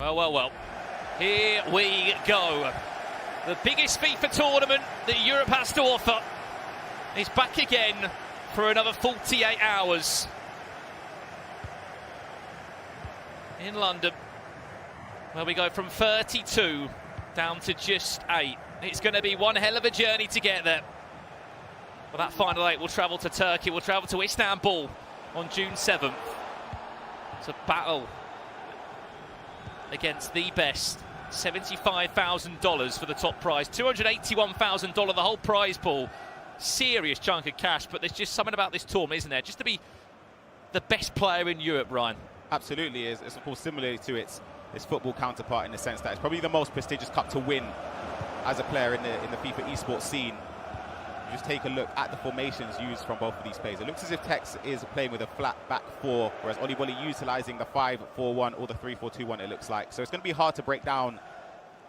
Well. Here we go. The biggest FIFA tournament that Europe has to offer is back again for another 48 hours in London, where we go from 32 down to just 8. It's going to be one hell of a journey to get there. But that final 8 will travel to Turkey, will travel to Istanbul on June 7th. It's a battle against the best. $75,000 for the top prize, $281,000 the whole prize pool. Serious chunk of cash, but there's just something about this tournament, isn't there? Just to be the best player in Europe, Ryan. Absolutely is. It's of course similar to its football counterpart in the sense that it's probably the most prestigious cup to win as a player in the FIFA esports scene. You just take a look at the formations used from both of these players. It looks as if Tekkz is playing with a flat back 4, whereas Oliboli utilising the 5-4-1 or the 3-4-2-1, it looks like. So it's going to be hard to break down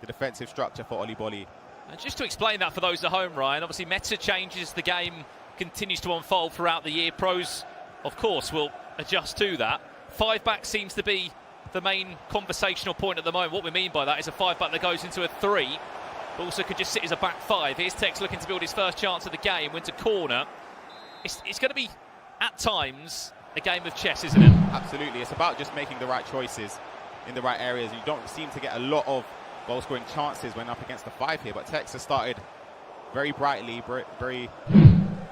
the defensive structure for Oliboli. And just to explain that for those at home, Ryan, obviously meta changes, the game continues to unfold throughout the year. Pros, of course, will adjust to that. 5-back seems to be the main conversational point at the moment. What we mean by that is a 5-back that goes into a 3, but also could just sit as a back 5. Here's Tekkz looking to build his first chance of the game, went to corner. It's going to be, at times, a game of chess, isn't it? Absolutely. It's about just making the right choices in the right areas. You don't seem to get a lot of goal-scoring chances when up against the 5 here, but Tekkz has started very brightly, very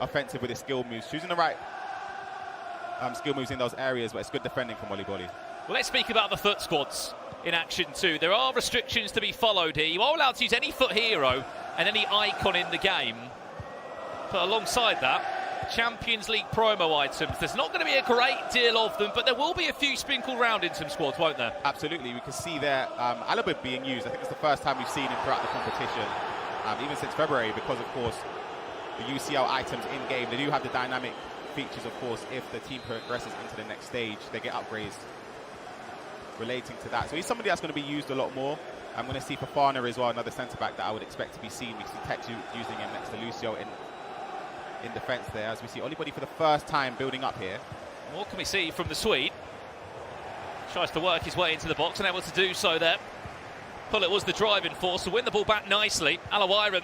offensive with his skill moves, choosing the right skill moves in those areas, but it's good defending from Oliboli. Well, let's speak about the foot squads in action too. There are restrictions to be followed here. You are allowed to use any foot hero and any icon in the game, but alongside that, Champions League promo items. There's not going to be a great deal of them, but there will be a few sprinkled around in some squads, won't there? Absolutely. We can see there Alaba being used. I think it's the first time we've seen him throughout the competition, even since February, because of course the UCL items in game, they do have the dynamic features. Of course, if the team progresses into the next stage, they get upgrades relating to that. So he's somebody that's going to be used a lot more. I'm going to see Fofana as well, another centre-back that I would expect to be seen. We see Tekkz using him next to Lucio in defence there, as we see Oliboli for the first time building up here. What can we see from the Swede? Tries to work his way into the box and able to do so there. Pullet was the driving force to win the ball back nicely. Alawiran,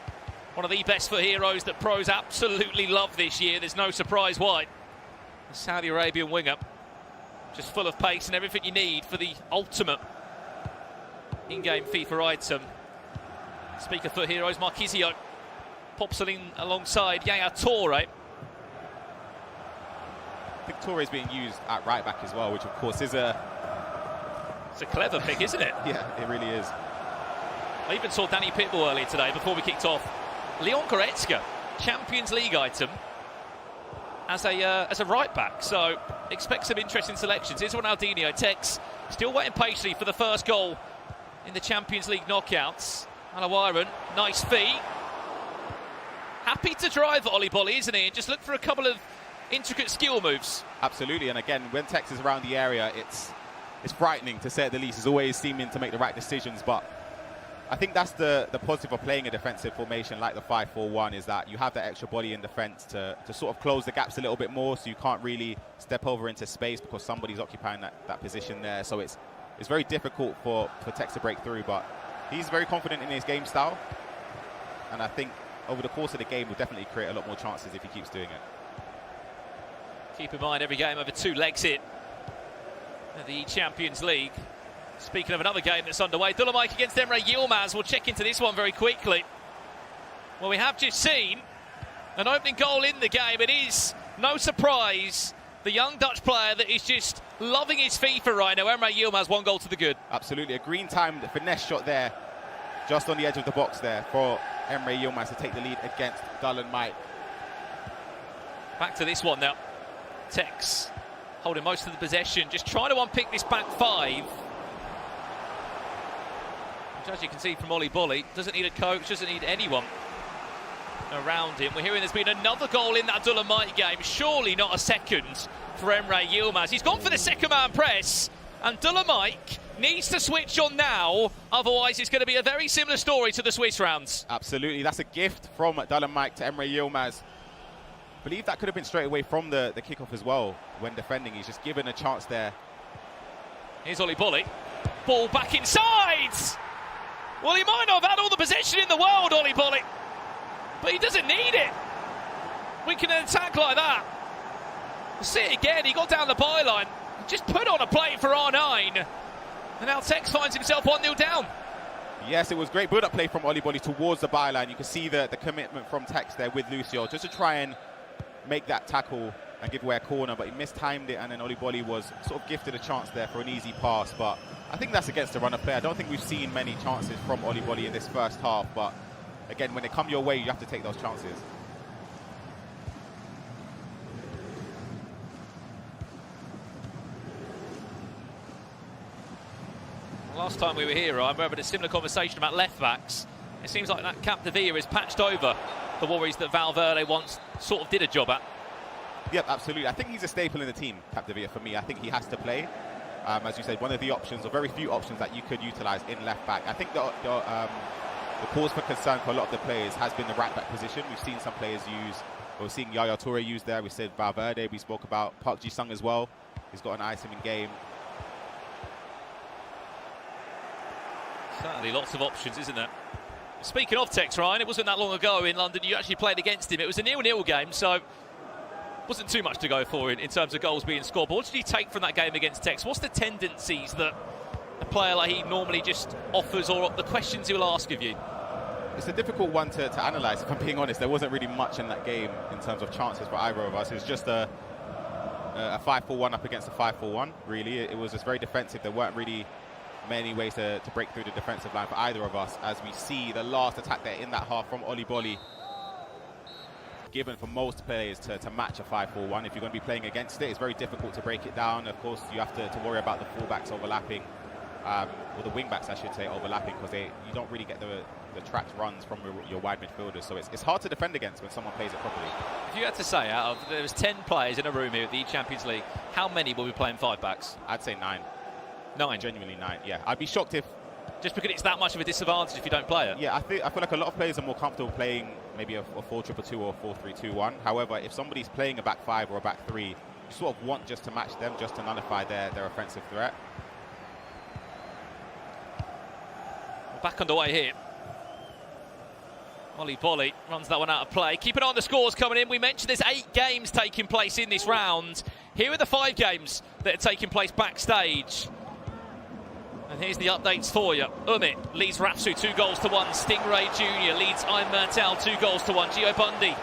one of the best for heroes that pros absolutely love this year. There's no surprise why. The Saudi Arabian winger, just full of pace and everything you need for the ultimate in-game FIFA item. Speak of foot heroes, Marquisio pops it in alongside Yaya Toure. I think Toure is being used at right back as well, which of course is it's a clever pick, isn't it? Yeah, it really is. I even saw Danny Pitbull earlier today before we kicked off. Leon Goretzka, Champions League item as a right back, so expect some interesting selections. Here's Ronaldinho. Tekkz still waiting patiently for the first goal in the Champions League knockouts. Alawiran, nice feet. Happy to drive at Oliboli, isn't he? And just look for a couple of intricate skill moves. Absolutely, and again, when Tekkz is around the area, it's frightening to say at the least. He's always seeming to make the right decisions, but I think that's the positive of playing a defensive formation like the 5-4-1, is that you have that extra body in defence to sort of close the gaps a little bit more, so you can't really step over into space because somebody's occupying that position there. So it's very difficult for Tekkz to break through, but he's very confident in his game style, and I think over the course of the game will definitely create a lot more chances if he keeps doing it. Keep in mind, every game over 2 legs hit at the E-Champions League. Speaking of another game that's underway, Dolomite against Emre Yilmaz. We'll check into this one very quickly. Well, we have just seen an opening goal in the game. It is, no surprise, the young Dutch player that is just loving his FIFA right now. Emre Yilmaz, 1 goal to the good. Absolutely, a green timed finesse shot there, just on the edge of the box there for Emre Yilmaz to take the lead against Dolomite. Back to this one now. Tekkz holding most of the possession, just trying to unpick this back 5. Which, as you can see from Oliboli, doesn't need a coach, doesn't need anyone around him. We're hearing there's been another goal in that Dolomite game. Surely not a second for Emre Yilmaz. He's gone for the second man press, and Dolomite needs to switch on now, otherwise it's going to be a very similar story to the Swiss rounds. Absolutely, that's a gift from Dolomite to Emre Yilmaz. I believe that could have been straight away from the kickoff as well when defending. He's just given a chance there. Here's Oliboli. Ball back inside. Well, he might not have had all the possession in the world, Ollie Bolly, but he doesn't need it. We can attack like that. See it again, he got down the byline, just put on a play for R9, and now Tekkz finds himself 1-0 down. Yes, it was great build-up play from Ollie Bolly towards the byline. You can see the commitment from Tekkz there with Lucio, just to try and make that tackle and give away a corner, but he mistimed it, and then Ollie Bolly was sort of gifted a chance there for an easy pass. But I think that's against the run of play. I don't think we've seen many chances from Ollie Bolly in this first half, but again, when they come your way, you have to take those chances. Last time we were here, I remember a similar conversation about left backs. It seems like that Capdevila is patched over the worries that Valverde once sort of did a job at. Yep, absolutely. I think he's a staple in the team, Capdevila, for me. I think he has to play. As you said, one of the options, or very few options, that you could utilise in left back. I think the cause for concern for a lot of the players has been the right back position. We've seen some players use, we're seeing Yaya Toure use there. We said Valverde, we spoke about Park Ji-sung as well. He's got an item in game. Certainly lots of options, isn't there? Speaking of Tekkz, Ryan, it wasn't that long ago in London you actually played against him. It was a 0-0 game, so wasn't too much to go for in terms of goals being scored. But what did you take from that game against Tekkz? What's the tendencies that a player like he normally just offers, or the questions he'll ask of you? It's a difficult one to analyse, if I'm being honest. There wasn't really much in that game in terms of chances for either of us. It was just a 5-4-1 up against a 5-4-1, really. It was just very defensive. There weren't really many ways to break through the defensive line for either of us, as we see the last attack there in that half from Ollie Bolly, given for most players to match a 5-4-1. If you're going to be playing against it, it's very difficult to break it down. Of course, you have to worry about the fullbacks overlapping, or the wing-backs, I should say, overlapping, because you don't really get the tracked runs from your wide midfielders. So it's hard to defend against when someone plays it properly. If you had to say, out of there was 10 players in a room here at the E-Champions League, how many will be playing 5-backs? I'd say 9. 9? Genuinely 9, yeah. I'd be shocked if... Just because it's that much of a disadvantage if you don't play it? Yeah, I feel like a lot of players are more comfortable playing maybe a 4-2-2 or 4-3-2-1. However, if somebody's playing a back 5 or a back 3, you sort of want just to match them, just to nullify their offensive threat. Back underway here. Ollie Bolly runs that one out of play. Keep an eye on the scores coming in. We mentioned there's 8 games taking place in this round. Here are the 5 games that are taking place backstage. And here's the updates for you. Umit leads Rapsu 2-1. Stingray Jr. leads Ayn Mertel 2-1. Gio Bundy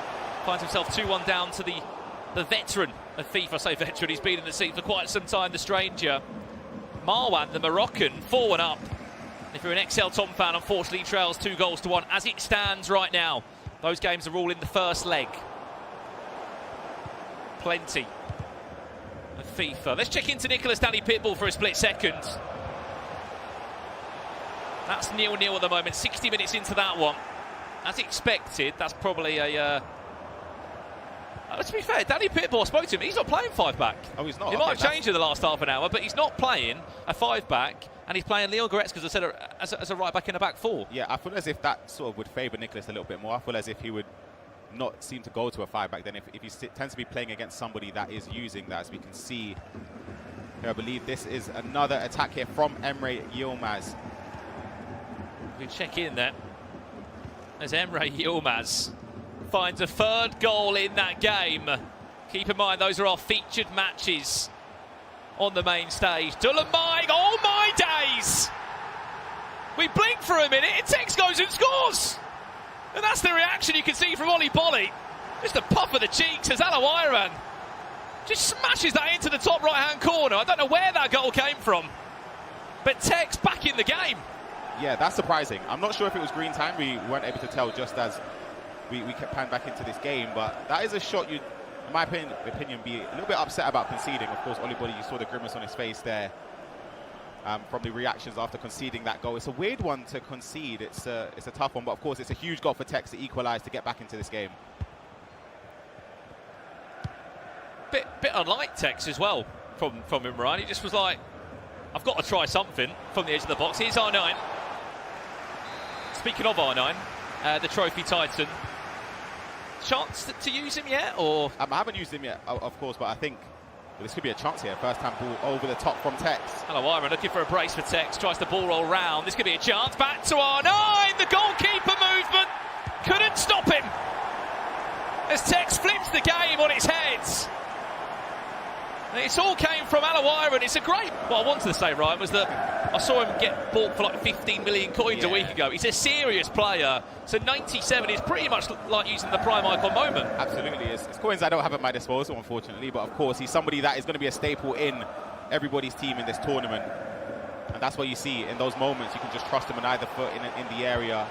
finds himself 2-1 down to the veteran of FIFA. I say veteran, he's been in the seat for quite some time, the stranger. Marwan, the Moroccan, 4-1 up. If you're an XL Tom fan, unfortunately he trails 2-1 as it stands right now. Those games are all in the first leg. Plenty of FIFA. Let's check into Nicolas Danny Pitbull for a split second. That's 0-0 at the moment, 60 minutes into that one. As expected, that's probably a... to be fair, Danny Pitbull, I spoke to him, he's not playing 5-back. Oh, he's not? He might have changed in the last half an hour, but he's not playing a 5-back, and he's playing Leon Goretzka, as I said, as a right-back in a back 4. Yeah, I feel as if that sort of would favour Nicolas a little bit more. I feel as if he would not seem to go to a 5-back then if he tends to be playing against somebody that is using that, as we can see here. I believe this is another attack here from Emre Yilmaz. We check in there as Emre Yilmaz finds a 3rd goal in that game. Keep in mind, those are our featured matches on the main stage. Dulamai, oh my days! We blink for a minute, and Tekkz goes and scores! And that's the reaction you can see from Ollie Bolly. Just a puff of the cheeks as Alawairan just smashes that into the top right-hand corner. I don't know where that goal came from, but Tekkz back in the game. Yeah, that's surprising. I'm not sure if it was green time. We weren't able to tell just as we kept panning back into this game, but that is a shot you'd, in my opinion, be a little bit upset about conceding. Of course, Ollie Bolly, you saw the grimace on his face there from the reactions after conceding that goal. It's a weird one to concede. It's a tough one, but of course, it's a huge goal for Tekkz to equalise, to get back into this game. Bit unlike Tekkz as well from Imran. He just was like, I've got to try something from the edge of the box. Here's R9. Speaking of R9, the trophy titan, chance to use him yet, or? I haven't used him yet, of course, but I think Well, this could be a chance here. First time ball over the top from Tekkz. Alawaira looking for a brace for Tekkz, tries the ball roll round. This could be a chance. Back to R9. The goalkeeper movement couldn't stop him as Tekkz flips the game on its head. And it's all came from Alawaira, and it's a great... What I wanted to say, Ryan, was that I saw him get bought for like 15 million coins a week ago. He's a serious player, so 97 is pretty much like using the prime icon moment. Absolutely. It's coins I don't have at my disposal, unfortunately, but of course he's somebody that is going to be a staple in everybody's team in this tournament. And that's what you see in those moments. You can just trust him on either foot in the area.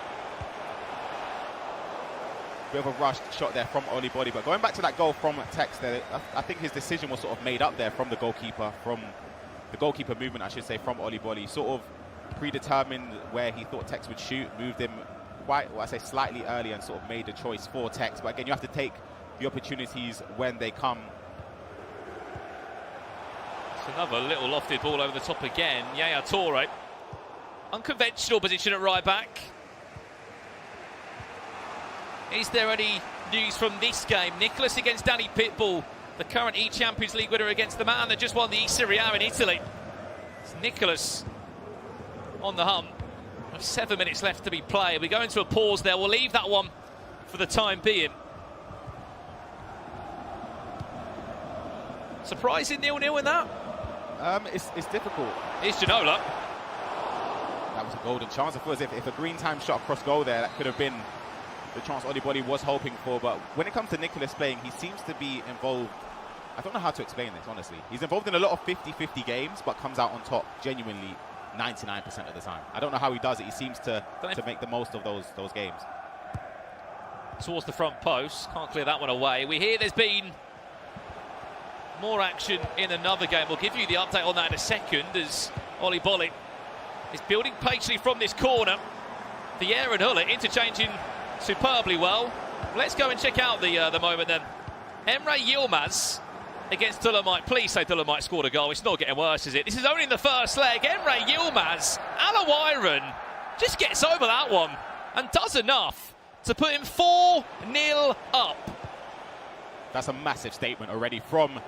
Bit of a rushed shot there from Olibody, but going back to that goal from Tekkz there, I think his decision was sort of made up there from the goalkeeper movement, I should say, from Olibody. Sort of predetermined where he thought Tekkz would shoot, moved him quite, well, I say slightly early, and sort of made a choice for Tekkz. But again, you have to take the opportunities when they come. It's another little lofted ball over the top again. Yaya Toure, unconventional position at right back. Is there any news from this game? Nicolas against Danny Pitbull, the current E-Champions League winner against the man that just won the Serie A in Italy. It's Nicolas on the hump. 7 minutes left to be played. We go into a pause there. We'll leave that one for the time being. Surprising 0-0 in that? It's difficult. Here's Ginola. That was a golden chance. I feel as if a green time shot across goal there, that could have been the chance Olibody was hoping for. But when it comes to Nicolas playing, he seems to be involved. I don't know how to explain this, honestly. He's involved in a lot of 50-50 games, but comes out on top genuinely 99% of the time. I don't know how he does it. He seems to make the most of those games. Towards the front post, can't clear that one away. We hear there's been more action in another game. We'll give you the update on that in a second, as Olibody is building patiently from this corner. Vieira and Hullet interchanging superbly well. Let's go and check out the moment then. Emre Yilmaz against Dolomite. Please say Dolomite scored a goal. It's not getting worse, is it? This is only in the first leg. Emre Yilmaz, Alawaira just gets over that one and does enough to put him 4-0 up. That's a massive statement already from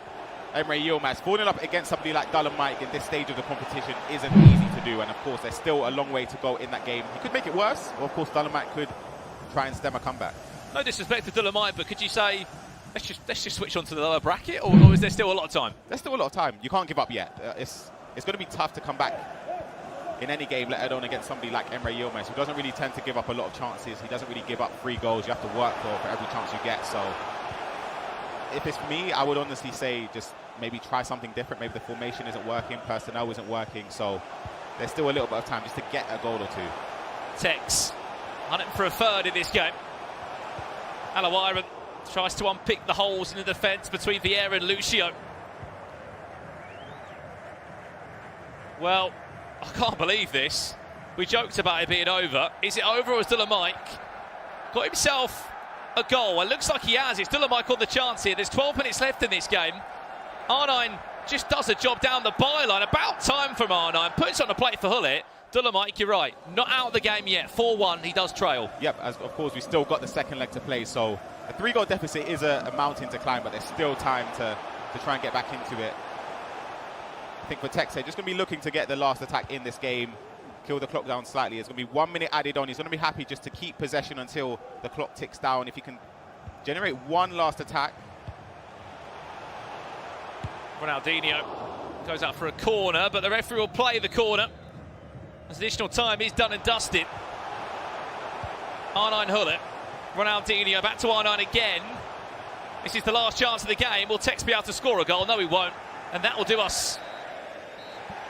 Emre Yilmaz. 4-0 up against somebody like Dolomite in this stage of the competition isn't easy to do, and of course there's still a long way to go in that game. He could make it worse, or of course Dolomite could try and stem a comeback. No disrespect to Dolomite, but could you say let's just switch on to the lower bracket, or is there still a lot of time? There's still a lot of time. You can't give up yet. It's going to be tough to come back in any game, let alone against somebody like Emre Yilmaz, who doesn't really tend to give up a lot of chances. He doesn't really give up free goals. You have to work for every chance you get. So if it's me, I would honestly say just maybe try something different. Maybe the formation isn't working, personnel isn't working. So there's still a little bit of time just to get a goal or two. Tekkz hunting for a third in this game. Alawaira tries to unpick the holes in the defence between Vieira and Lucio. Well, I can't believe this. We joked about it being over. Is it over, or has Dolomite got himself a goal? It looks like he has. It's Dolomite got the chance here. There's 12 minutes left in this game. R9 just does a job down the byline. About time from R9. Puts on the plate for Hullet. Dolomite, you're right. Not out of the game yet. 4-1, he does trail. Yep, as of course, we still got the second leg to play. So a 3-goal deficit is a mountain to climb, but there's still time to try and get back into it. I think for Tekkz, just going to be looking to get the last attack in this game, kill the clock down slightly. There's going to be 1 minute added on. He's going to be happy just to keep possession until the clock ticks down. If he can generate one last attack. Ronaldinho goes out for a corner, but the referee will play the corner. As additional time is done and dusted. R9 Hullet. Ronaldinho back to R9 again. This is the last chance of the game. Will Tekkz be able to score a goal? No, he won't. And that will do us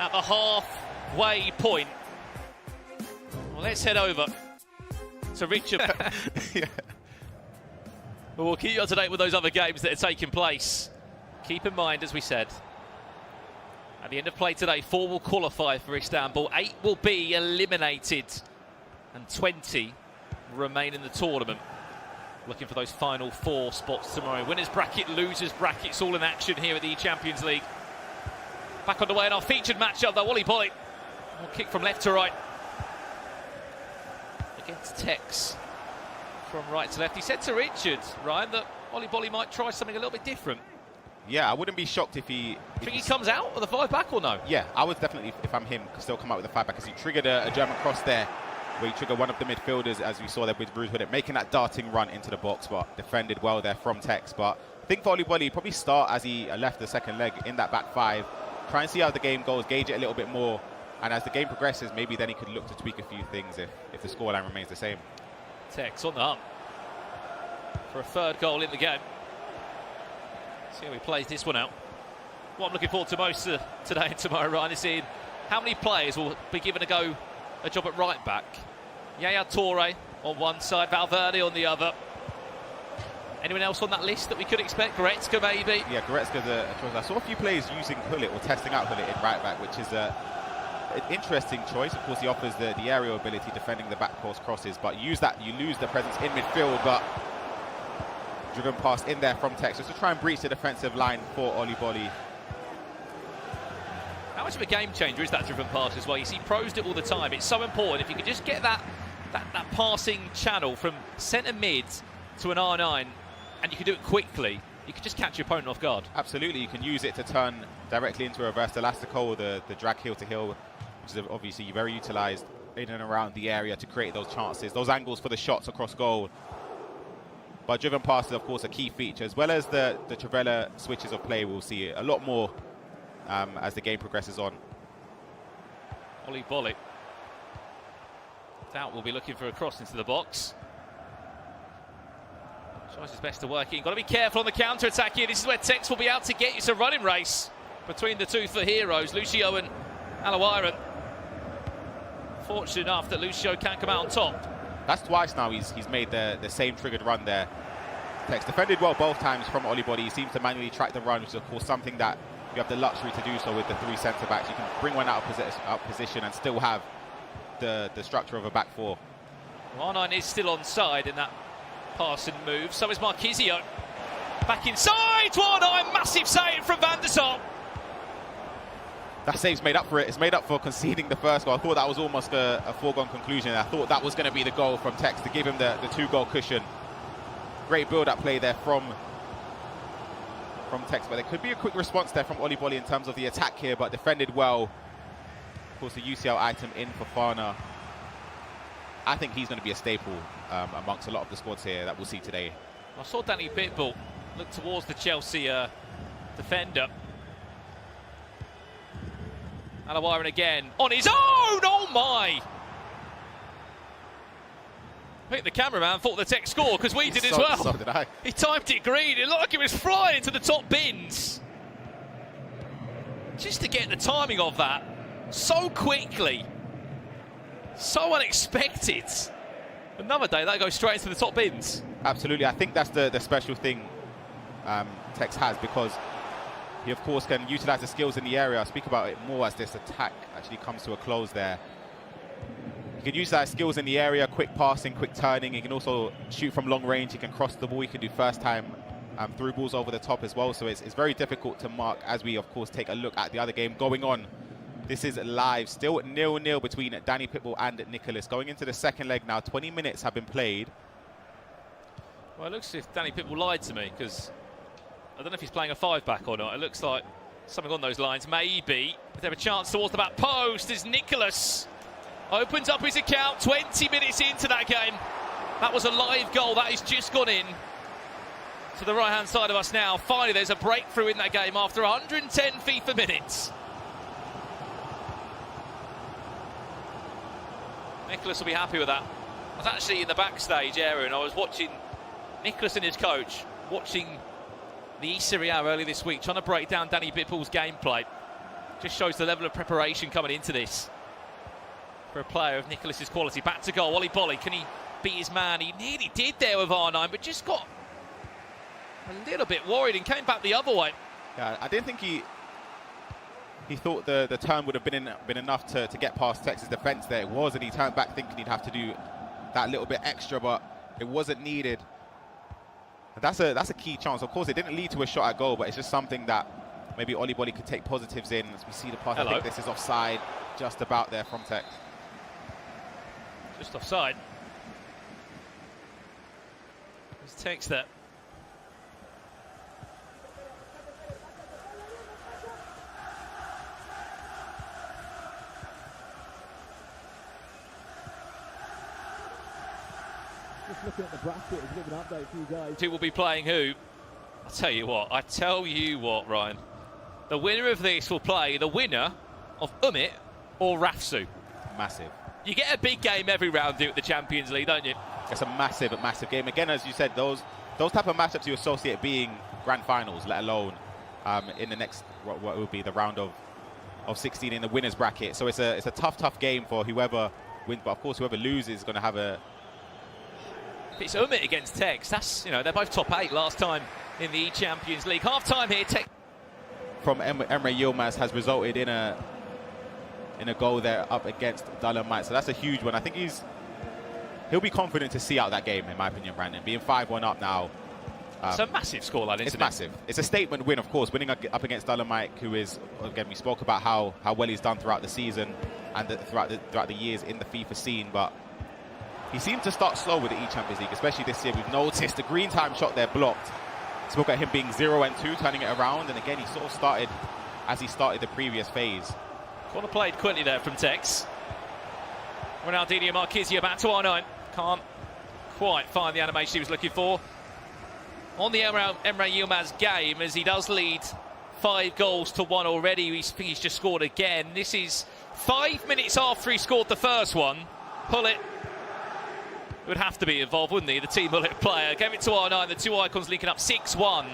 at the halfway point. Well, let's head over to Richard. Yeah. Well, we'll keep you up to date with those other games that are taking place. Keep in mind, as we said, at the end of play today, 4 will qualify for Istanbul, 8 will be eliminated, and 20 remain in the tournament. Looking for those final 4 spots tomorrow. Winners bracket, losers brackets, all in action here at the E-Champions League. Back on the way in our featured matchup, though. Olibody will kick from left to right against Tekkz from right to left. He said to Richard, Ryan, that Olibody might try something a little bit different. Yeah, I wouldn't be shocked if he... Think he comes out with a 5-back or no? Yeah, I would definitely, if I'm him, still come out with a 5-back, because he triggered a German cross there, where he triggered one of the midfielders, as we saw there with Bruce Hood, making that darting run into the box, but defended well there from Tekkz. But I think for Oliboli, probably start as he left the second leg in that back five, try and see how the game goes, gauge it a little bit more, and as the game progresses, maybe then he could look to tweak a few things if the scoreline remains the same. Tekkz on the hump for a third goal in the game. See how he plays this one out. What I'm looking forward to most today and tomorrow, Ryan, is seeing how many players will be given a job at right back. Yaya Toure on one side, Valverde on the other. Anyone else on that list that we could expect? Goretzka maybe? Yeah, Goretzka's a choice. I saw a few players using Hullet or testing out Hullet in right back, which is an interesting choice. Of course, he offers the aerial ability, defending the back post crosses, but you lose the presence in midfield, but driven past in there from Tekkz, just to try and breach the defensive line for Oliboli. How much of a game changer is that driven pass as well? You see pros do it all the time. It's so important. If you could just get that passing channel from centre mid to an R9, and you can do it quickly, you can just catch your opponent off guard. Absolutely, you can use it to turn directly into a reverse elastico, the drag heel to heel, which is obviously very utilised in and around the area to create those chances, those angles for the shots across goal. But driven passes, of course, a key feature, as well as the Trivela switches of play. We'll see a lot more as the game progresses on. Oliboli. Doubt will be looking for a cross into the box. Tries his best to work in. Got to be careful on the counter-attack here. This is where Tekkz will be out to get you. It's a running race between the two for heroes, Lucio and Alawiran. Fortunate enough that Lucio can come out on top. That's twice now he's made the same triggered run there. Tekkz defended well both times from Oliboli. He seems to manually track the run, which is of course something that you have the luxury to do so with the three centre-backs. You can bring one out of position and still have the structure of a back four. R9 is still onside in that pass and move. So is Marquisio. Back inside to R9. Massive save from Van der Sar. That save's made up for it. It's made up for conceding the first goal. I thought that was almost a foregone conclusion. I thought that was going to be the goal from Tekkz to give him the two-goal cushion. Great build-up play there from Tekkz, but there could be a quick response there from Oliboli in terms of the attack here, but defended well. Of course, the UCL item in for Fana. I think he's going to be a staple amongst a lot of the squads here that we'll see today. I saw Danny Pitbull look towards the Chelsea defender. Alawiran again on his own. Oh my! I think the cameraman thought the Tekkz score, because we did as well. So did I. He timed it green. It looked like it was flying to the top bins. Just to get the timing of that so quickly, so unexpected. Another day that goes straight into the top bins. Absolutely, I think that's the special thing Tekkz has, because he of course can utilise the skills in the area. I'll speak about it more as this attack actually comes to a close there. He can use that skills in the area, quick passing, quick turning. He can also shoot from long range. He can cross the ball. He can do first time through balls over the top as well. So it's very difficult to mark as we, of course, take a look at the other game going on. This is live, still 0-0 between Danny Pitbull and Nicolas. Going into the second leg now, 20 minutes have been played. Well, it looks as if Danny Pitbull lied to me, because I don't know if he's playing a 5-back or not. It looks like something on those lines, maybe. If they have a chance towards the back post as Nicolas opens up his account 20 minutes into that game. That was a live goal. That has just gone in to the right-hand side of us now. Finally, there's a breakthrough in that game after 110 FIFA minutes. Nicolas will be happy with that. I was actually in the backstage area and I was watching Nicolas and his coach watching the Serie A earlier this week, trying to break down Danny Pitbull's gameplay. Just shows the level of preparation coming into this for a player of Nicolas's quality. Back to goal, Oliboli, can he beat his man? He nearly did there with R9, but just got a little bit worried and came back the other way. Yeah, I didn't think he thought the turn would have been enough to get past Tekkz's defence there. It was, and he turned back thinking he'd have to do that little bit extra, but it wasn't needed. And that's a key chance. Of course, it didn't lead to a shot at goal, but it's just something that maybe Oliboli could take positives in. As we see the pass, I think this is offside, just about there from Tekkz. Just offside. There's Tekkz there. just looking at the bracket, it's a bit of an update for you guys. Who will be playing who? I tell you what, Ryan. The winner of this will play the winner of Umit or Rafsu. Massive. You get a big game every round at the Champions League, don't you? It's a massive game. Again, as you said, those type of matchups you associate being grand finals, let alone in the next what will be the round of 16 in the winners bracket. So it's a tough game for whoever wins, but of course whoever loses is going to have a. If it's Umit against Tekkz, that's, they're both top 8 last time in the E-Champions League. Half time here, Tekkz from Emre Yilmaz has resulted in a goal there up against Dolomite. So that's a huge one. I think he'll be confident to see out that game, in my opinion, Brandon. Being 5-1 up now. It's a massive scoreline, isn't it? It's massive. It's a statement win, of course, winning up against Dolomite, who is, again, we spoke about how well he's done throughout the season and throughout the years in the FIFA scene, but he seemed to start slow with the E-Champions League, especially this year. We've noticed the green time shot there blocked. Spoke at him being 0-2, turning it around, and again, he sort of started as he started the previous phase. Corner played quickly there from Tekkz. Ronaldinho Marquezia back to R9. Can't quite find the animation he was looking for. On the Emre Yilmaz game, as he does lead 5 goals to 1 already, he's just scored again. This is 5 minutes after he scored the first one. Pullet would have to be involved, wouldn't he? The Team Pullet player. Gave it to R9, the two icons linking up 6-1.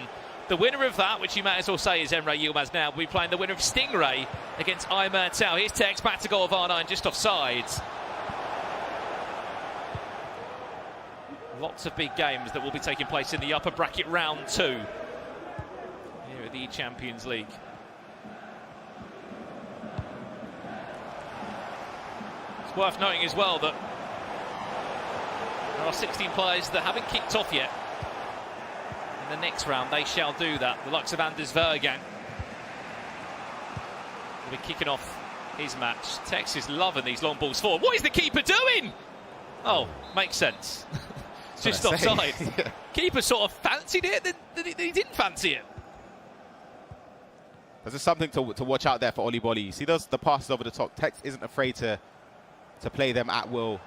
The winner of that, which you may as well say is Emre Yilmaz now, will be playing the winner of Stingray against Imertel. Here's Tekkz back to goal of R9, just offside. Lots of big games that will be taking place in the upper bracket round 2 here at the Champions League. It's worth noting as well that there are 16 players that haven't kicked off yet. In the next round, they shall do that. The likes of Anders Vergang will be kicking off his match. Tekkz is loving these long balls forward. What is the keeper doing? Oh, makes sense. Just offside. Yeah. Keeper sort of fancied it, then he didn't fancy it. There's just something to watch out there for Oli Bolly. You see the passes over the top. Tekkz isn't afraid to play them at will.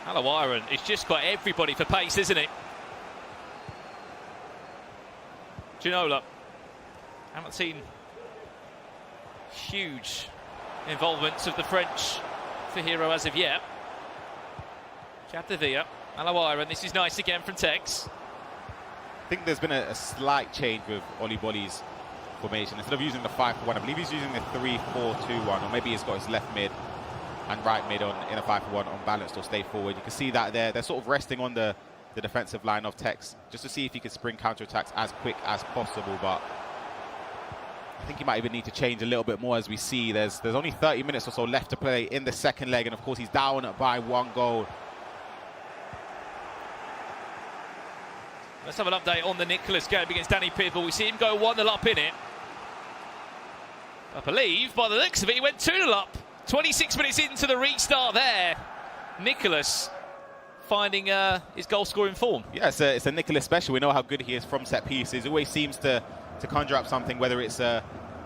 Alawiran, it's just got everybody for pace, isn't it? Ginola, haven't seen huge involvement of the French for Hero as of yet. Capdevia, Alawiran, this is nice again from Tekkz. I think there's been a slight change with Oli Bolly's formation. Instead of using the 5-1, I believe he's using the 3-4-2-1, or maybe he's got his left mid and right mid in a 5-1 unbalanced or stay forward. You can see that they're sort of resting on the defensive line of Tekkz just to see if he could spring counterattacks as quick as possible, but I think he might even need to change a little bit more. As we see, there's only 30 minutes or so left to play in the second leg, and of course he's down by 1 goal. Let's have an update on the Nicolas game against Danny Pibble. We see him go 1-0 up in it. I believe, by the looks of it, he went 2-0 up. 26 minutes into the restart there. Nicolas finding his goal-scoring form. Yeah, it's a Nicolas special. We know how good he is from set pieces. He always seems to conjure up something, whether it's a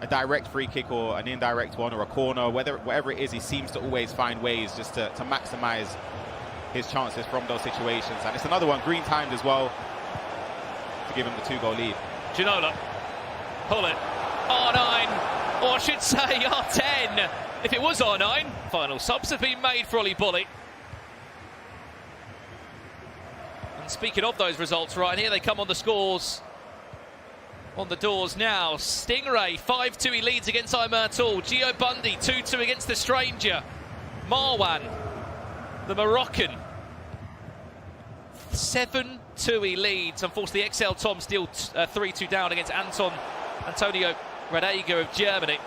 direct free kick or an indirect one or a corner, whatever it is, he seems to always find ways just to maximise his chances from those situations. And it's another one, green timed as well, to give him the 2-goal lead. Ginola, Pullet, R9, or I should say R10. If it was R9, final subs have been made for Oli Bolly. And speaking of those results, right here they come on the scores on the doors now. Stingray 5-2, he leads against Imertal. Gio Bundy 2-2 against the Stranger. Marwan, the Moroccan, 7-2 he leads. Unfortunately, XL Tom still 3-2 down against Antonio Radega of Germany.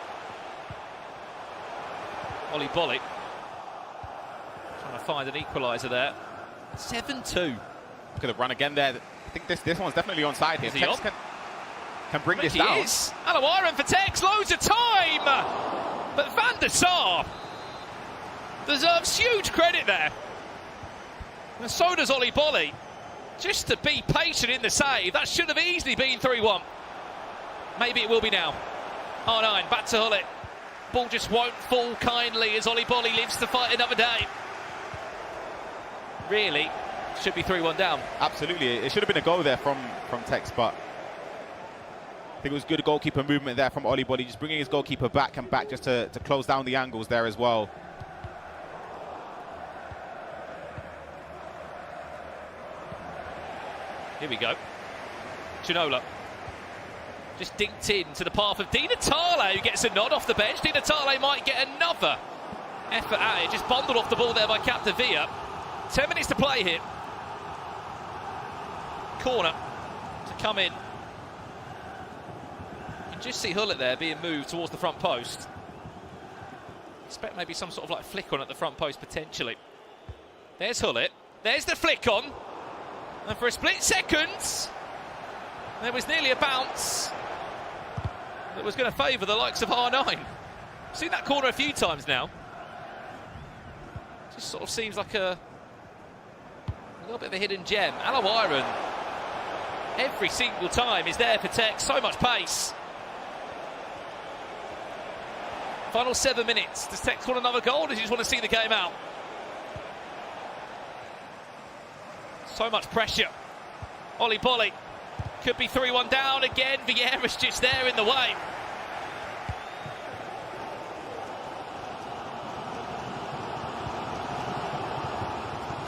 Oli Bolly trying to find an equaliser there. 7-2. Look at the run again there. I think this one's definitely onside here. Tekkz can bring this down. Alawiran for Tekkz, loads of time! But Van der Sar deserves huge credit there. And so does Oli Bolly. Just to be patient in the save. That should have easily been 3-1. Maybe it will be now. R9 back to Hullet. Ball just won't fall kindly as Ollie Bolly lives to fight another day. Really, should be 3-1 down. Absolutely, it should have been a goal there from Tekkz, but I think it was good goalkeeper movement there from Ollie Bolly, just bringing his goalkeeper back and back just to close down the angles there as well. Here we go. Ginola just dinked in to the path of Di Natale, who gets a nod off the bench. Di Natale might get another effort at it. Just bundled off the ball there by Capdevia. 10 minutes to play here. Corner to come in. You can just see Hullet there being moved towards the front post. Expect maybe some sort of like flick on at the front post potentially. There's Hullet. There's the flick on. And for a split second, there was nearly a bounce that was going to favour the likes of R9. I've seen that corner a few times now. Just sort of seems like a little bit of a hidden gem. Alawiron, every single time, is there for Tekkz. So much pace. Final 7 minutes. Does Tekkz want another goal, or does he just want to see the game out? So much pressure. Ollie Bolly could be 3-1 down again. Vieira's just there in the way.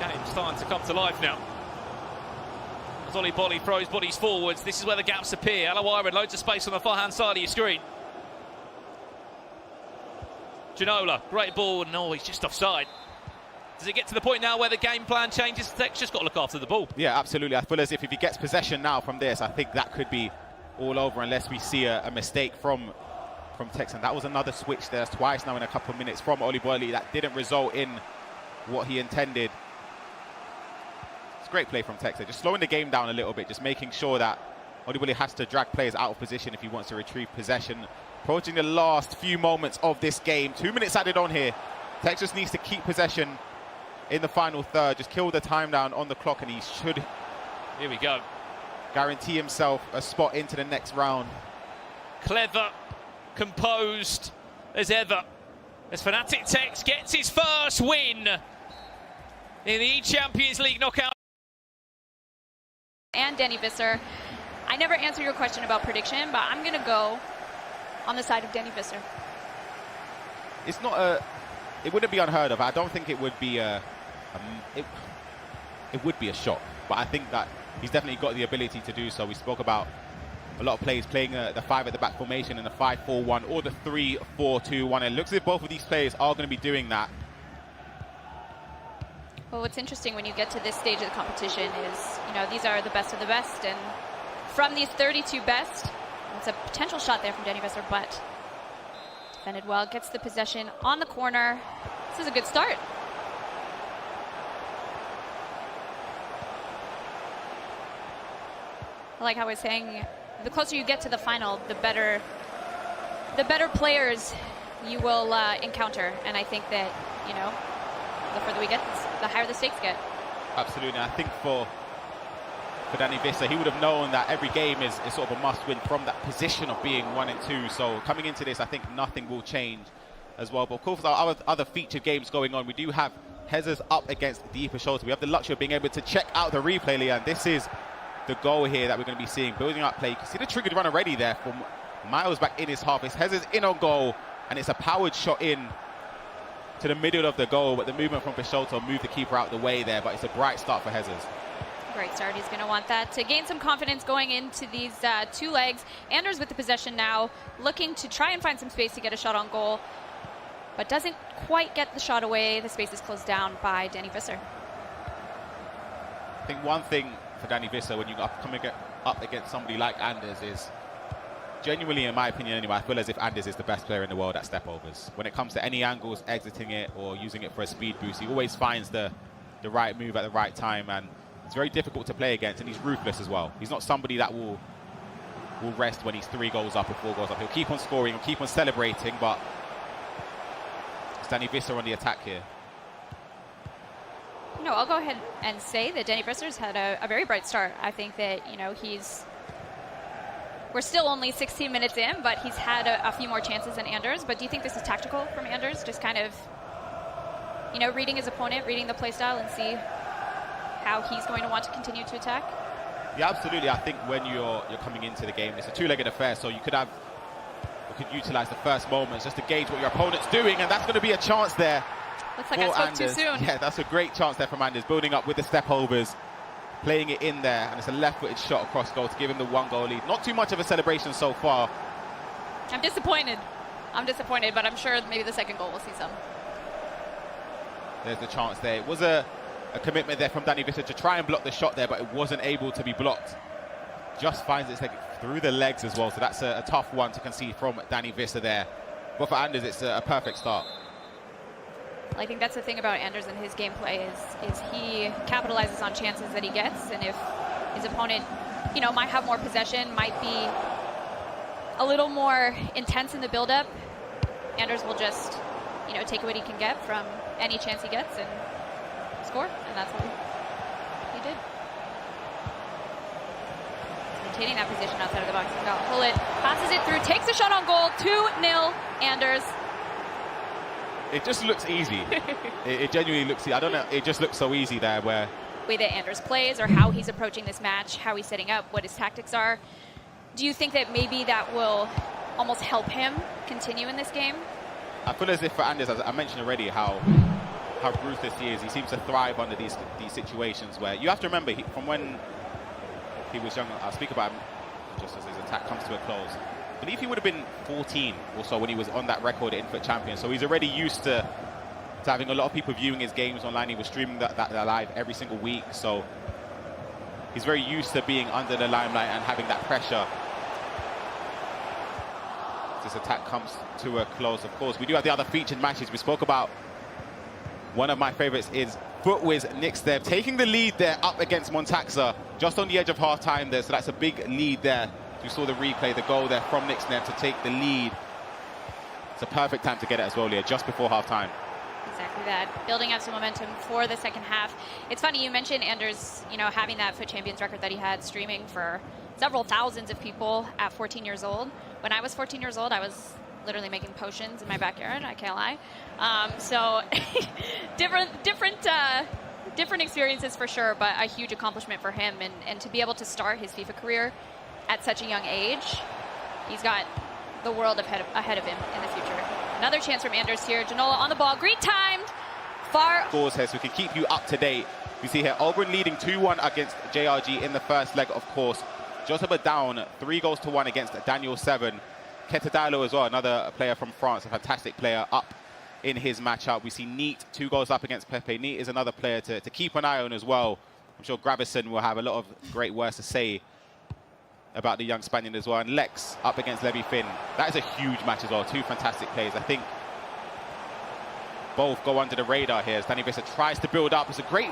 Game's starting to come to life now. As Ollie Bolly throws bodies forwards, this is where the gaps appear. Alawiron, loads of space on the far-hand side of your screen. Ginola, great ball. No, he's just offside. Does it get to the point now where the game plan changes? Tekkz just got to look after the ball. Yeah, absolutely. I feel as if he gets possession now from this, I think that could be all over unless we see a mistake from Tekkz. And that was another switch there twice now in a couple of minutes from Ollie Bolly that didn't result in what he intended. It's great play from Tekkz, just slowing the game down a little bit, just making sure that Ollie Bolly has to drag players out of position if he wants to retrieve possession. Approaching the last few moments of this game. 2 minutes added on here. Tekkz just needs to keep possession in the final third, just kill the time down on the clock, and he should, here we go, guarantee himself a spot into the next round. Clever, composed as ever, as Fnatic Tekkz gets his first win in the E-Champions League knockout. And Danny Visser, I never answer your question about prediction, but I'm going to go on the side of Danny Visser. It's not it wouldn't be unheard of. I don't think it would be it would be a shock, but I think that he's definitely got the ability to do so. We spoke about a lot of players playing the 5 at the back formation and the 5-4-1 or the 3-4-2-1. It looks as if both of these players are going to be doing that. Well, what's interesting when you get to this stage of the competition is, you know, these are the best of the best, and from these 32 best, it's a potential shot there from Danny Visser, but defended well, gets the possession on the corner. This is a good start. I like how I was saying, the closer you get to the final, the better players you will encounter. And I think that, you know, the further we get, the higher the stakes get. Absolutely. I think for Danny Visser, he would have known that every game is sort of a must-win from that position of being 1 and 2. So coming into this, I think nothing will change as well. But of course, our other featured games going on, we do have Jesus up against Deeper Shoulder. We have the luxury of being able to check out the replay, Leon. This is the goal here that we're going to be seeing, building up play. You can see the triggered run already there from Miles back in his half. It's Jesus in on goal, and it's a powered shot in to the middle of the goal, but the movement from Bisholto moved the keeper out the way there, but it's a bright start for Jesus. Great start. He's going to want that to gain some confidence going into these 2 legs. Anders with the possession now, looking to try and find some space to get a shot on goal, but doesn't quite get the shot away. The space is closed down by Danny Visser. I think one thing for Danny Visser when you come up against somebody like Anders is, genuinely in my opinion anyway, I feel as if Anders is the best player in the world at stepovers. When it comes to any angles, exiting it or using it for a speed boost, he always finds the right move at the right time, and it's very difficult to play against, and he's ruthless as well. He's not somebody that will rest when he's 3 goals up or 4 goals up. He'll keep on scoring, he'll keep on celebrating, but it's Danny Visser on the attack here. You know, I'll go ahead and say that Danny Visser's had a very bright start. I think that, you know, he's We're still only 16 minutes in, but he's had a few more chances than Anders. But do you think this is tactical from Anders? Just kind of, you know, reading his opponent, reading the playstyle, and see how he's going to want to continue to attack? Yeah, absolutely. I think when you're coming into the game, it's a two-legged affair, so you could utilize the first moments just to gauge what your opponent's doing, and that's going to be a chance there. Looks like I spoke too soon. Yeah, that's a great chance there from Anders, building up with the step overs, playing it in there, and it's a left-footed shot across goal to give him the 1-goal lead. Not too much of a celebration so far. I'm disappointed. But I'm sure maybe the second goal we'll see some. There's the chance there. It was a commitment there from Danny Visser to try and block the shot there, but it wasn't able to be blocked. Just finds its leg through the legs as well, so that's a tough one to concede from Danny Visser there. But for Anders, it's a perfect start. I think that's the thing about Anders and his gameplay is he capitalizes on chances that he gets, and if his opponent, you know, might have more possession, might be a little more intense in the build-up, Anders will just, you know, take what he can get from any chance he gets and score, and that's what he did. He's maintaining that position outside of the box. He's got to pull it, passes it through, takes a shot on goal, 2-0 Anders. It just looks easy. it genuinely looks easy. I don't know, it just looks so easy there where... The way that Anders plays, or how he's approaching this match, how he's setting up, what his tactics are. Do you think that maybe that will almost help him continue in this game? I feel as if for Anders, as I mentioned already, how ruthless he is. He seems to thrive under these situations where you have to remember from when he was young. I'll speak about him just as his attack comes to a close. I believe he would have been 14 or so when he was on that record at Infant Champion. So he's already used to having a lot of people viewing his games online. He was streaming that live every single week. So he's very used to being under the limelight and having that pressure. This attack comes to a close. Of course, we do have the other featured matches. We spoke about one of my favorites is Footwiz Nickstev taking the lead there up against Montaxa just on the edge of half-time there. So that's a big lead there. You saw the replay, the goal there from Nickstev to take the lead. It's a perfect time to get it as well, Leah, just before half-time. Exactly that. Building up some momentum for the second half. It's funny, you mentioned Anders, you know, having that Foot Champions record that he had, streaming for several thousands of people at 14 years old. When I was 14 years old, I was literally making potions in my backyard, I can't lie. So different experiences for sure, but a huge accomplishment for him. And to be able to start his FIFA career at such a young age, he's got the world ahead of him in the future. Another chance from Anders here. Janola on the ball, great timed, far. Scores here, so we can keep you up to date. You see here, Algren leading 2-1 against JRG in the first leg, of course. Joseba down 3-1 against Daniel 7. Ketadalo as well, another player from France, a fantastic player, up in his matchup. We see Neat 2 goals up against Pepe. Neat is another player to keep an eye on as well. I'm sure Gravison will have a lot of great words to say about the young Spaniard as well. And Lex up against Levy Finn. That is a huge match as well. 2 fantastic players. I think both go under the radar here as Danny Visser tries to build up. It's a great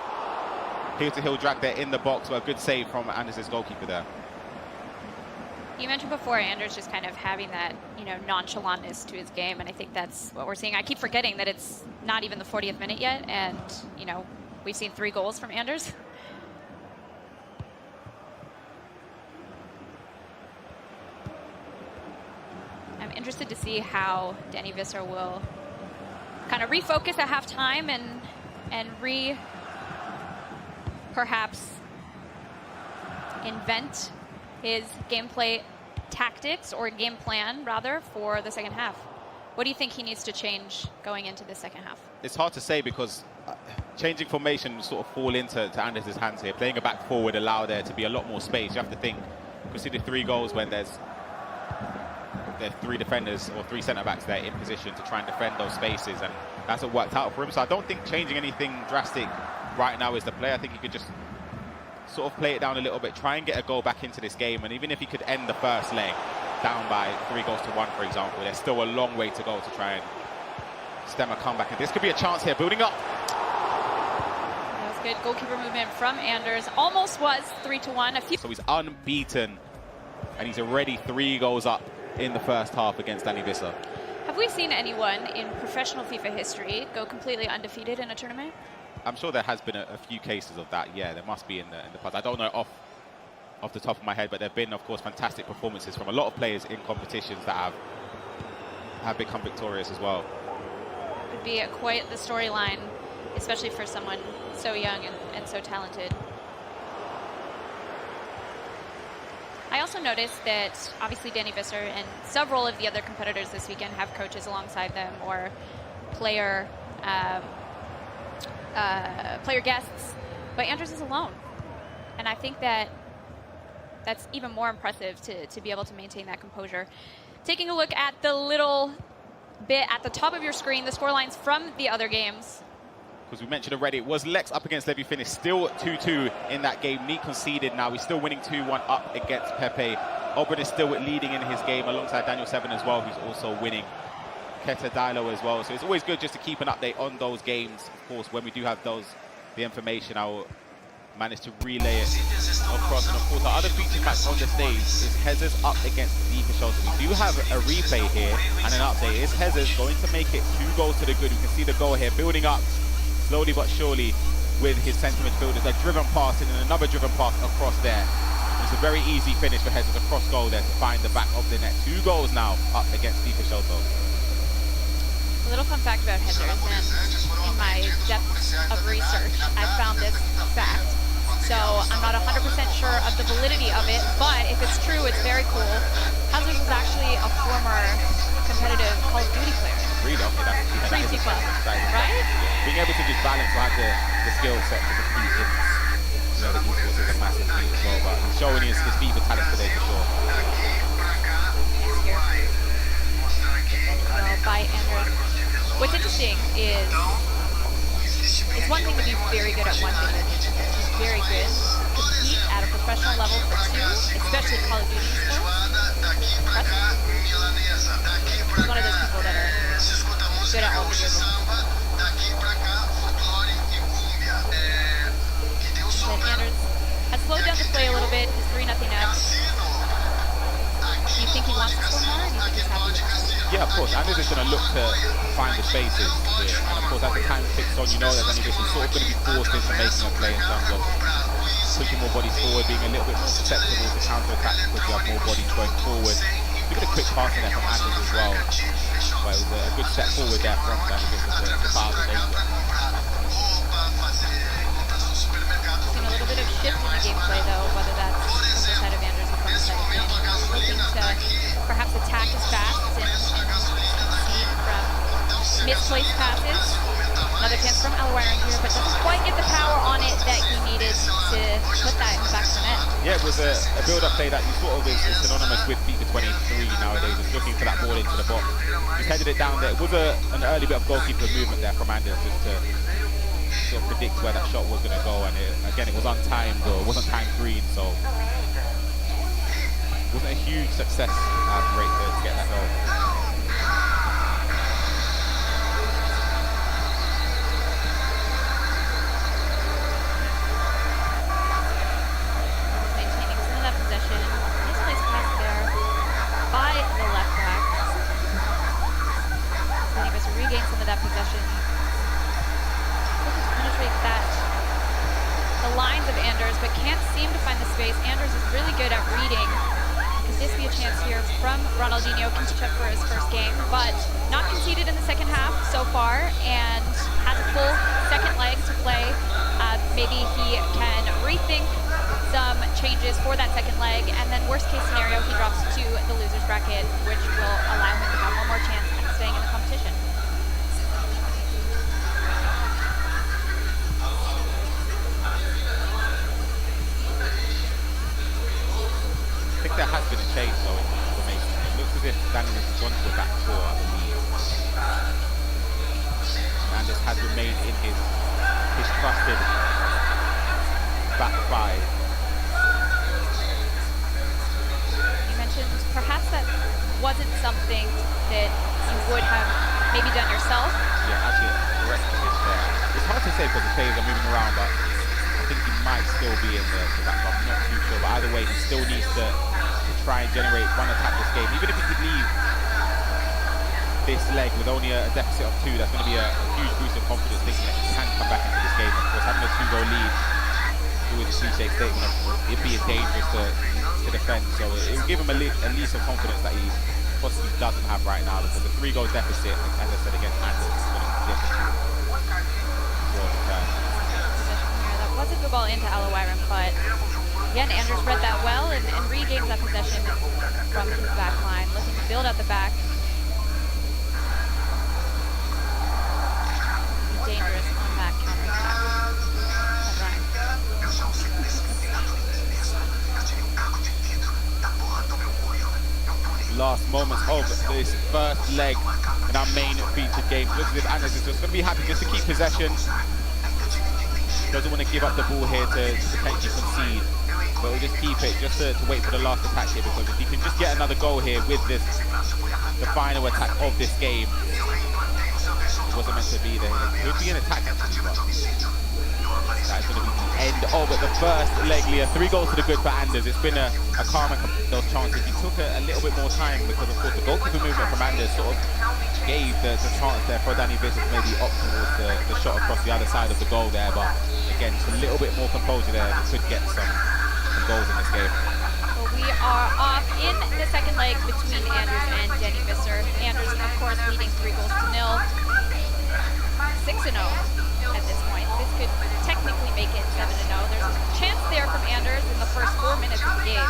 heel-to-heel drag there in the box, but a good save from Anders' goalkeeper there. You mentioned before Anders just kind of having that, you know, nonchalantness to his game, and I think that's what we're seeing. I keep forgetting that it's not even the 40th minute yet, and, you know, we've seen 3 goals from Anders. I'm interested to see how Danny Visser will kind of refocus at halftime and perhaps invent his gameplay tactics, or game plan rather, for the second half. What do you think he needs to change going into the second half? It's hard to say because changing formation sort of fall into Anders' hands here. Playing a back forward allow there to be a lot more space. You have to think, consider 3 goals when there's 3 defenders or 3 centre-backs there in position to try and defend those spaces, and that's what worked out for him. So I don't think changing anything drastic right now is the play. I think he could just sort of play it down a little bit, try and get a goal back into this game, and even if he could end the first leg down by 3-1, for example, there's still a long way to go to try and stem a comeback, and this could be a chance here, building up. That was good goalkeeper movement from Anders. Almost was 3-1. So he's unbeaten, and he's already 3 goals up in the first half against Danny Visser. Have we seen anyone in professional FIFA history go completely undefeated in a tournament? I'm sure there has been a few cases of that. Yeah, there must be in the past. I don't know off off the top of my head, but there have been, of course, fantastic performances from a lot of players in competitions that have become victorious as well. Would be quite the storyline, especially for someone so young and so talented. I also noticed that obviously Danny Visser and several of the other competitors this weekend have coaches alongside them or player guests, but Anders is alone. And I think that's even more impressive to be able to maintain that composure. Taking a look at the little bit at the top of your screen, the scorelines from the other games. Because we mentioned already, it was Lex up against Levi Finish, still 2-2 in that game. Neat conceded now. He's still winning 2-1 up against Pepe. Oberon is still leading in his game alongside Daniel Seven as well, who's also winning. Keta Dilo as well. So it's always good just to keep an update on those games. Of course, when we do have the information, I will manage to relay it across. And of course, our other featured match on the stage is Hezes up against FIFA Shelter. We do have a replay here and an update. Is Hezes going to make it 2 goals to the good? We can see the goal here building up slowly but surely with his centre midfielders. A driven pass and then another driven pass across there. It's a very easy finish for Hezes, a cross goal there to find the back of the net. 2 goals now up against FIFA Shelter. A little fun fact about Hezes, and in my depth of research, I found this fact. So I'm not 100% sure of the validity of it, but if it's true, it's very cool. Hezes was actually a former competitive Call of Duty player. Really? Okay, Free FIFA, right? Yeah. Being able to just balance or have the skill set to compete in, the esports is a massive thing as well, but he's showing his FIFA talent today for sure. Well, by Anders. What's interesting is it's one thing to be very good at one video game. He's very good to compete at a professional level for 2, especially Call of Duty sports. He's one of those people that are good at all video games. But Anders has slowed down the play a little bit. He's 3-0 up. Do you think he wants to score more, or do you think he's happy with it? Yeah, of course. Anders is going to look to find the spaces here. And of course, as the time ticks on, you know that Danny Visser is sort of going to be forced into making a play in terms of pushing more bodies forward, being a little bit more susceptible to counter-attack because you have more bodies going forward. Look at a quick pass in there from Anders as well. But it was a good step forward there from Danny Visser to file the danger. Seen a little bit of shift in the gameplay though, whether that's from the side of Anders or from the side of Danny. Looking to perhaps attack as fast and concede from misplaced passes. Another chance from Alawiron here, but doesn't quite get the power on it that he needed to put that in the back of the net. Yeah, it was a build-up play that you sort of is synonymous with FIFA 23 nowadays. It's looking for that ball into the box. He's headed it down there. It was an early bit of goalkeeper movement there from Anders just to sort of predict where that shot was going to go. And again, it was untimed, or it wasn't timed green, so it wasn't a huge success rate to get that goal. Regain some of that possession. Looking to penetrate the lines of Anders, but can't seem to find the space. Anders is really good at reading. Could this be a chance here from Ronaldinho Kinchuk for his first game, but not conceded in the second half so far, and has a full second leg to play. Maybe he can rethink some changes for that second leg, and then worst case scenario, he drops to the loser's bracket, which will allow him to have one more chance at staying in the competition. I think there has been a change though in the formation. It looks as if Danny has gone to a back 4, I believe. Anders has remained in his trusted back 5. You mentioned perhaps that wasn't something that you would have maybe done yourself. Yeah, actually, correct switch there. It's hard to say because the players are moving around, but I think he might still be in the back 5. I'm not too sure, but either way, he still needs to try and generate one attack this game. Even if he could leave this leg with only a deficit of 2, that's going to be a huge boost of confidence, thinking that he can come back into this game. Of course, having a 2-goal lead always a cliche statement of it being dangerous to defend. So it will give him at least some confidence that he possibly doesn't have right now, because the 3-goal deficit, as I said, against Anders is going to be difficult for the turn. That was a good ball into Alawiram, but again, Anders read that well and regains that possession from his back line, looking to build out the back. Be dangerous on that counterattack. Last moments of this first leg in our main featured game. Looks as if Anders is just going to be happy just to keep possession. Doesn't want to give up the ball here to potentially concede, but we'll just keep it just to wait for the last attack here, because if he can just get another goal here with this, the final attack of this game, it wasn't meant to be there. It could be an attack actually, but that's going to be the end of the first leg, Leah. 3 goals to the good for Anders. It's been a calm and those chances. He took a little bit more time because, of course, the goalkeeper movement from Anders sort of gave the chance there for Danny Visser to maybe opt towards the shot across the other side of the goal there. But again, just a little bit more composure there, and it could get some goals in this game. Well, we are off in the second leg between Anders and Danny Visser. Anders, of course, leading 3-0. 6-0 at this point. This could technically make it 7-0. There's a chance there from Anders in the first 4 minutes of the game.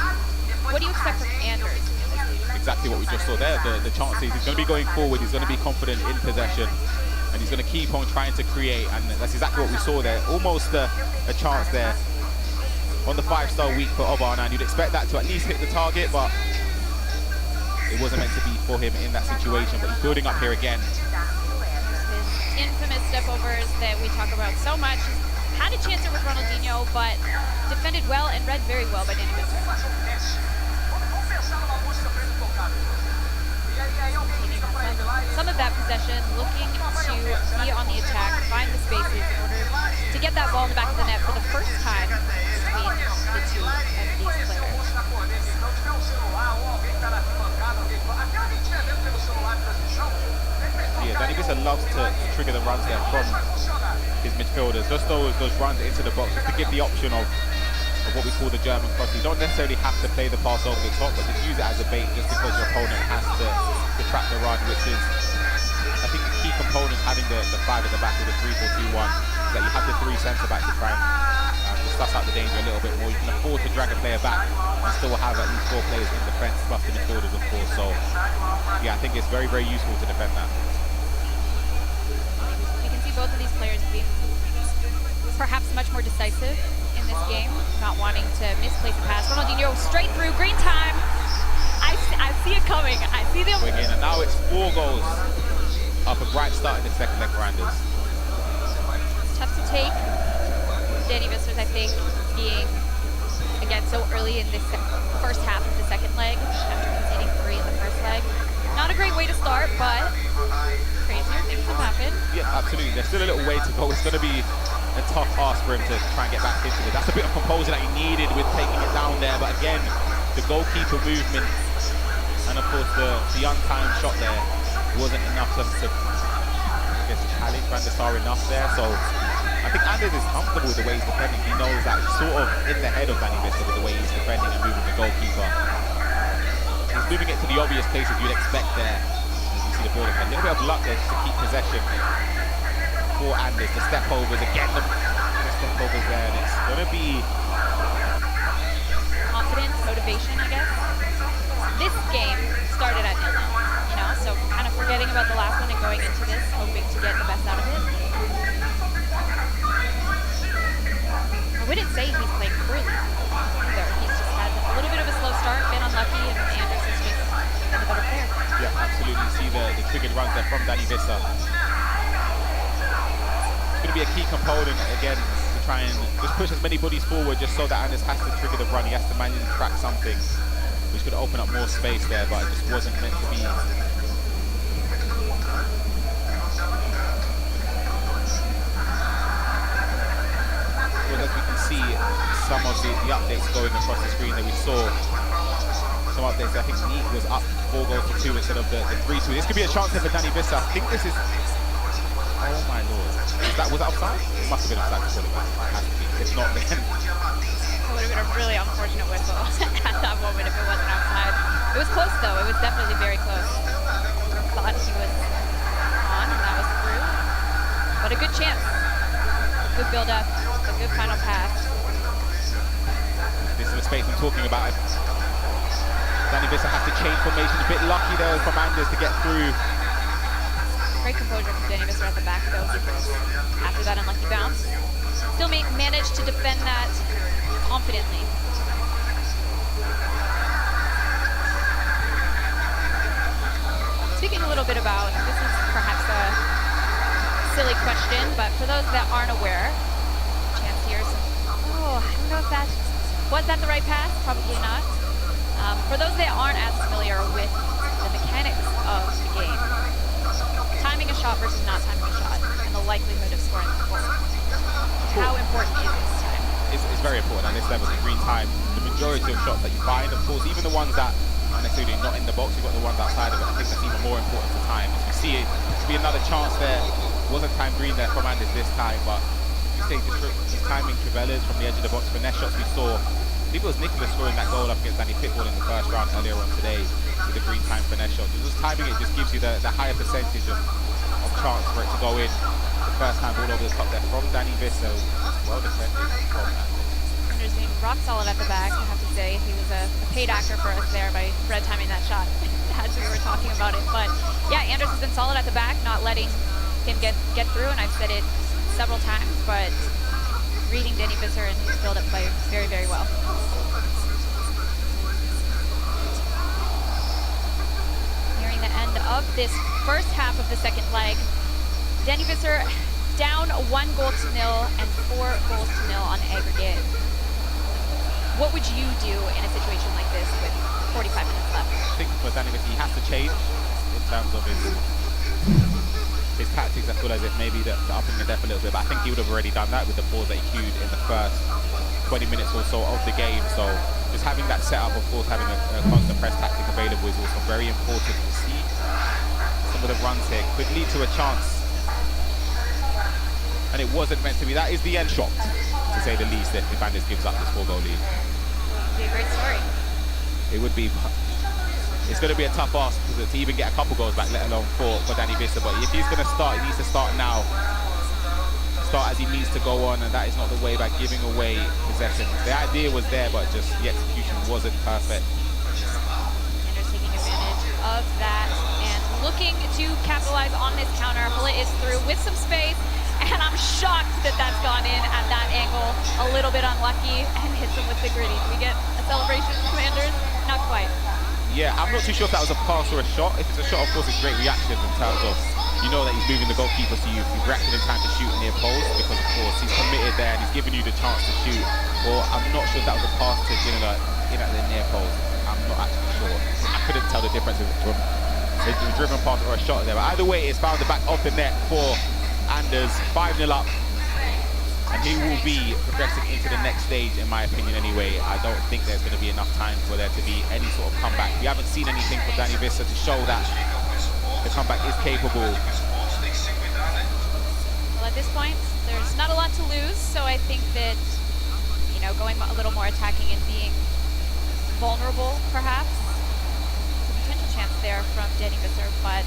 What do you expect from Anders in this game? Exactly what we just saw there. The chances. He's going to be going forward. He's going to be confident in possession, and he's going to keep on trying to create. And that's exactly what we saw there. Almost a chance there on the 5-star week for Obarna. You'd expect that to at least hit the target, but it wasn't meant to be for him in that situation. But he's building up here again. Infamous step overs that we talk about so much. Had a chance there with Ronaldinho, but defended well and read very well by Danny Visser. Some of that possession, looking to be on the attack, find the spaces in order to get that ball in the back of the net for the first time between the two of these players. Yeah, Danny Visser loves to trigger the runs there from his midfielders. Just those runs into the box, just to give the option of what we call the German cross. You don't necessarily have to play the pass over the top, but just use it as a bait just because your opponent has to trap the run, which is, I think, the key component having the 5 at the back of the 3-4-2-1, is that you have the 3 centre-backs to try and suss out the danger a little bit more. You can afford to drag a player back and still have at least 4 players in defence, plus the midfielders, of course. So, yeah, I think it's very, very useful to defend that. Both of these players being perhaps much more decisive in this game, not wanting to misplace a pass. Ronaldinho straight through, green time. I see it coming. I see them. Again, and now it's 4 goals up a bright start in the second leg for Anders. It's tough to take. Danny Visser, I think, being again so early in this first half of the second leg after conceding 3 in the first leg. Not a great way to start, but crazier things have happened. Yeah, absolutely. There's still a little way to go. It's going to be a tough ask for him to try and get back into it. That's a bit of composure that he needed with taking it down there. But again, the goalkeeper movement and, of course, the untimed shot there wasn't enough to I guess, challenge Van der Sar enough there. So I think Anders is comfortable with the way he's defending. He knows that he's sort of in the head of Danny Visser with the way he's defending and moving the goalkeeper. He's moving it to the obvious places you'd expect there. You see the ball, a little bit of luck there just to keep possession for Anders. The step overs, again the step overs there, and it's going to be confidence, motivation, I guess. This game started at 0-0, you know, so kind of forgetting about the last one and going into this, hoping to get the best out of it. I wouldn't say he's playing poorly either. He's just had a little bit of a slow start, been unlucky, and Anders has just been a better player. Yeah, absolutely. You see the triggered runs there from Danny Visser. It's going to be a key component, again, to try and just push as many bodies forward just so that Anders has to trigger the run. He has to manually track something, which could open up more space there, but it just wasn't meant to be. Well, as we can see, some of the updates going across the screen that we saw. Some updates, I think Nick was up 4 goals to 2 instead of the 3-2. This could be a chance here for Danny Visser. I think this is... Oh my lord. Was that offside? It must have been offside. It has to be. If not, then... It would have been a really unfortunate whistle at that moment if it wasn't outside. It was close though, it was definitely very close. Thought he was on and that was through. But a good chance. Good build up, a good final pass. This is the space I'm talking about. Danny Visser has to change formation. A bit lucky though from Anders to get through. Great composure from Danny Visser at the back though, because after that unlucky bounce, still managed to defend that confidently. Speaking a little bit about, this is perhaps a silly question, but for those that aren't aware, chance here, I don't know if was that the right pass? Probably not. For those that aren't as familiar with the mechanics of the game, timing a shot versus not timing a shot, and the likelihood of scoring the goal. How important is this time? It's very important at this level, the green time. The majority of shots that you find, of course, even the ones that aren't necessarily not in the box, you've got the ones outside of it. I think that's even more important to time. As we see it, be another chance there. Wasn't time green there from Anders this time, but you say just timing Trivella's from the edge of the box. Finesse shots we saw. I believe it was Nicolas scoring that goal up against Danny Pitbull in the first round earlier on today with the green time finesse shot. Just timing it just gives you the higher percentage of chance for it to go in. The first time ball over the top there from Danny Visser. Well defended from Anders being rock solid at the back, I have to say. He was a paid actor for us there by red timing that shot as we were talking about it. But yeah, Anders has been solid at the back, not letting him get through, and I've said it several times, but reading Danny Visser and his build-up play very, very well. Nearing the end of this first half of the second leg, Danny Visser down 1-0 and 4-0 on aggregate. What would you do in a situation like this with 45 minutes left? I think for Danny Visser, he has to change in terms of his tactics. I feel as if maybe the upping the depth a little bit, but I think he would have already done that with the pause that he queued in the first 20 minutes or so of the game. So just having that setup, of course, having a constant press tactic available is also very important. To see some of the runs here could lead to a chance, and it wasn't meant to be. That is the end shot, to say the least, if Anders gives up this 4-goal lead. It'd be a great story. It would be. It's going to be a tough ask to even get a couple goals back, let alone for Danny Visser. But if he's going to start, he needs to start now. Start as he needs to go on, and that is not the way by giving away possession. The idea was there, but just the execution wasn't perfect. Anders taking advantage of that and looking to capitalize on this counter. Hulla is through with some space, and I'm shocked that that's gone in at that angle. A little bit unlucky, and hits him with the gritty. Do we get a celebration from Anders? Not quite. Yeah, I'm not too sure if that was a pass or a shot. If it's a shot, of course, it's great reaction in terms of, you know that he's moving the goalkeeper, so you've reacted in time to shoot near post, because of course he's committed there and he's giving you the chance to shoot. Or I'm not sure if that was a pass to Ginola in at the near post. I'm not actually sure. I couldn't tell the difference from a driven pass or a shot there. But either way, it's found the back of the net for Anders. 5-0 up. And he will be progressing into the next stage, in my opinion anyway. I don't think there's going to be enough time for there to be any sort of comeback. We haven't seen anything from Danny Visser to show that the comeback is capable. Well, at this point, there's not a lot to lose, so I think that, you know, going a little more attacking and being vulnerable, perhaps. There's a potential chance there from Danny Visser, but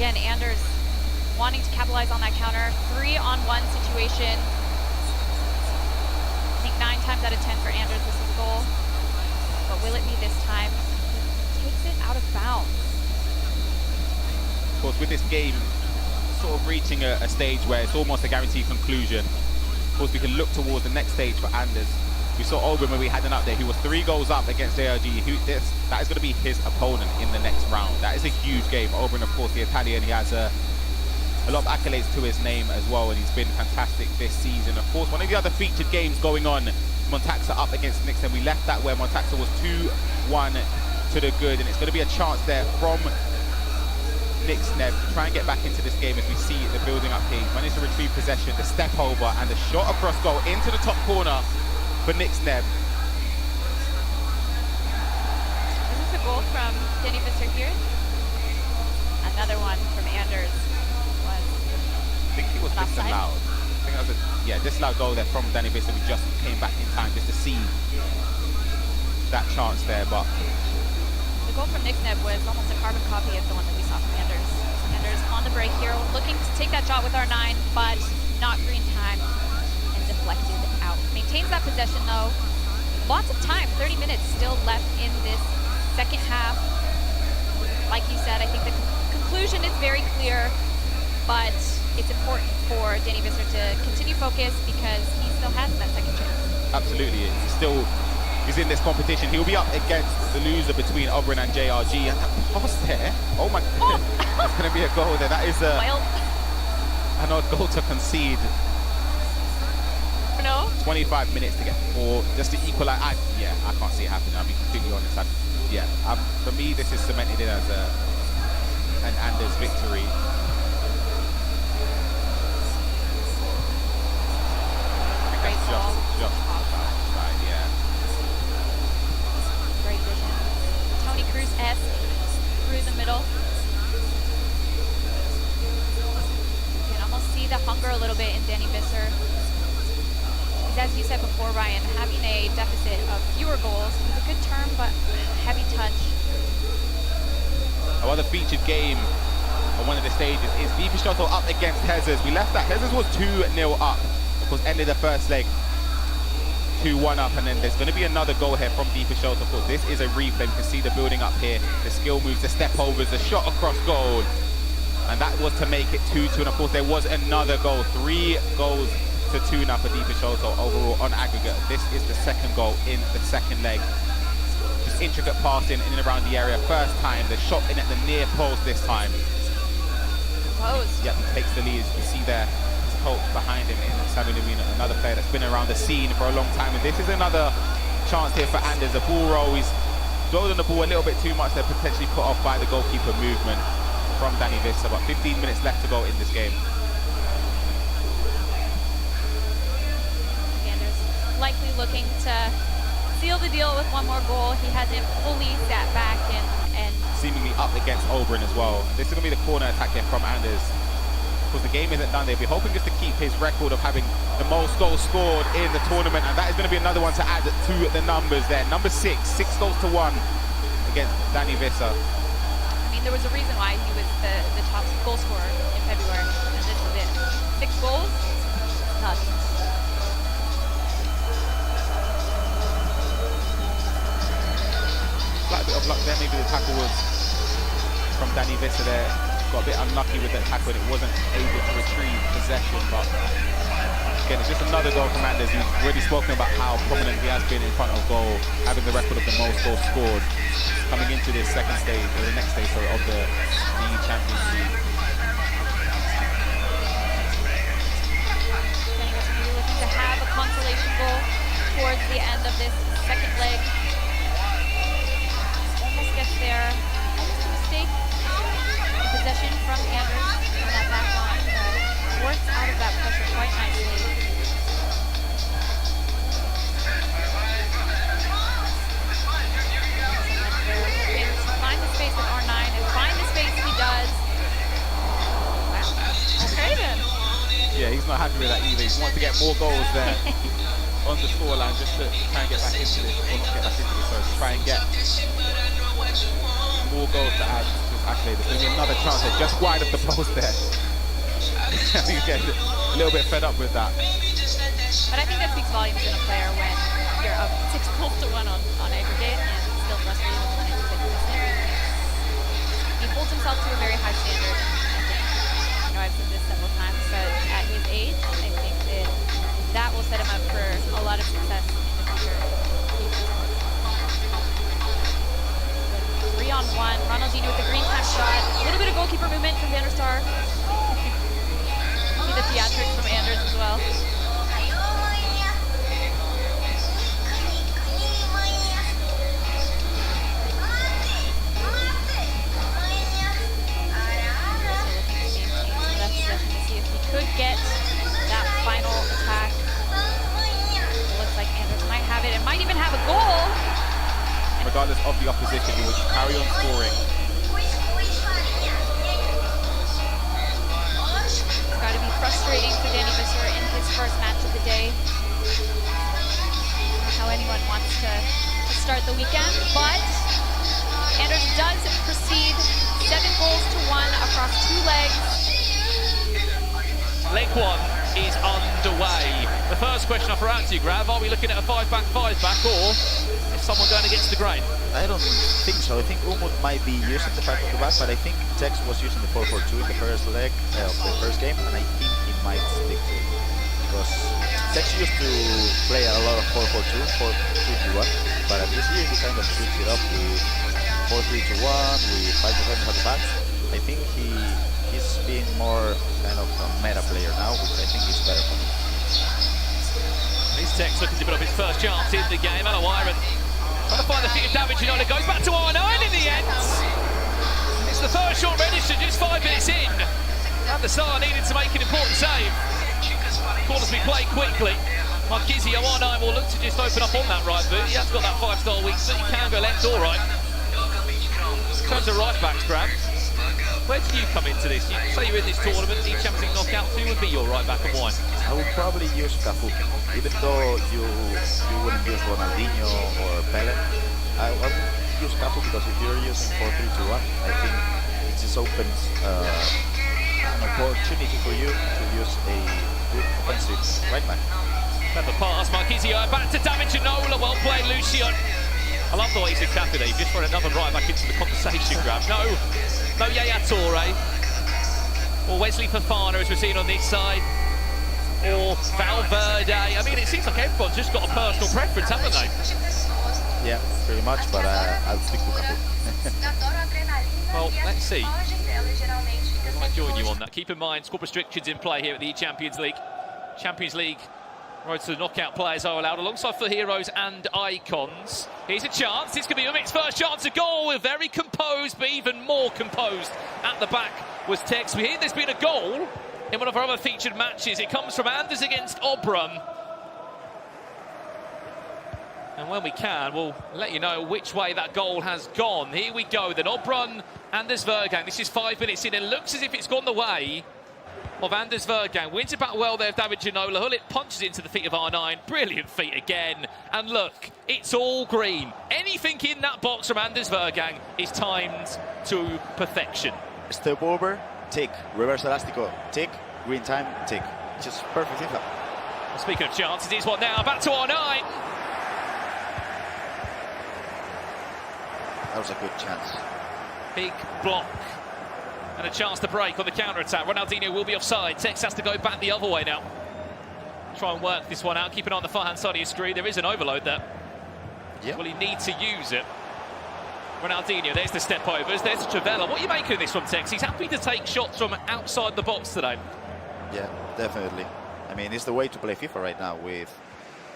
again, Anders wanting to capitalize on that counter. 3-on-1 situation. I think 9 times out of 10 for Anders this is a goal, but will it be this time? He takes it out of bounds. Of course, with this game sort of reaching a stage where it's almost a guaranteed conclusion, of course we can look towards the next stage for Anders. We saw Oben when we had an update, who was 3 goals up against JRG. That is going to be his opponent in the next round. That is a huge game. Oben, of course, the Italian, he has a lot of accolades to his name as well, and he's been fantastic this season. Of course, one of the other featured games going on, Montaxa up against Knicks, and we left that where Montaxa was 2-1 to the good, and it's going to be a chance there from Knicks Neb to try and get back into this game as we see the building up here. He's managed to retrieve possession, the step over, and the shot across goal into the top corner for Knicks Neb. Is this a goal from Danny Visser here? Another one from Anders. I think it was disallowed. I think think that was a disallowed goal there from Danny Visser, who just came back in time just to see that chance there. But the goal from Nickneb was almost a carbon copy of the one that we saw from Anders. Anders on the break here, looking to take that shot with R9, but not green time and deflected out. Maintains that possession though. Lots of time, 30 minutes still left in this second half. Like you said, I think the conclusion is very clear, but it's important for Danny Visser to continue focus because he still has that second chance. absolutely, he's in this competition. He'll be up against the loser between Oberon and JRG. And that pass there, oh my goodness, that's going to be a goal there. That is an odd goal to concede. No. 25 minutes to get four, just to equalize. I can't see it happening. I'll be completely honest. For me, this is cemented in as an Anders victory. I think that's just outside, yeah. Great vision. Tony Cruz-esque through the middle. You can almost see the hunger a little bit in Danny Visser. As you said before, Ryan, having a deficit of fewer goals is a good term, but heavy touch. Another featured game on one of the stages is Deepa Shuttle up against Hezers. We left that. Hezers was 2-0 up. Of course, ended the first leg 2-1 up, and then there's going to be another goal here from Deepa Shuttle. Of course, this is a replay. You can see the building up here, the skill moves, the step overs, the shot across goal, and that was to make it 2-2. And of course, there was another goal, 3 goals to 2 now for Deepa Shuttle overall on aggregate. This is the second goal in the second leg. Just intricate passing in and around the area. First time, the shot in at the near post this time. Post. Yep, he takes the lead. As you can see there, his coach behind him in Samuel Arena, another player that's been around the scene for a long time. And this is another chance here for Anders. The ball roll, he's dwelled on the ball a little bit too much. They're potentially put off by the goalkeeper movement from Danny Visser. About 15 minutes left to go in this game. Likely looking to seal the deal with one more goal. He hasn't fully sat back and seemingly up against Oberon as well. This is going to be the corner attack here from Anders. Because the game isn't done, they'll be hoping just to keep his record of having the most goals scored in the tournament, and that is going to be another one to add to the numbers there. Number 6 goals to 1 against Danny Visser. I mean, there was a reason why he was the top goal scorer in February, and this is it. 6 goals, nuts. Slight bit of luck there. Maybe the tackle was from Danny Visser there. Got a bit unlucky with that tackle and it wasn't able to retrieve possession. But again, it's just another goal from Anders. He's already spoken about how prominent he has been in front of goal, having the record of the most goals scored coming into this second stage, or the next stage of the E-Champions League. Maybe looking to have a consolation goal towards the end of this second leg. Gets there, almost a mistake. Possession from Anders on that back line, but works out of that pressure quite nicely. Find the space with R9 and find the space he does. Wow. Okay then. Yeah, he's not happy with that either. He wants to get more goals there on the scoreline just to try and get back into this, or not get back into this, sorry, to try and get more goals to add to his accolade. There's going to be another chance there, just wide of the post there. I think he's getting a little bit fed up with that. But I think that speaks volumes in a player when you're up 6 goals to 1 on aggregate and still frustrated with the consistent. He holds himself to a very high standard. I think, I've said this several times, but at his age, I think that will set him up for a lot of success in the future. 3-on-1, Ronaldinho with the green time shot. A little bit of goalkeeper movement from Vanderstar. See the theatrics from Anders as well. Could get that final attack. It looks like Anders might have it and might even have a goal. Regardless of the opposition, he will carry on scoring. It's got to be frustrating for Danny Visser in his his first match of the day. I don't know how anyone wants to start the weekend, but Anders does proceed 7 goals to 1 across 2 legs. Leg 1 is underway. The first question I throw out to you, Grav, are we looking at a 5-back, or is someone going against the grain? I don't think so. I think Umut might be using the 5-back, but I think Tekkz was using the 4-4-2 in the first leg of the first game, and I think he might stick to it. Because Tekkz used to play a lot of 4-4-2, 4-2-1, but this year he kind of switched it up with 4-3-1, with 5-7 at the back. I think he's being more kind of a meta player now, which I think is better for him. Here's Tekkz looking to build up his first chance in the game. Alawiran trying to find the feet of damage. You know, it goes back to R9 in the end. It's the first shot registered just 5 minutes in. And the star needed to make an important save. Corners be played quickly. Marquisio R9 will look to just open up on that right boot. He has got that 5-star weak foot. He can go left or right. In terms of right backs, Grab, where do you come into this? You say you're in this tournament, E-Champions League knockout, who would be your right back and why? I would probably use Cafu. Even though you wouldn't use Ronaldinho or Pele, I would use Cafu because if you're using 4-3-2-1, I think it just opens an opportunity for you to use a good offensive right back. Clever pass, Marquisio back to damage and Nola, well played Lucian. I love the way he's in Cafu there, just thrown another right back into the conversation, Grab. No Yaya Toure, or Wesley Fofana as we're seeing on this side, or Valverde. I mean, it seems like everyone's just got a personal preference, haven't they? Yeah, pretty much, but I'll stick to Cafu. Well, let's see. I might join you on that. Keep in mind, squad restrictions in play here at the E-Champions League. Champions League road to the knockout players are allowed alongside for heroes and icons. Here's a chance. This could be Umit's first chance of goal. We're very composed, but even more composed at the back was Tekkz. We hear there's been a goal in one of our other featured matches. It comes from Anders against Obram. And when we can, we'll let you know which way that goal has gone. Here we go then. Obram, Anders Vergang. This is 5 minutes in and looks as if it's gone the way of Anders Vergang. Wins it back well there, David Ginola. Hullet punches into the feet of R9. Brilliant feet again. And look, it's all green. Anything in that box from Anders Vergang is timed to perfection. Step over, tick. Reverse elastico, tick. Green time, tick. Just perfect info. Speaking of chances, here's one now. Back to R9. That was a good chance. Big block. And a chance to break on the counter-attack. Ronaldinho will be offside. Tekkz has to go back the other way now. Try and work this one out. Keep an eye on the far-hand side of your screen. There is an overload there. Yep. Will he need to use it? Ronaldinho, there's the step-overs. There's the Travella. What are you making of this from Tekkz? He's happy to take shots from outside the box today. Yeah, definitely. I mean, it's the way to play FIFA right now, with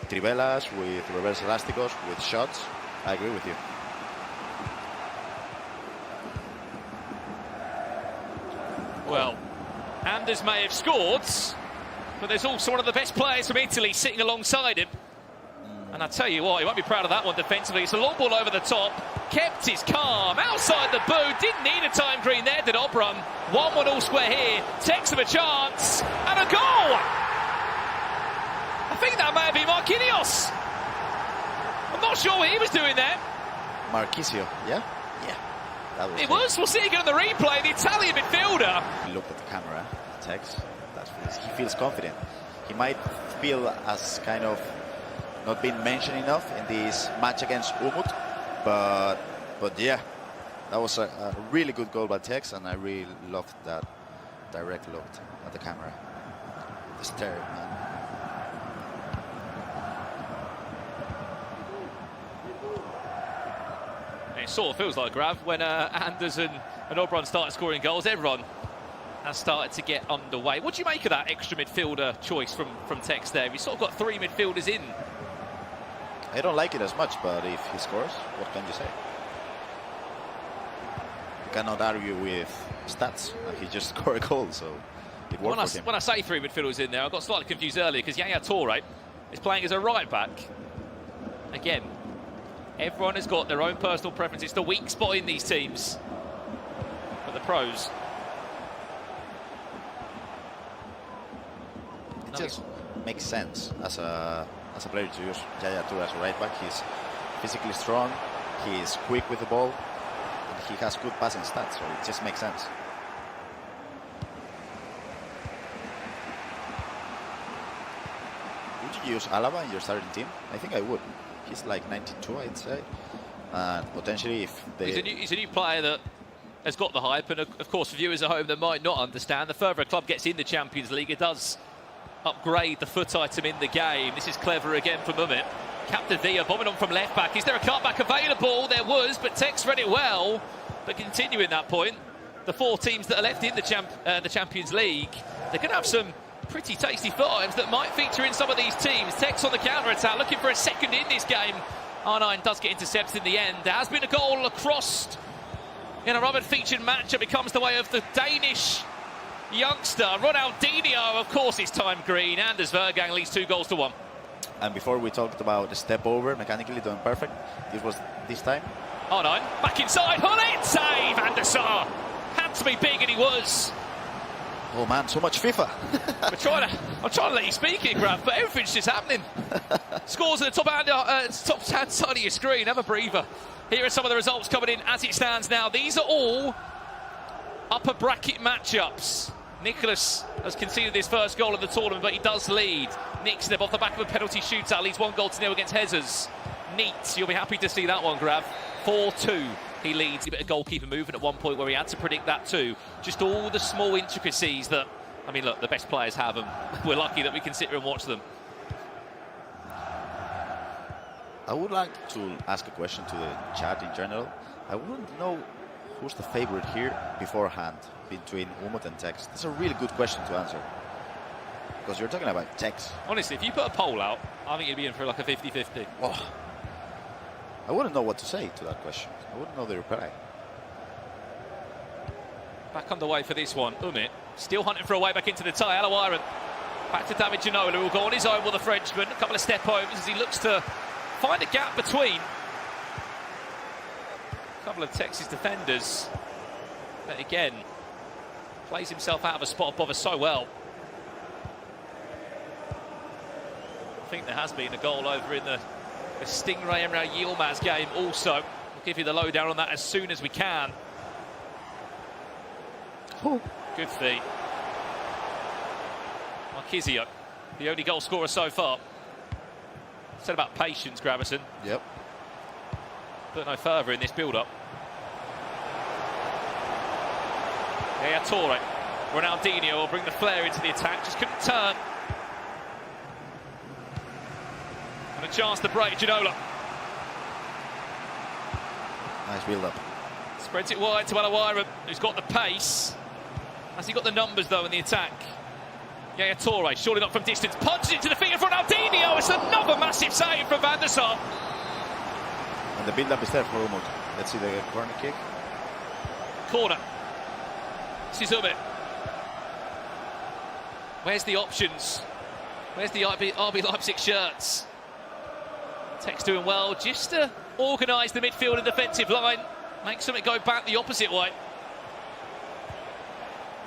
trivelas, with reverse elasticos, with shots. I agree with you. Well, Anders may have scored, but there's also one of the best players from Italy sitting alongside him. And I tell you what, he won't be proud of that one defensively. It's a long ball over the top. Kept his calm outside the boot. Didn't need a time green there, did Obram. 1-1 all square here. Tekkz of a chance. And a goal! I think that may have been Marquinhos. I'm not sure what he was doing there. Marquisio, yeah? Yeah. That was it was. We'll see again on the replay. The Italian midfielder. He looked at the camera, Tekkz. He feels confident. He might feel as kind of not been mentioned enough in this match against Umut, but yeah, that was a really good goal by Tekkz, and I really loved that direct look at the camera. The stare, man. It sort of feels like, Grav, when Anders and Obram started scoring goals, everyone has started to get underway. What do you make of that extra midfielder choice from Tekkz there? He's sort of got 3 midfielders in. I don't like it as much, but if he scores, what can you say? You cannot argue with stats. He just scored a goal, so it worked for him. When I say 3 midfielders in there, I got slightly confused earlier because Yaya Toure is playing as a right back. Again, everyone has got their own personal preference. It's the weak spot in these teams. But the pros. It just makes sense as a player to use Yaya Toure as a right back. He's physically strong, he's quick with the ball, and he has good passing stats, so it just makes sense. Would you use Alaba in your starting team? I think I would. He's like 92, I'd say. And potentially if they... He's a new player that has got the hype, and of course for viewers at home that might not understand, the further a club gets in the Champions League, it does upgrade the foot item in the game. This is clever again from Umit. Captain Villa bombing on from left back. Is there a cut back available? There was, but Tekkz read it well. But continuing that point, the 4 teams that are left in the Champions League, they're going to have some pretty tasty foot items that might feature in some of these teams. Tekkz on the counter-attack, looking for a second in this game. R9 does get intercepted in the end. There has been a goal across in a Robert-featured match. It becomes the way of the Danish youngster, Ronaldinho. Of course, it's time green. Anders Vergang leads 2-1. And before we talked about the step over, mechanically doing perfect, this was this time. R9, back inside, Hullet, save, Anderson. Had to be big, and he was. Oh man, so much FIFA. I'm trying to let you speak here, Graf, but everything's just happening. Scores at the top hand side of your screen. Have a breather. Here are some of the results coming in as it stands now. These are all upper bracket matchups. Nicolas has conceded his first goal of the tournament, but he does lead. Nickstep off the back of a penalty shootout leads 1-0 against Hezers. Neat, you'll be happy to see that one, Graf. 4-2. He leads a bit of goalkeeper movement at one point where he had to predict that too. Just all the small intricacies that, I mean, look, the best players have them. We're lucky that we can sit here and watch them. I would like to ask a question to the chat in general. I wouldn't know who's the favorite here beforehand between Umut and Tekkz. That's a really good question to answer. Because you're talking about Tekkz. Honestly, if you put a poll out, I think you'd be in for like a 50-50. Oh, I wouldn't know what to say to that question. I wouldn't know the reply. Back underway for this one. Umit still hunting for a way back into the tie. Alawiran back to David Ginola, who will go on his own with the Frenchman. A couple of step overs as he looks to find a gap between a couple of Texas defenders. But again, plays himself out of a spot above us so well. I think there has been a goal over in the Stingray Emre Yilmaz game also. We'll give you the lowdown on that as soon as we can. Ooh. Good feed. Marquisio, the only goal scorer so far. Said about patience, Gravison. Yep. But no further in this build-up. Yeah, Torre. Ronaldinho will bring the flair into the attack. Just couldn't turn. And a chance to break Ginola. Nice build-up. Spreads it wide to Alawiran, who's got the pace. Has he got the numbers, though, in the attack? Yeah, Torre, surely not from distance. Punches it to the feet of Ronaldinho. It's another massive save from Van der Sar. And the build-up is there for Umut. Let's see the corner kick. Corner. This is Umit. Where's the options? Where's the RB Leipzig shirts? Tekkz doing well just to organise the midfield and defensive line. Make something go back the opposite way.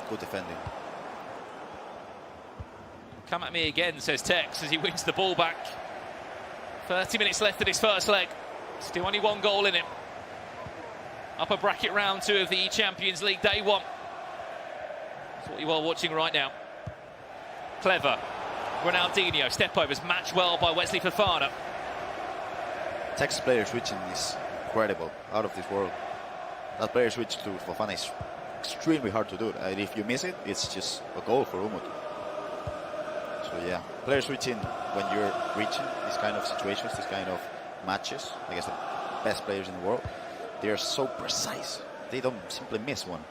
Good defending. Come at me again, says Tekkz as he wins the ball back. 30 minutes left in his first leg. Still only 1 goal in it. Upper bracket round 2 of the E-Champions League day 1. That's what you are watching right now. Clever. Ronaldinho, step overs, matched well by Wesley Fofana. Tekkz player switching is incredible, out of this world. That player switch to Fofana is extremely hard to do. And if you miss it, it's just a goal for Umut. So yeah, player switching when you're reaching these kind of situations, these kind of matches, I guess the best players in the world, they are so precise. They don't simply miss one.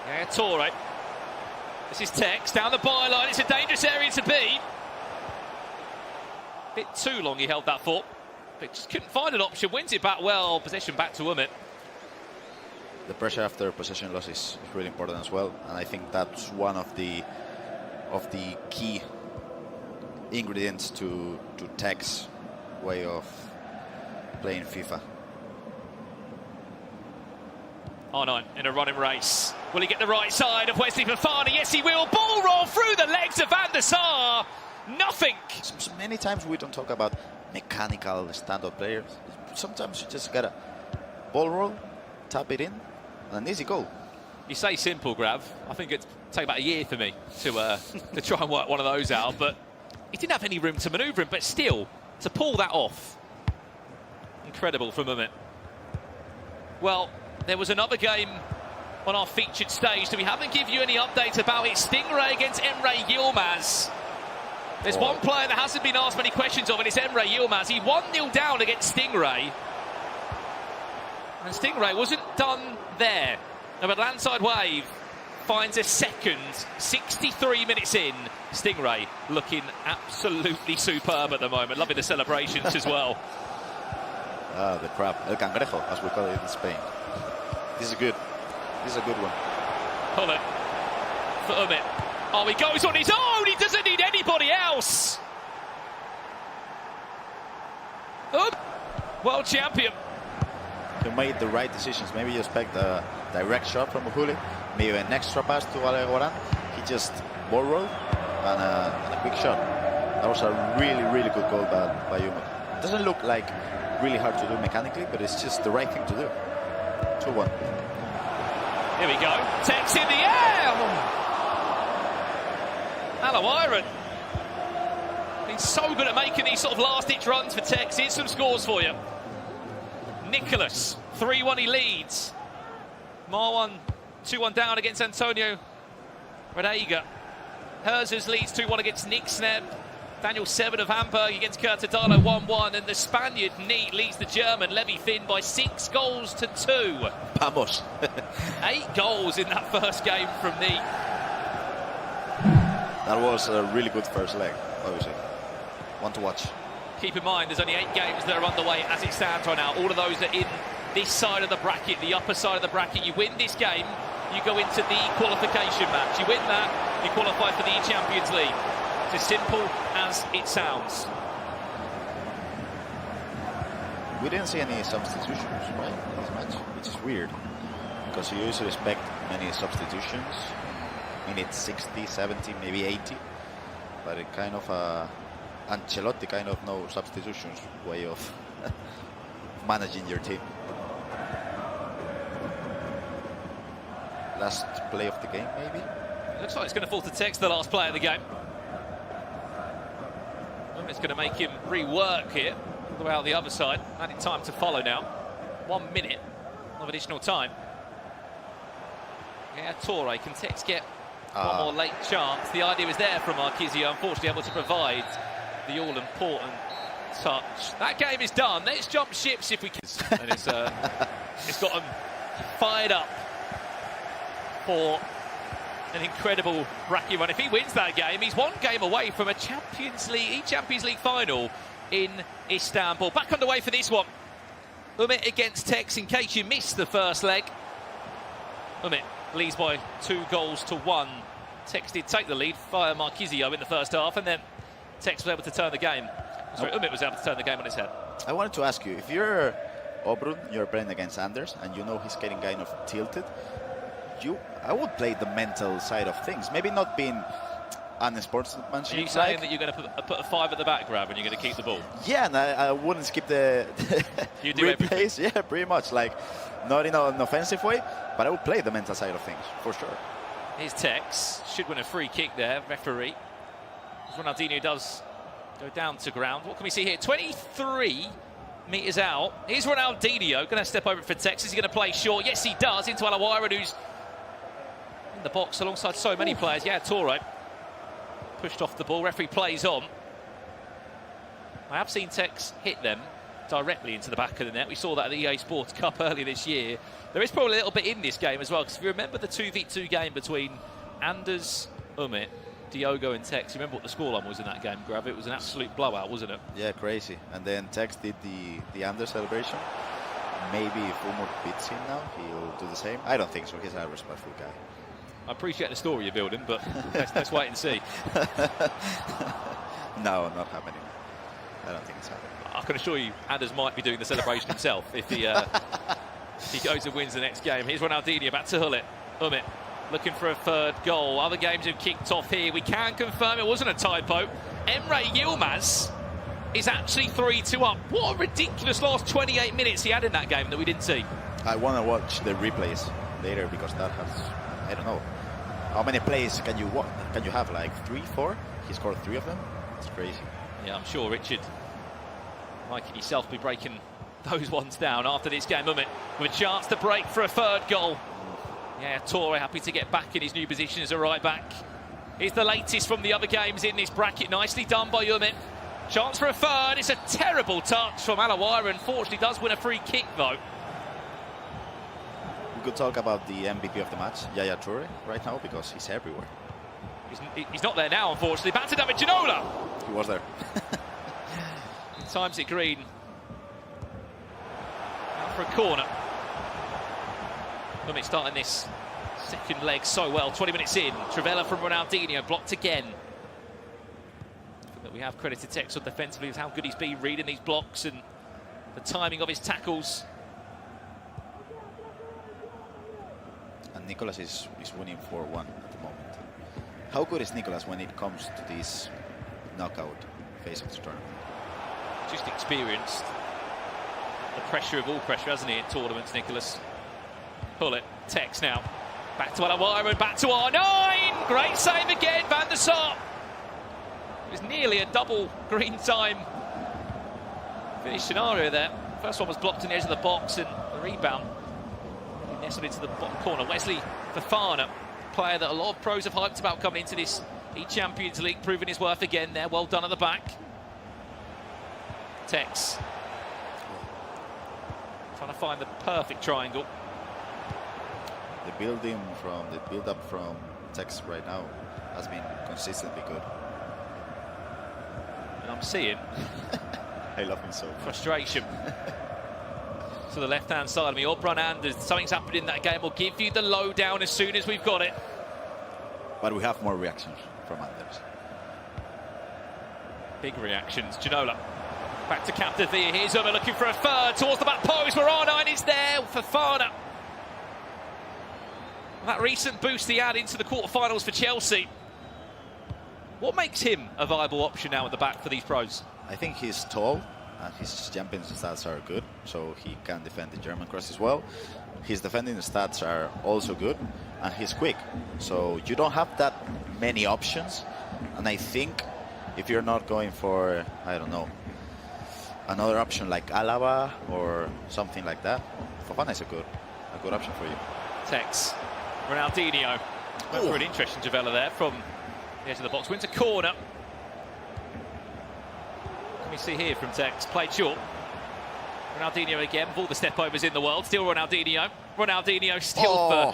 Yeah, Torre. This is Tekkz down the byline. It's a dangerous area to be. Bit too long he held that for, but just couldn't find an option. Wins it back well. Possession back to Umit. The pressure after possession loss is really important as well, and I think that's one of the key ingredients to Tekkz way of playing FIFA. R9 in a running race. Will he get the right side of Wesley Fofana? Yes, he will. Ball roll through the legs of Van der Sar. Nothing! Many times we don't talk about mechanical stand-up players. Sometimes you just gotta ball roll, tap it in, and an easy goal. You say simple, Grav. I think it'd take about a year for me to try and work one of those out, but he didn't have any room to manoeuvre him, but still, to pull that off. Incredible from Umit. Well, there was another game on our featured stage that we haven't given you any updates about. It's Stingray against Emre Yilmaz. There's one player that hasn't been asked many questions of, and it's Emre Yilmaz. He 1-0 down against Stingray. And Stingray wasn't done there. Now, but landside wave finds a second, 63 minutes in. Stingray looking absolutely superb at the moment. Loving the celebrations as well. The crab, el cangrejo, as we call it in Spain. This is good. This is a good one. Pull it for Umit. Oh, he goes on his own. He doesn't need anybody else. World champion. He made the right decisions. Maybe you expect a direct shot from Uhuli, maybe an extra pass to Alegoran. He just ball rolled and a quick shot. That was a really, really good goal by Umit. It doesn't look like really hard to do mechanically, but it's just the right thing to do. 2-1. Here we go. Tekkz in the air. Alawiron. Been so good at making these sort of last-ditch runs for Tekkz. Here's some scores for you. Nicolas, 3-1 he leads. Marwan, 2-1 down against Antonio Radega. Herzers leads 2-1 against Nick Sneb. Daniel Seven of Hamburg against Curtadalo 1-1. And the Spaniard, Neat, leads the German, Levi Finn, by 6-2. Vamos. 8 goals in that first game from Neat. That was a really good first leg, obviously. One to watch. Keep in mind, there's only 8 games that are underway as it stands right now. All of those are in this side of the bracket, the upper side of the bracket. You win this game, you go into the qualification match. You win that, you qualify for the E-Champions League. It's as simple as it sounds. We didn't see any substitutions, right, in this match, which is weird, because you usually expect many substitutions. Minute 60, 70, maybe 80, but it kind of Ancelotti kind of no substitutions way of managing your team. Last play of the game, maybe? Looks like it's going to fall to Tekkz, the last player of the game. It's going to make him rework here, all the way out the other side. Adding time to follow now. 1 minute of additional time. Yeah, Torre, can Tekkz get one more late chance? The idea was there from Marquisio, unfortunately able to provide the all-important touch. That game is done. Let's jump ships if we can. And it's got them fired up for an incredible bracket run. If he wins that game, he's 1 game away from a Champions League, E-Champions League final in Istanbul. Back underway for this one. Umit against Tekkz, in case you missed the first leg. Umit leads by 2-1. Tekkz did take the lead via Marquisio in the first half, and then Tekkz was able to turn the game. Sorry, Umit was able to turn the game on his head. I wanted to ask you, if you're Obrun, you're playing against Anders, and you know he's getting kind of tilted, I would play the mental side of things. Maybe not being unsportsmanship. Are you saying that you're going to put a 5 at the back, Grav, and you're going to keep the ball? Yeah, and I wouldn't skip the you do replays. everything. Yeah, pretty much. Like, not in an offensive way, but I would play the mental side of things, for sure. Here's Tekkz. Should win a free kick there, referee. Ronaldinho does go down to ground. What can we see here? 23 metres out. Here's Ronaldinho. Going to step over for Tekkz. Is he going to play short? Yes, he does. Into Alawiron, who's in the box alongside so many players. Yeah, Torre pushed off the ball. Referee plays on. I have seen Tekkz hit them directly into the back of the net. We saw that at the EA Sports Cup earlier this year. There is probably a little bit in this game as well, because if you remember the 2v2 game between Anders, Umit, Diogo and Tekkz, you remember what the scoreline was in that game, Grav? It was an absolute blowout, wasn't it? Yeah, crazy. And then Tekkz did the Anders celebration. Maybe if Umut beats him now, he'll do the same. I don't think so. He's a respectful guy. I appreciate the story you're building, but let's wait and see. No, not happening. I don't think it's happening. I can assure you, Anders might be doing the celebration himself if he goes and wins the next game. Here's Ronaldinho back to Hullet. Umit looking for a third goal. Other games have kicked off here. We can confirm it wasn't a typo. Emre Yilmaz is actually 3-2 up. What a ridiculous last 28 minutes he had in that game that we didn't see. I want to watch the replays later because that has, I don't know, how many plays can you have? Like 3, 4? He scored 3 of them. It's crazy. Yeah, I'm sure Richard, Mike and yourself, will be breaking those ones down after this game, with a chance to break for a third goal. Yeah, Torre happy to get back in his new position as a right back. Here's the latest from the other games in this bracket. Nicely done by Umit. Chance for a third. It's a terrible touch from Alawaira. Unfortunately, does win a free kick though. We could talk about the MVP of the match, Yaya Toure, right now, because he's everywhere. He's not there now, unfortunately. Back to David Ginola. He was there. Times it green. Out for a corner. Umit starting this second leg so well. 20 minutes in. Trivela from Ronaldinho, blocked again. That we have credited Tekkz on defensively is how good he's been reading these blocks and the timing of his tackles. And Nicolas is winning 4-1 at the moment. How good is Nicolas when it comes to this knockout phase of the tournament? Just experienced the pressure of all pressure, hasn't he, in tournaments, Nicolas? Pull it. Tekkz now. Back to Alawaira and back to R9. Great save again, Van der Sar. It was nearly a double green time finish scenario there. First one was blocked in the edge of the box and the rebound nestled into the bottom corner. Wesley Fofana, player that a lot of pros have hyped about coming into this E-Champions League, proving his worth again there. Well done at the back. Tekkz trying to find the perfect triangle. The build-up from Tekkz right now has been consistently good. And I'm seeing I love him so much. Frustration. To the left-hand side of me, Obrun Anders. Something's happened in that game. We'll give you the lowdown as soon as we've got it. But we have more reactions from Anders. Big reactions. Ginola. Back to captain Villa. Here's Umit looking for a third towards the back post where R9 is there. Fofana. That recent boost he had into the quarterfinals for Chelsea. What makes him a viable option now at the back for these pros? I think he's tall and his jumping stats are good, so he can defend the German cross as well. His defending stats are also good, and he's quick. So you don't have that many options, and I think if you're not going for, I don't know, another option like Alaba or something like that, Fofana is a good option for you. Tekkz. Ronaldinho. Went for an interesting Javella there from the edge of the box. Wins a corner. Can we see here from Tekkz? Played short. Ronaldinho again, with all the step-overs in the world. Still Ronaldinho. Ronaldinho still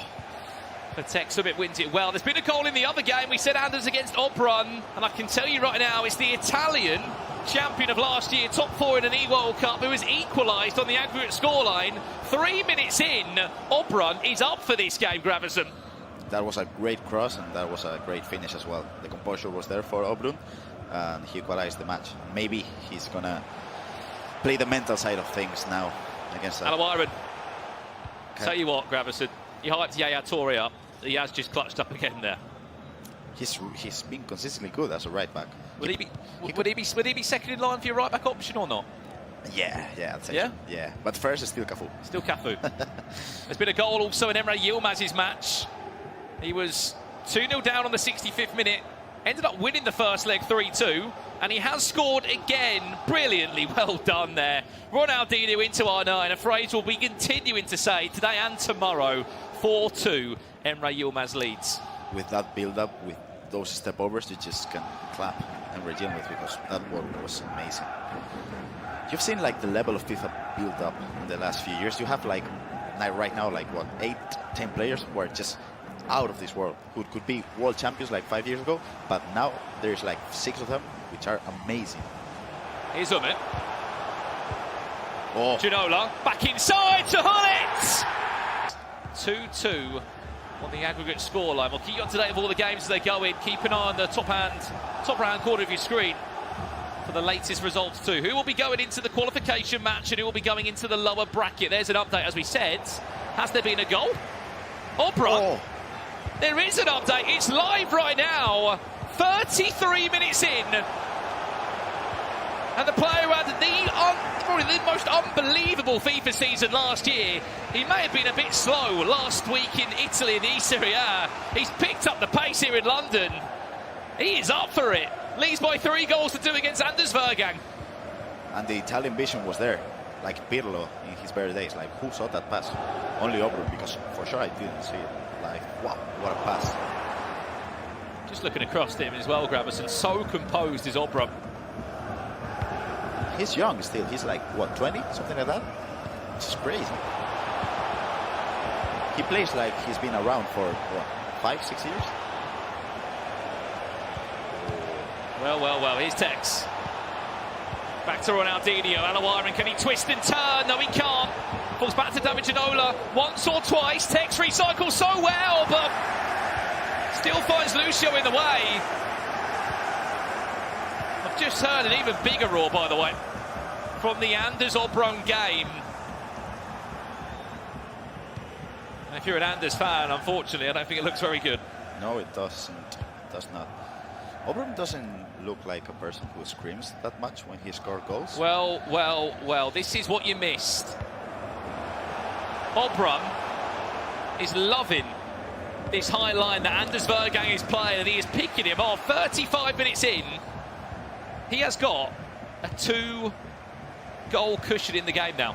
for Tekkz. Umit wins it well. There's been a goal in the other game. We said Anders against Obrun. And I can tell you right now, it's the Italian champion of last year, top 4 in an E-World Cup, who has equalised on the aggregate scoreline. 3 minutes in, Obrun is up for this game, Gravison. That was a great cross and that was a great finish as well. The composure was there for Obrun and he equalized the match. Maybe he's gonna play the mental side of things now against that. Alawaira. Tell you what, Gravison, you hyped Yaya Toure up. He has just clutched up again there. He's been consistently good as a right back. Would he be second in line for your right back option or not? Yeah, I'd say yeah? So. Yeah, but first is still Cafu. Still Cafu. There's been a goal also in Emre Yilmaz's match. He was 2-0 down on the 65th minute, ended up winning the first leg 3-2, and he has scored again. Brilliantly well done there. Ronaldinho into R9, a phrase we'll be continuing to say today and tomorrow. 4-2, Emre Yilmaz leads. With that build-up, with those step-overs, you just can clap and regime with, because that work was amazing. You've seen like the level of FIFA build-up in the last few years. You have like right now like what, 8-10 players who are just out of this world, who could be world champions like 5 years ago, but now there's like 6 of them which are amazing. Here's Umit. Ginola back inside to Hullet. 2-2 on the aggregate scoreline. We'll keep you up to date with all the games as they go in. Keep an eye on the top right-hand corner of your screen for the latest results too. Who will be going into the qualification match and who will be going into the lower bracket? There's an update, as we said. Has there been a goal? Obrun. There is an update. It's live right now. 33 minutes in. And the player who had probably the most unbelievable FIFA season last year. He may have been a bit slow last week in Italy in the Serie A. He's picked up the pace here in London. He is up for it. Leads by 3 goals to 2 against Anders Vergang. And the Italian vision was there, like Pirlo in his better days. Like, who saw that pass? Only Obrum, because for sure I didn't see it. Like, wow, what a pass. Just looking across to him as well, Gravison. So composed is Obrum. He's young still. He's like, what, 20? Something like that? Which is crazy. He plays like he's been around for, what, 5-6 years? Well, here's Tekkz. Back to Ronaldinho. Alawarin, can he twist and turn? No, he can't. Falls back to David Ginola once or twice. Tekkz recycles so well, but still finds Lucio in the way. I've just heard an even bigger roar, by the way, from the Anders Obron game. And if you're an Anders fan, unfortunately, I don't think it looks very good. No, it doesn't. It does not. Obron doesn't look like a person who screams that much when he scores goals. Well, this is what you missed. Obron is loving this high line that Anders Vergang is playing, and he is picking him off. 35 minutes in, he has got a 2-goal cushion in the game now.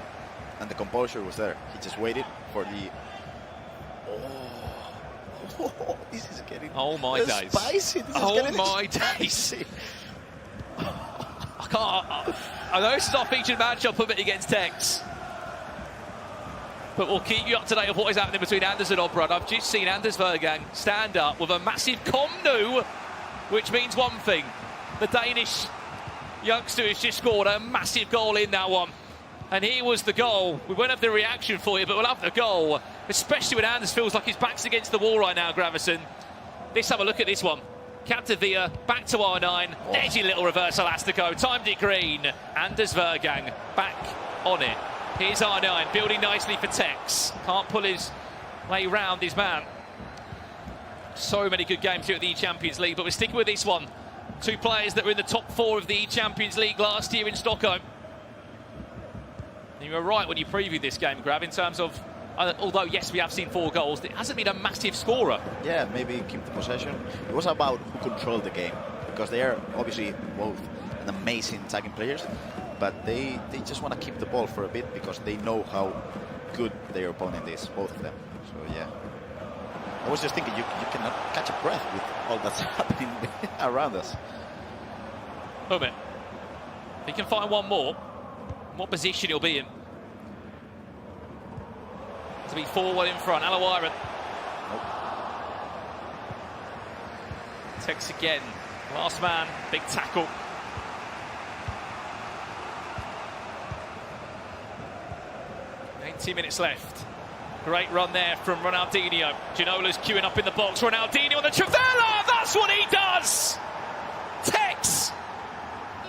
And the composure was there. He just waited for the... Oh, this is getting... Oh my days. Spicy. This is oh my days. I know this is our featured matchup of it against Tekkz. But we'll keep you up to date of what is happening between Anders and Obron. I've just seen Anders Vergang stand up with a massive Komnu, which means one thing. The Danish youngster has just scored a massive goal in that one. And here was the goal. We won't have the reaction for you, but we'll have the goal. Especially when Anders feels like his back's against the wall right now, Gravison. Let's have a look at this one. Captavia, back to R9. Edgy little reversal has to go. Timed it green. Anders Vergang back on it. Here's R9, building nicely for Tekkz. Can't pull his way round his man. So many good games here at the E-Champions League, but we're sticking with this one. 2 players that were in the top 4 of the E-Champions League last year in Stockholm. You were right when you previewed this game, Grav, in terms of, although, yes, we have seen 4 goals, it hasn't been a massive scorer. Yeah, maybe keep the possession. It was about who controlled the game, because they are obviously both an amazing attacking players, but they just want to keep the ball for a bit because they know how good their opponent is, both of them. So, yeah. I was just thinking, you cannot catch a breath with all that's happening around us. Moment. He can find one more. What position he'll be in? To be 4-1 in front. Alawarin. Nope. Tekkz again. Last man. Big tackle. .18 minutes left. Great run there from Ronaldinho. Ginola's queuing up in the box. Ronaldinho on the Trivela. That's what he does. Tekkz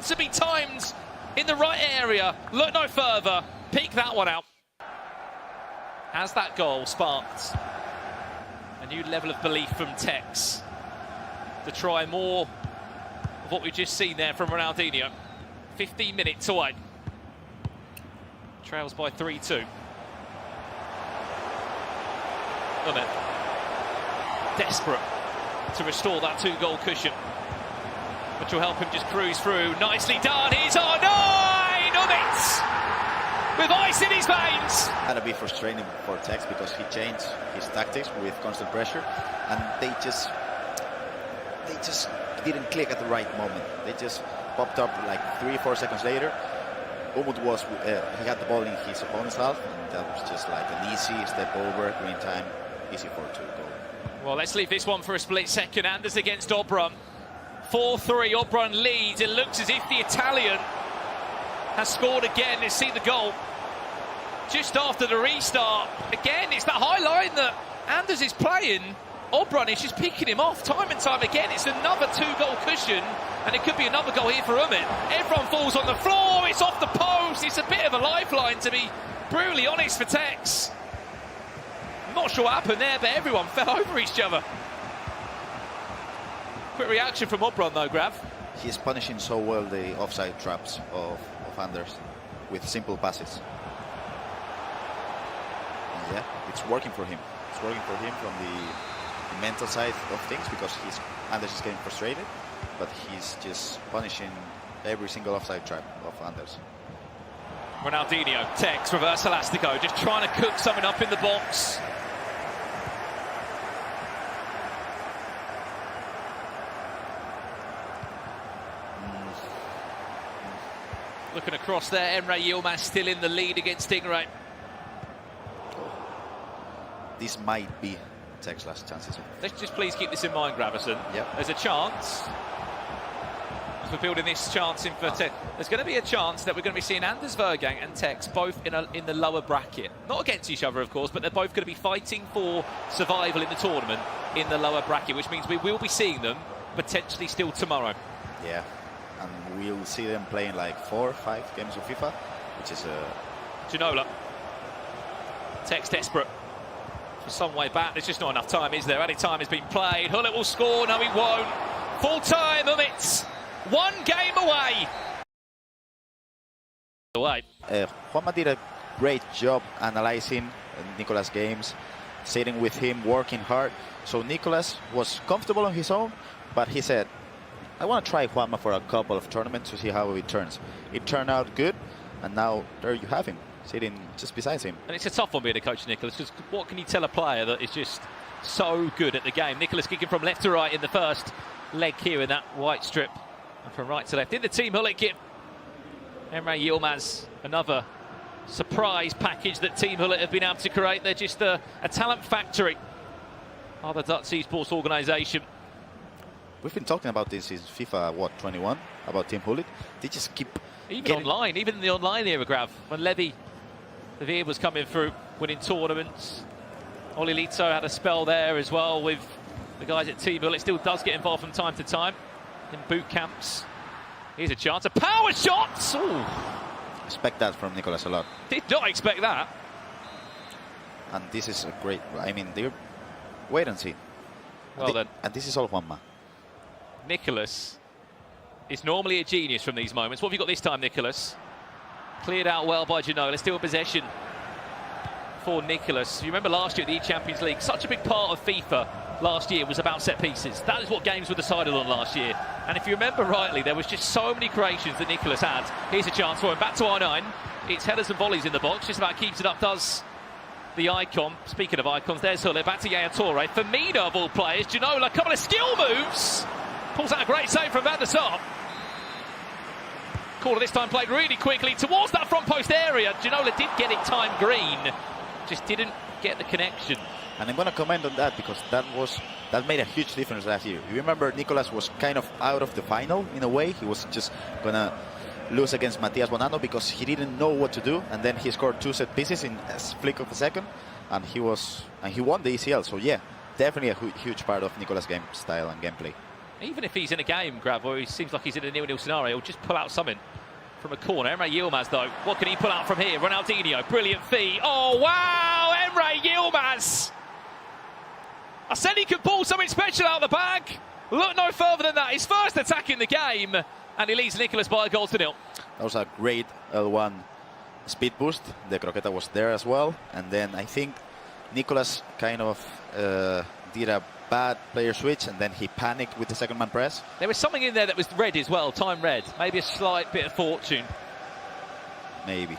to be timed in the right area. Look no further. Pick that one out. Has that goal sparked a new level of belief from Tekkz to try more of what we've just seen there from Ronaldinho? 15 minutes away. Trails by 3-2. Desperate to restore that 2-goal cushion, which will help him just cruise through. Nicely done. He's on 9 with ice in his veins. Had to be frustrating for Tekkz because he changed his tactics with constant pressure, and they just didn't click at the right moment. They just popped up like 3-4 seconds later. Umut was he had the ball in his opponent's half, and that was just like an easy step over, green time, easy for 2 goal. Well, let's leave this one for a split second. Anders against Obron. 4-3, Obron leads. It looks as if the Italian has scored again. Let's see the goal. Just after the restart. Again, it's that high line that Anders is playing. Obron is just picking him off time and time again. It's another 2-goal cushion, and it could be another goal here for Umut. Everyone falls on the floor. It's off the post. It's a bit of a lifeline, to be brutally honest, for Tekkz. I'm not sure what happened there, but everyone fell over each other. Quick reaction from Obron, though, Grav. he's punishing so well the offside traps of Anders with simple passes. And yeah, it's working for him. It's working for him from the mental side of things, because Anders is getting frustrated, but he's just punishing every single offside trap of Anders. Ronaldinho, Tekkz, reverse elastico, just trying to cook something up in the box. Looking across there, Emre Yilmaz still in the lead against Stingray. This might be Tekk's last chances. Let's just please keep this in mind, Gravison. Yep. There's a chance, as we're building this chance in for Tekkz, there's going to be a chance that we're going to be seeing Anders Vergang and Tekkz both in the lower bracket. Not against each other, of course, but they're both going to be fighting for survival in the tournament in the lower bracket, which means we will be seeing them potentially still tomorrow. Yeah, and we'll see them playing like 4 or 5 games of FIFA, which is Ginola. Tekkz desperate for some way back. There's just not enough time, is there? Any time has been played. Hullet will score. No, he won't. Full time, Umit. 1 game away. Juanma did a great job analyzing Nicolas' games, sitting with him, working hard. So Nicolas was comfortable on his own, but he said, I want to try Juanma for a couple of tournaments to see how it turns. It turned out good, and now there you have him, sitting just beside him. And it's a tough one being a coach, Nicolas, because what can you tell a player that is just so good at the game? Nicolas kicking from left to right in the first leg here in that white strip, and from right to left in the team Hullet kit. Emre Yilmaz, another surprise package that Team Hullet have been able to create. They're just a talent factory, are the Dutch Esports organisation. We've been talking about this in FIFA, what, 21, about Team Hullet. They just keep even online, even in the online era, Grav, when Levy was coming through, winning tournaments. Oli Lito had a spell there as well with the guys at Team Hullet. Still does get involved from time to time in boot camps. Here's a chance, a power shot! Ooh. Expect that from Nicolas a lot. Did not expect that. And this is a great, I mean, wait and see. Well then. And this is all Juanma. Nicolas is normally a genius from these moments. What have you got this time, Nicolas? Cleared out well by Ginola. Still possession for Nicolas. You remember last year at the E-Champions League, such a big part of FIFA last year was about set pieces. That is what games were decided on last year. And if you remember rightly, there was just so many creations that Nicolas had. Here's a chance for him. Back to R9. It's headers and volleys in the box. Just about keeps it up, does the icon. Speaking of icons, there's Hullet. Back to Yaya Toure. Firmino of all players. Ginola, a couple of skill moves. Pulls out a great save from Van der Sar. Corner this time played really quickly towards that front post area. Ginola did get it time green. Just didn't get the connection. And I'm going to comment on that, because that made a huge difference last year. You remember Nicolas was kind of out of the final in a way. He was just going to lose against Matias Bonanno because he didn't know what to do, and then he scored 2 set pieces in a flick of a second, and he won the ECL. So yeah, definitely a huge part of Nicolas' game style and gameplay. Even if he's in a game, Grav, where he seems like he's in a 0-0 scenario, he'll just pull out something from a corner. Emre Yilmaz, though, what can he pull out from here? Ronaldinho, brilliant feed. Oh, wow, Emre Yilmaz! I said he could pull something special out of the bag. Look no further than that. His first attack in the game, and he leads Nicolas by 1-0. That was a great L1 speed boost. The Croqueta was there as well. And then I think Nicolas kind of did a bad player switch, and then he panicked with the second man press. There was something in there that was red as well, time red. Maybe a slight bit of fortune. Maybe.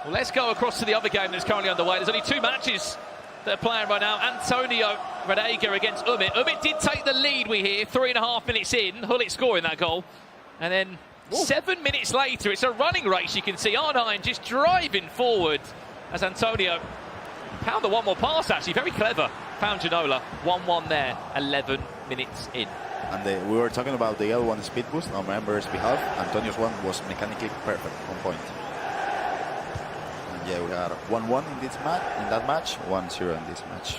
Well, let's go across to the other game that's currently underway. There's only 2 matches that are playing right now. Antonio Radega against Umit. Umit did take the lead, we hear, 3.5 minutes in. Hullet scoring that goal. And then 7 minutes later, it's a running race, you can see. R9 just driving forward as Antonio found the one more pass, actually. Very clever. Found Ginola. 1-1 there, 11 minutes in. And we were talking about the L1 speed boost on members' behalf. Antonio's one was mechanically perfect, on point. And yeah, we had 1-1 in this match, in that match, 1-0 in this match.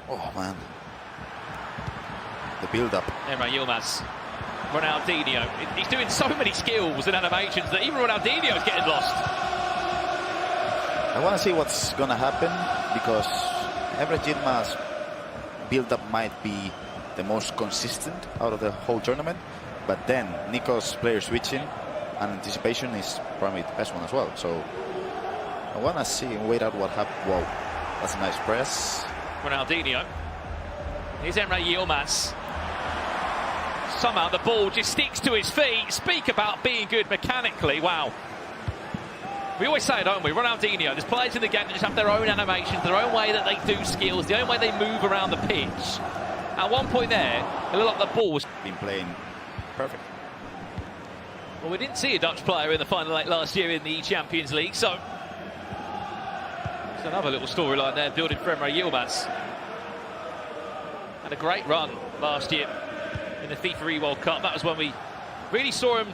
Oh man, the build-up. Emre Yilmaz, Ronaldinho. He's doing so many skills and animations that even Ronaldinho is getting lost. I want to see what's going to happen, because Emre Yilmaz's build-up might be the most consistent out of the whole tournament, but then Nico's player switching and anticipation is probably the best one as well. So I want to see and wait out what happens. Whoa, that's a nice press. Ronaldinho. Here's Emre Yilmaz. Somehow the ball just sticks to his feet. Speak about being good mechanically. Wow. We always say it, don't we? Ronaldinho, there's players in the game that just have their own animations, their own way that they do skills, the own way they move around the pitch. At one point there, it looked like the ball was been playing perfect. Well, we didn't see a Dutch player in the final 8 last year in the E-Champions League, so it's another little storyline there building for Emre Yilmaz. Had a great run last year in the FIFA E-World Cup. That was when we really saw him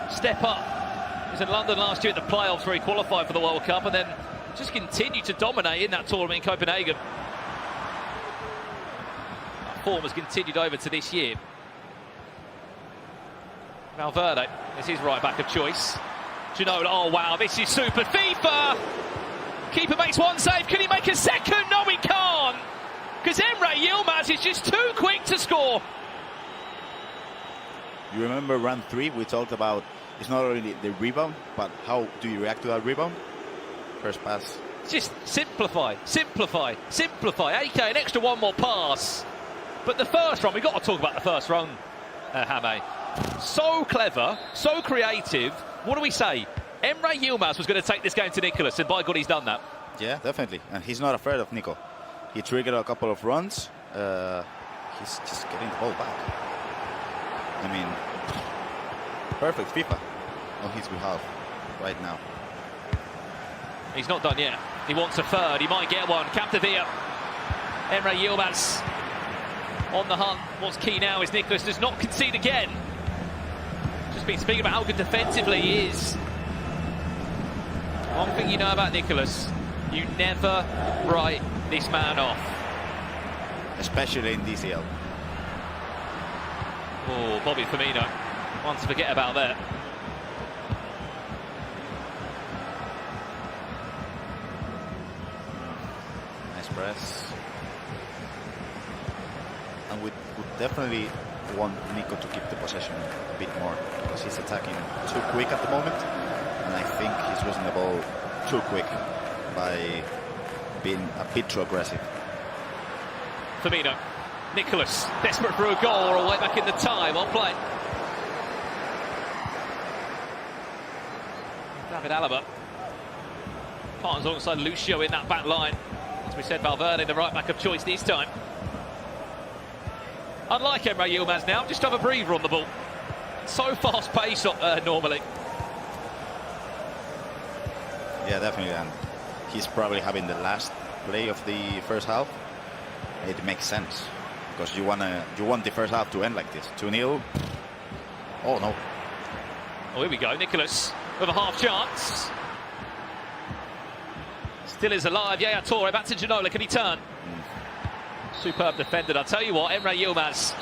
step up. He was in London last year at the playoffs where he qualified for the World Cup and then just continued to dominate in that tournament in Copenhagen. That form has continued over to this year. Valverde is his right back of choice. Ginola, oh wow, this is super FIFA! Keeper makes one save, can he make a second? No, he can't! Because Emre Yilmaz is just too quick to score. You remember round 3, we talked about it's not only the rebound, but how do you react to that rebound? First pass. Just simplify, simplify, simplify. AK, an extra one more pass. But the first run, we've got to talk about the first run, Hame. So clever, so creative. What do we say? Emre Yilmaz was going to take this game to Nicolas, and by God, he's done that. Yeah, definitely. And he's not afraid of Nico. He triggered a couple of runs. He's just getting the ball back. I mean, perfect FIFA on his behalf right now. He's not done yet. He wants a third. He might get one. Capdevia. Emre Yilmaz on the hunt. What's key now is Nicolas does not concede again. Just been speaking about how good defensively he is. One thing you know about Nicolas, you never write this man off. Especially in DCL. Oh, Bobby Firmino. One to forget about that. Nice press. And we would definitely want Nico to keep the possession a bit more because he's attacking too quick at the moment. And I think he's losing the ball too quick by being a bit too aggressive. Firmino. Nicolas, desperate for a goal or a way back in the tie. Well played. David Alaba. Partners alongside Lucio in that back line. As we said, Valverde, the right back of choice this time. Unlike Emre Yilmaz now, just have a breather on the ball. So fast-paced normally. Yeah, definitely. And he's probably having the last play of the first half. It makes sense. Because you want the first half to end like this. 2-0. Oh no. Oh, here we go. Nicolas with a half chance. Still is alive. Yaya Toure back to Ginola. Can he turn? Superb defender. I'll tell you what, Emre Yilmaz.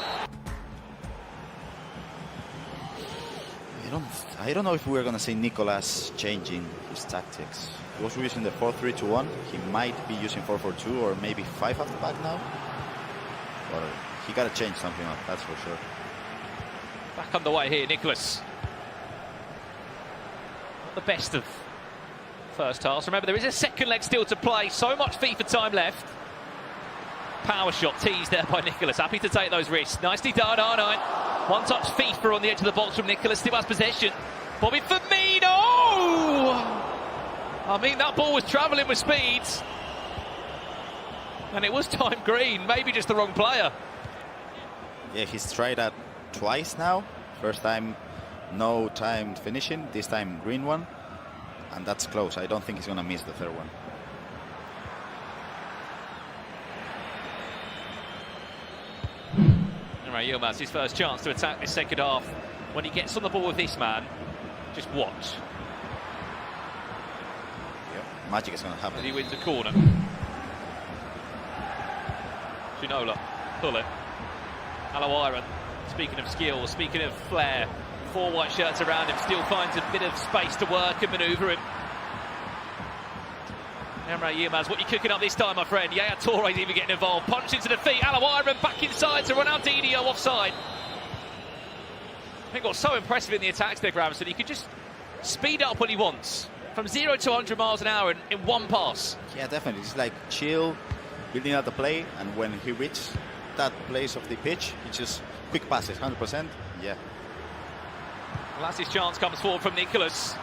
I don't know if we're going to see Nicolas changing his tactics. He was using the 4-3-2-1. He might be using 4-4-2 or maybe 5 after back now. But he got to change something up, that's for sure. Back underway here, Nicolas. Not the best of first halves. Remember, there is a second leg still to play. So much FIFA time left. Power shot teased there by Nicolas. Happy to take those risks. Nicely done, R9. One touch FIFA on the edge of the box from Nicolas. Still has possession. Bobby Firmino! I mean, that ball was travelling with speed. And it was time green. Maybe just the wrong player. Yeah, he's tried that twice now. First time, no timed finishing. This time, green one. And that's close. I don't think he's going to miss the third one. Emre Yilmaz, his first chance to attack this second half. When he gets on the ball with this man, just watch. Yep, magic is going to happen. As he wins a corner. Ginola, pull it. Alawiran, speaking of skill, speaking of flair, 4 white shirts around him, still finds a bit of space to work and manoeuvre him. Emre Yilmaz, what are you cooking up this time, my friend? Yaya Touré's even getting involved. Punch into the feet. Alawiran back inside to Ronaldinho offside. I think what's so impressive in the attacks there, Gramson, he could just speed up when he wants. From 0 to 100 miles an hour in one pass. Yeah, definitely. It's like chill, building out the play, and when he reaches that place of the pitch, he just quick passes, 100%. Yeah. Well, that's his chance, comes forward from Nicolas.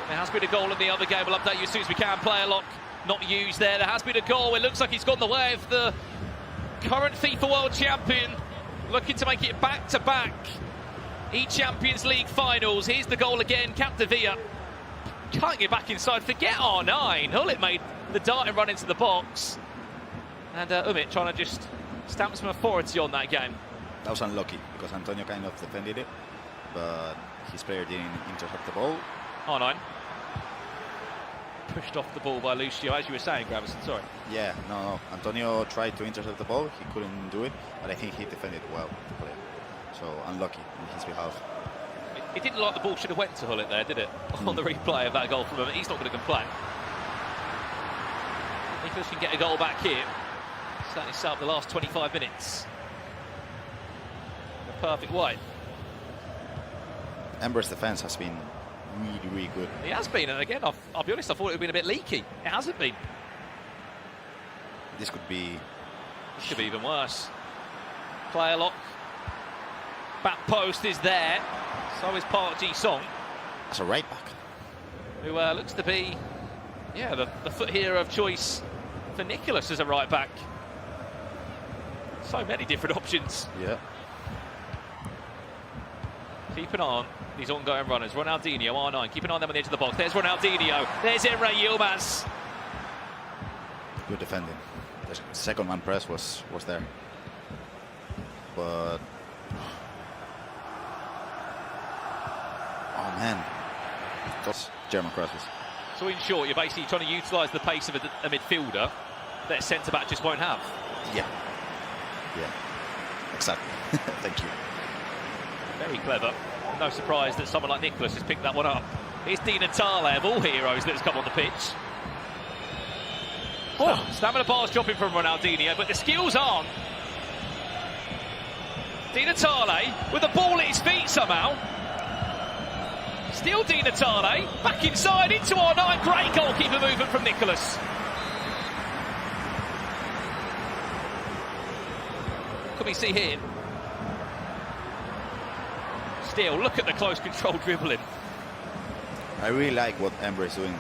There has been a goal in the other game. We'll update you as soon as we can. Player lock not used there. There has been a goal. It looks like he's gone the way of the current FIFA World Champion, looking to make it back-to-back E-Champions League finals. Here's the goal again, Capdevilla. Can't get back inside. Forget R9. Hullet made the dart and run into the box. And Umit trying to just stamp some authority on that game. That was unlucky because Antonio kind of defended it, but his player didn't intercept the ball. R9. Pushed off the ball by Lucio, as you were saying, Gravison, sorry. Yeah, no. Antonio tried to intercept the ball. He couldn't do it, but I think he defended well, the player. So unlucky on his behalf. It didn't look like the ball should have went to Hullet there, did it? On the replay of that goal from him. He's not going to complain. Nicolas can get a goal back here. Certainly set up the last 25 minutes. A perfect way. Ember's defense has been really good. He has been, and again, I'll be honest, I thought it would have been a bit leaky. It hasn't been. This could be... This could be even worse. Player lock. Back post is there. So is Park Ji-sung. As a right back. Who looks to be, yeah, the foot hero of choice for Nicolas as a right back. So many different options. Yeah. Keep an eye on these ongoing runners. Ronaldinho, R9. Keep an eye on them on the edge of the box. There's Ronaldinho. There's Emre Yilmaz. Good defending. The second man press was there. But... oh, man. That's German crosses. So in short, you're basically trying to utilise the pace of a midfielder that centre-back just won't have. Yeah. Yeah. Exactly. Thank you. Very clever. No surprise that someone like Nicolas has picked that one up. It's Di Natale, of all heroes, that's come on the pitch. Oh, stamina bar's dropping from Ronaldinho, but the skills aren't. Di Natale with the ball at his feet somehow. Still Di Natale, back inside into R9. Great goalkeeper movement from Nicolas. What can we see here? Still, look at the close control dribbling. I really like what Emre is doing,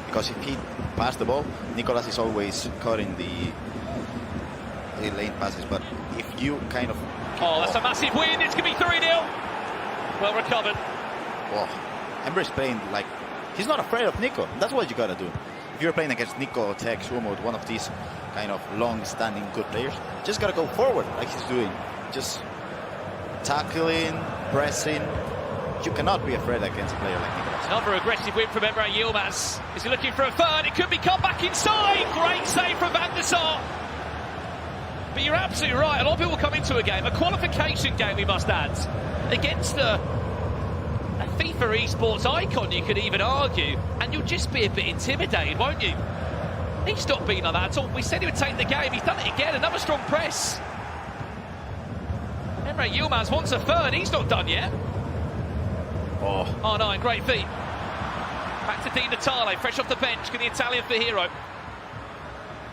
because if he passed the ball, Nicolas is always cutting the lane passes, but if you kind of... oh, that's a massive win. It's going to be 3-0. Well recovered. Whoa. Emre is playing like... he's not afraid of Nico. That's what you got to do. If you're playing against Nico, Tekkz, one of these kind of long-standing good players, just got to go forward like he's doing. Just tackling, pressing. You cannot be afraid against a player like Nicolas. Another aggressive win from Emre Yilmaz. Is he looking for a third? It could be cut back inside. Great save from Van der Sar. But you're absolutely right. A lot of people come into a game, a qualification game, we must add, against a FIFA esports icon, you could even argue, and you'll just be a bit intimidated, won't you? He stopped being like that at all. We said he would take the game. He's done it again. Another strong press. Emre Yilmaz wants a third. He's not done yet. Oh. R9, great feet. Back to Di Natale, fresh off the bench. Can the Italian for hero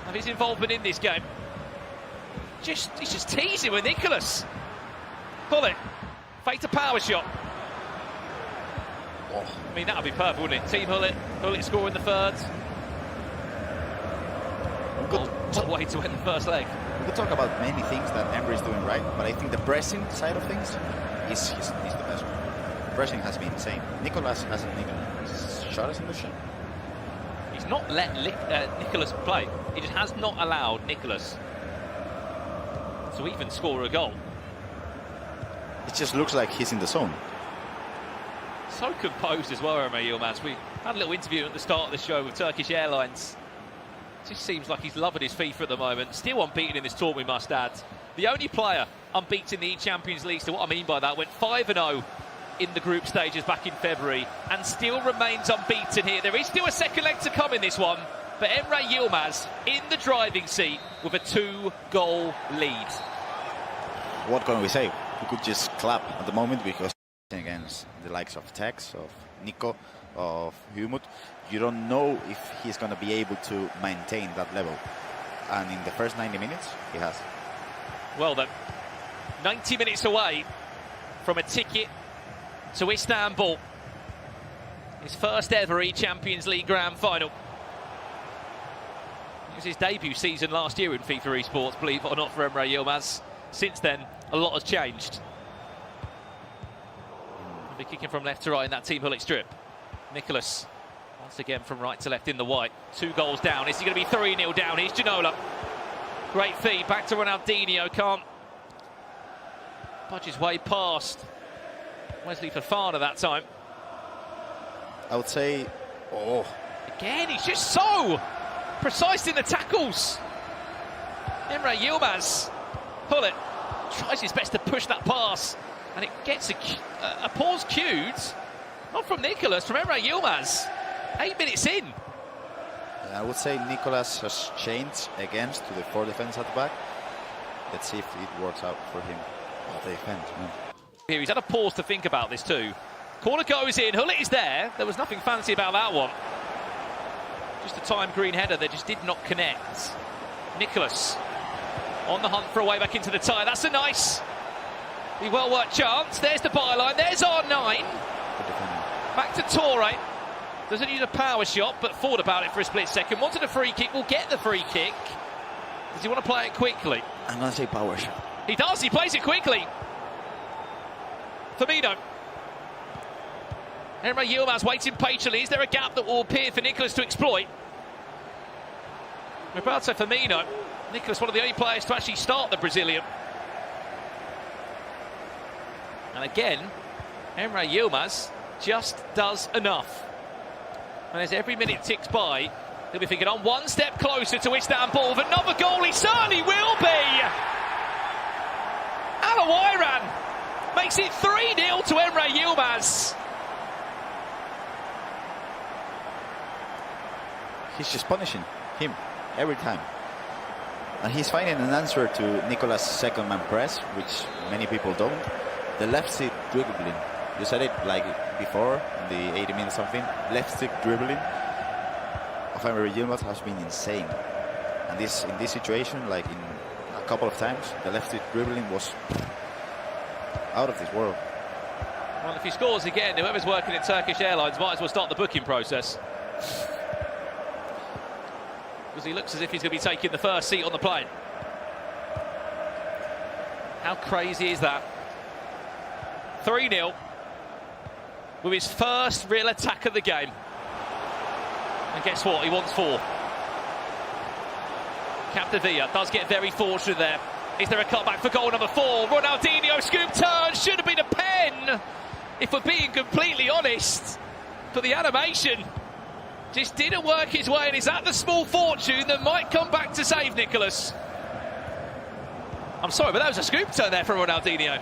of his involvement in this game? He's just teasing with Nicolas. Pull it. Fake to power shot. Oh. I mean, that would be perfect, wouldn't it? Team Hullet scoring the third. What way to end the first leg. We could talk about many things that Emre is doing right, but I think the pressing side of things is the best one. Pressing has been insane. Nicolas hasn't even shot us in the shot. He's not let Nicolas play. He just has not allowed Nicolas to even score a goal. It just looks like he's in the zone. So composed as well, Emre Yilmaz. We had a little interview at the start of the show with Turkish Airlines. It just seems like he's loving his FIFA at the moment. Still unbeaten in this tour, we must add. The only player unbeaten in the E-Champions League, so what I mean by that, went 5-0 in the group stages back in February and still remains unbeaten here. There is still a second leg to come in this one. But Emre Yilmaz in the driving seat with a 2-goal lead. What can we say? We could just clap at the moment because against the likes of Tekkz, of Nico, of Humut, you don't know if he's going to be able to maintain that level. And in the first 90 minutes, he has. Well then, 90 minutes away from a ticket to Istanbul. His first ever E-Champions League Grand Final. It was his debut season last year in FIFA Esports, believe it or not, for Emre Yilmaz. Since then, a lot has changed. He'll be kicking from left to right in that Team Hullet strip. Nicolas, once again from right to left in the white. 2 goals down. Is he going to be 3-0 down? Here's Ginola. Great feed, back to Ronaldinho. Can't budge his way past Wesley Fofana that time. I would say, oh. Again, he's just so precise in the tackles. Emre Yilmaz. Hullet tries his best to push that pass, and it gets a pause cued, not from Nicolas, from Emre Yilmaz. 8 minutes in. I would say Nicolas has changed against to the 4 defense at the back. Let's see if it works out for him. Oh, the defense, man. Here, he's had a pause to think about this too. Corner goes in, Hullet is there. There was nothing fancy about that one. Just a time green header that just did not connect. Nicolas on the hunt for a way back into the tie. That's a nice, well-worked chance. There's the byline, there's R9. Back to Torre. Doesn't use a power shot, but thought about it for a split second. Wanted a free kick, will get the free kick. Does he want to play it quickly? I'm going to say power shot. He does, he plays it quickly. Firmino. Emre Yilmaz waiting patiently. Is there a gap that will appear for Nicolas to exploit? Roberto Firmino. Nicolas, one of the only players to actually start the Brazilian. And again, Emre Yilmaz just does enough. And as every minute ticks by, he'll be thinking, I'm one step closer to Istanbul with another goal. He certainly will be. Alawairan makes it 3-0 to Emre Yilmaz. He's just punishing him every time. And he's finding an answer to Nicolas' second man press, which many people don't. The left stick dribbling. You said it like before, in the 80 minutes something. Left stick dribbling of Emre Yilmaz has been insane. And this in this situation, like in a couple of times, the left stick dribbling was out of this world. Well, if he scores again, whoever's working in Turkish Airlines might as well start the booking process. Because he looks as if he's going to be taking the first seat on the plane. How crazy is that? 3-0 with his first real attack of the game. And guess what? He wants 4. Capdevilla does get very fortunate there. Is there a cutback for goal number 4? Ronaldinho scoop turn. Should have been a pen, if we're being completely honest. But the animation just didn't work his way, and is that the small fortune that might come back to save Nicolas? I'm sorry, but that was a scoop turn there from Ronaldinho.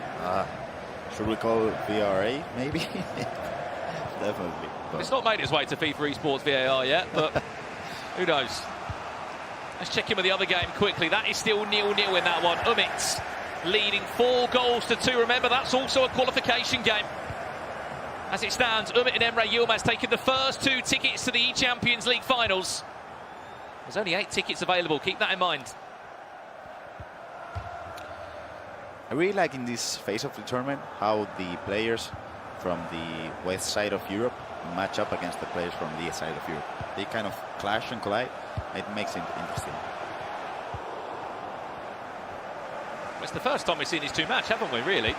Should we call VRA, maybe? Definitely. But It's not made its way to FIFA Esports VAR yet, but who knows? Let's check in with the other game quickly. That is still 0-0 in that one. Umit leading 4 goals to 2. Remember, that's also a qualification game. As it stands, Umit and Emre Yilmaz taking the first 2 tickets to the E-Champions League finals. There's only 8 tickets available, keep that in mind. I really like in this phase of the tournament how the players from the west side of Europe match up against the players from the east side of Europe. They kind of clash and collide. It makes it interesting. It's the first time we've seen these 2 match, haven't we, really?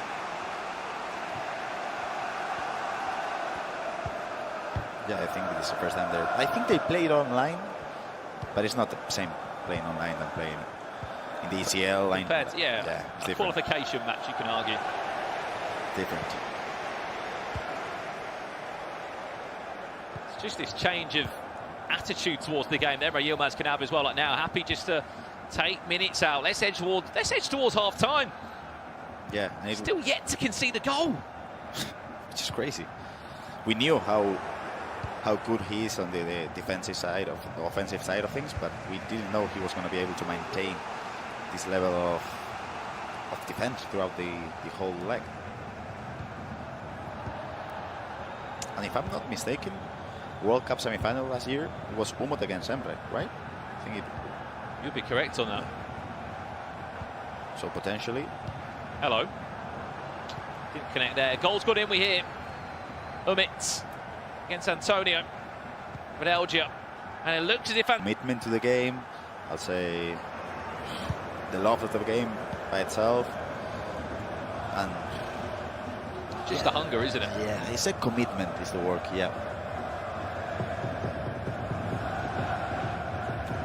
Yeah, I think this is the first time they're... I think they played online, but it's not the same playing online than playing in the ECL line. Yeah, it's a different. qualification match, you can argue. Different. It's just this change of attitude towards the game that Emre Yilmaz can have as well. Like now, happy just to take minutes out. Let's edge towards half time. Yeah, and Still yet to concede a goal. which is crazy. We knew how how good he is on the defensive side of the offensive side of things, but we didn't know he was going to be able to maintain this level of defense throughout the whole leg. And if I'm not mistaken, World Cup semi-final last year, it was Umut against Emre, right? I think it. You'd be correct on that. So potentially. Hello. Didn't connect there. Goal's gone in, we hear. Umit against Antonio. Videlgia. And it looks as if... Commitment to the game. I'll say the love of the game by itself. And just the hunger, isn't it? Yeah, it's a commitment is the word, yeah.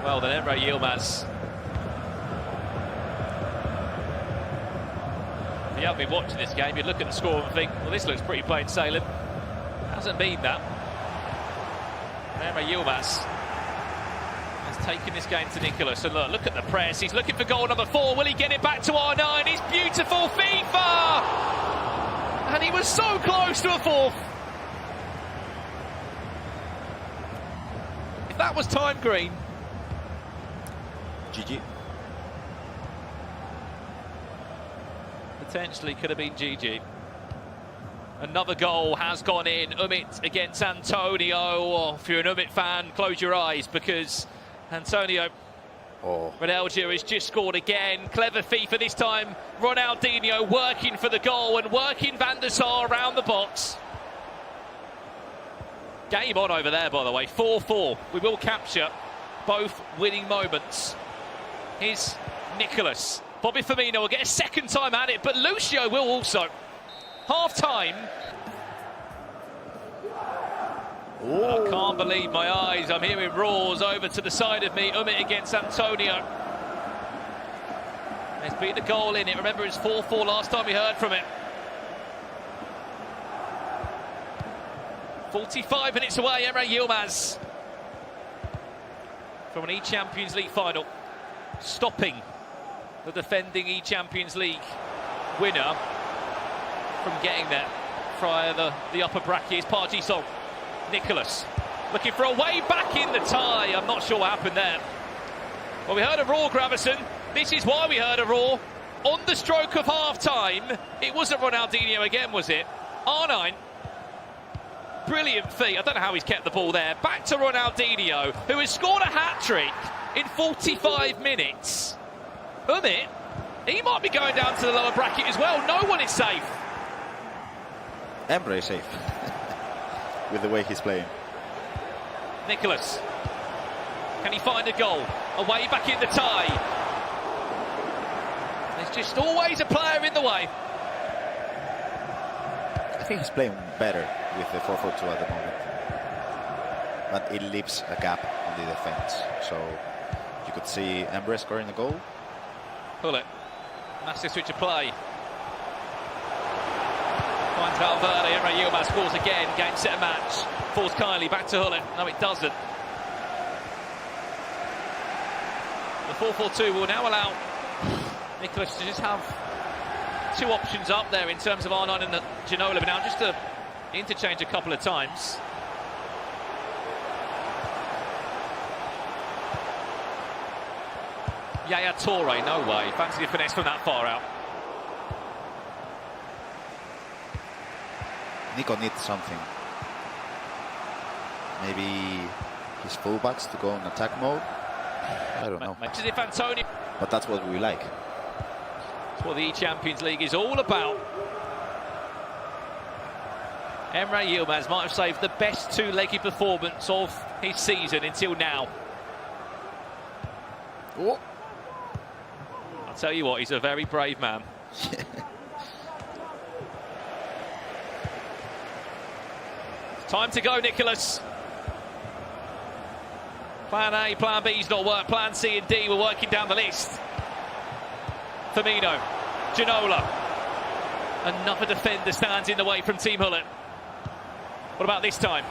Well, then Emre Yilmaz. If you haven't been watching this game, you'd look at the score and think, well, this looks pretty plain sailing. Hasn't been that. Emre Yilmaz has taken this game to Nicolas. And look at the press. He's looking for goal number 4. Will he get it back to R9? It's beautiful FIFA! And he was so close to a 4th. If that was time green. GG. Potentially could have been GG. Another goal has gone in. Umit against Antonio. Oh, if you're an Umit fan, close your eyes because Antonio Videlgia has just scored again. Clever FIFA this time. Ronaldinho working for the goal and working Van der Sar around the box. Game on over there, by the way. 4-4. We will capture both winning moments. Here's Nicolas. Bobby Firmino will get a second time at it, but Lucio will also. Half-time. I can't believe my eyes. I'm hearing roars over to the side of me. Umit against Antonio. There's been a goal in it. Remember, it's 4-4 last time we heard from it. 45 minutes away, Emre Yilmaz. From an E-Champions League final. Stopping the defending E-Champions League winner from getting there via the upper bracket is Park-Ji-sung. Nicolas looking for a way back in the tie. I'm not sure what happened there. Well, we heard a roar, Gravison. This is why we heard a roar. On the stroke of half-time, it wasn't Ronaldinho again, was it? R9. Brilliant feat. I don't know how he's kept the ball there. Back to Ronaldinho, who has scored a hat-trick in 45 minutes. Umit, he might be going down to the lower bracket as well. No one is safe. Emre is safe with the way he's playing. Nicolas, can he find a goal? A way back in the tie. There's just always a player in the way. I think he's playing better with the 4-4-2 at the moment. But it leaves a gap in the defense. So you could see Emre scoring a goal. Pull it. Massive switch of play. Finds Valverde. Emre Yilmaz scores again. Game, set, and match. Falls Kylie back to Hullet. No, it doesn't. The 4-4-2 will now allow Nicolas to just have two options up there in terms of R9 and Ginola, but now just to interchange a couple of times. Yaya Toure, no way. Fancy a finesse from that far out. Nico needs something. Maybe his fullbacks to go in attack mode. I don't know. As if Antonio. But that's what we like. That's what the E-Champions League is all about. Emre Yilmaz might have saved the best two-legged performance of his season until now. Oh. I'll tell you what, he's a very brave man. Time to go, Nicolas. Plan A, Plan B's not worked. Plan C and D were working down the list. Firmino, Ginola. Another defender stands in the way from Team Hullet. What about this time?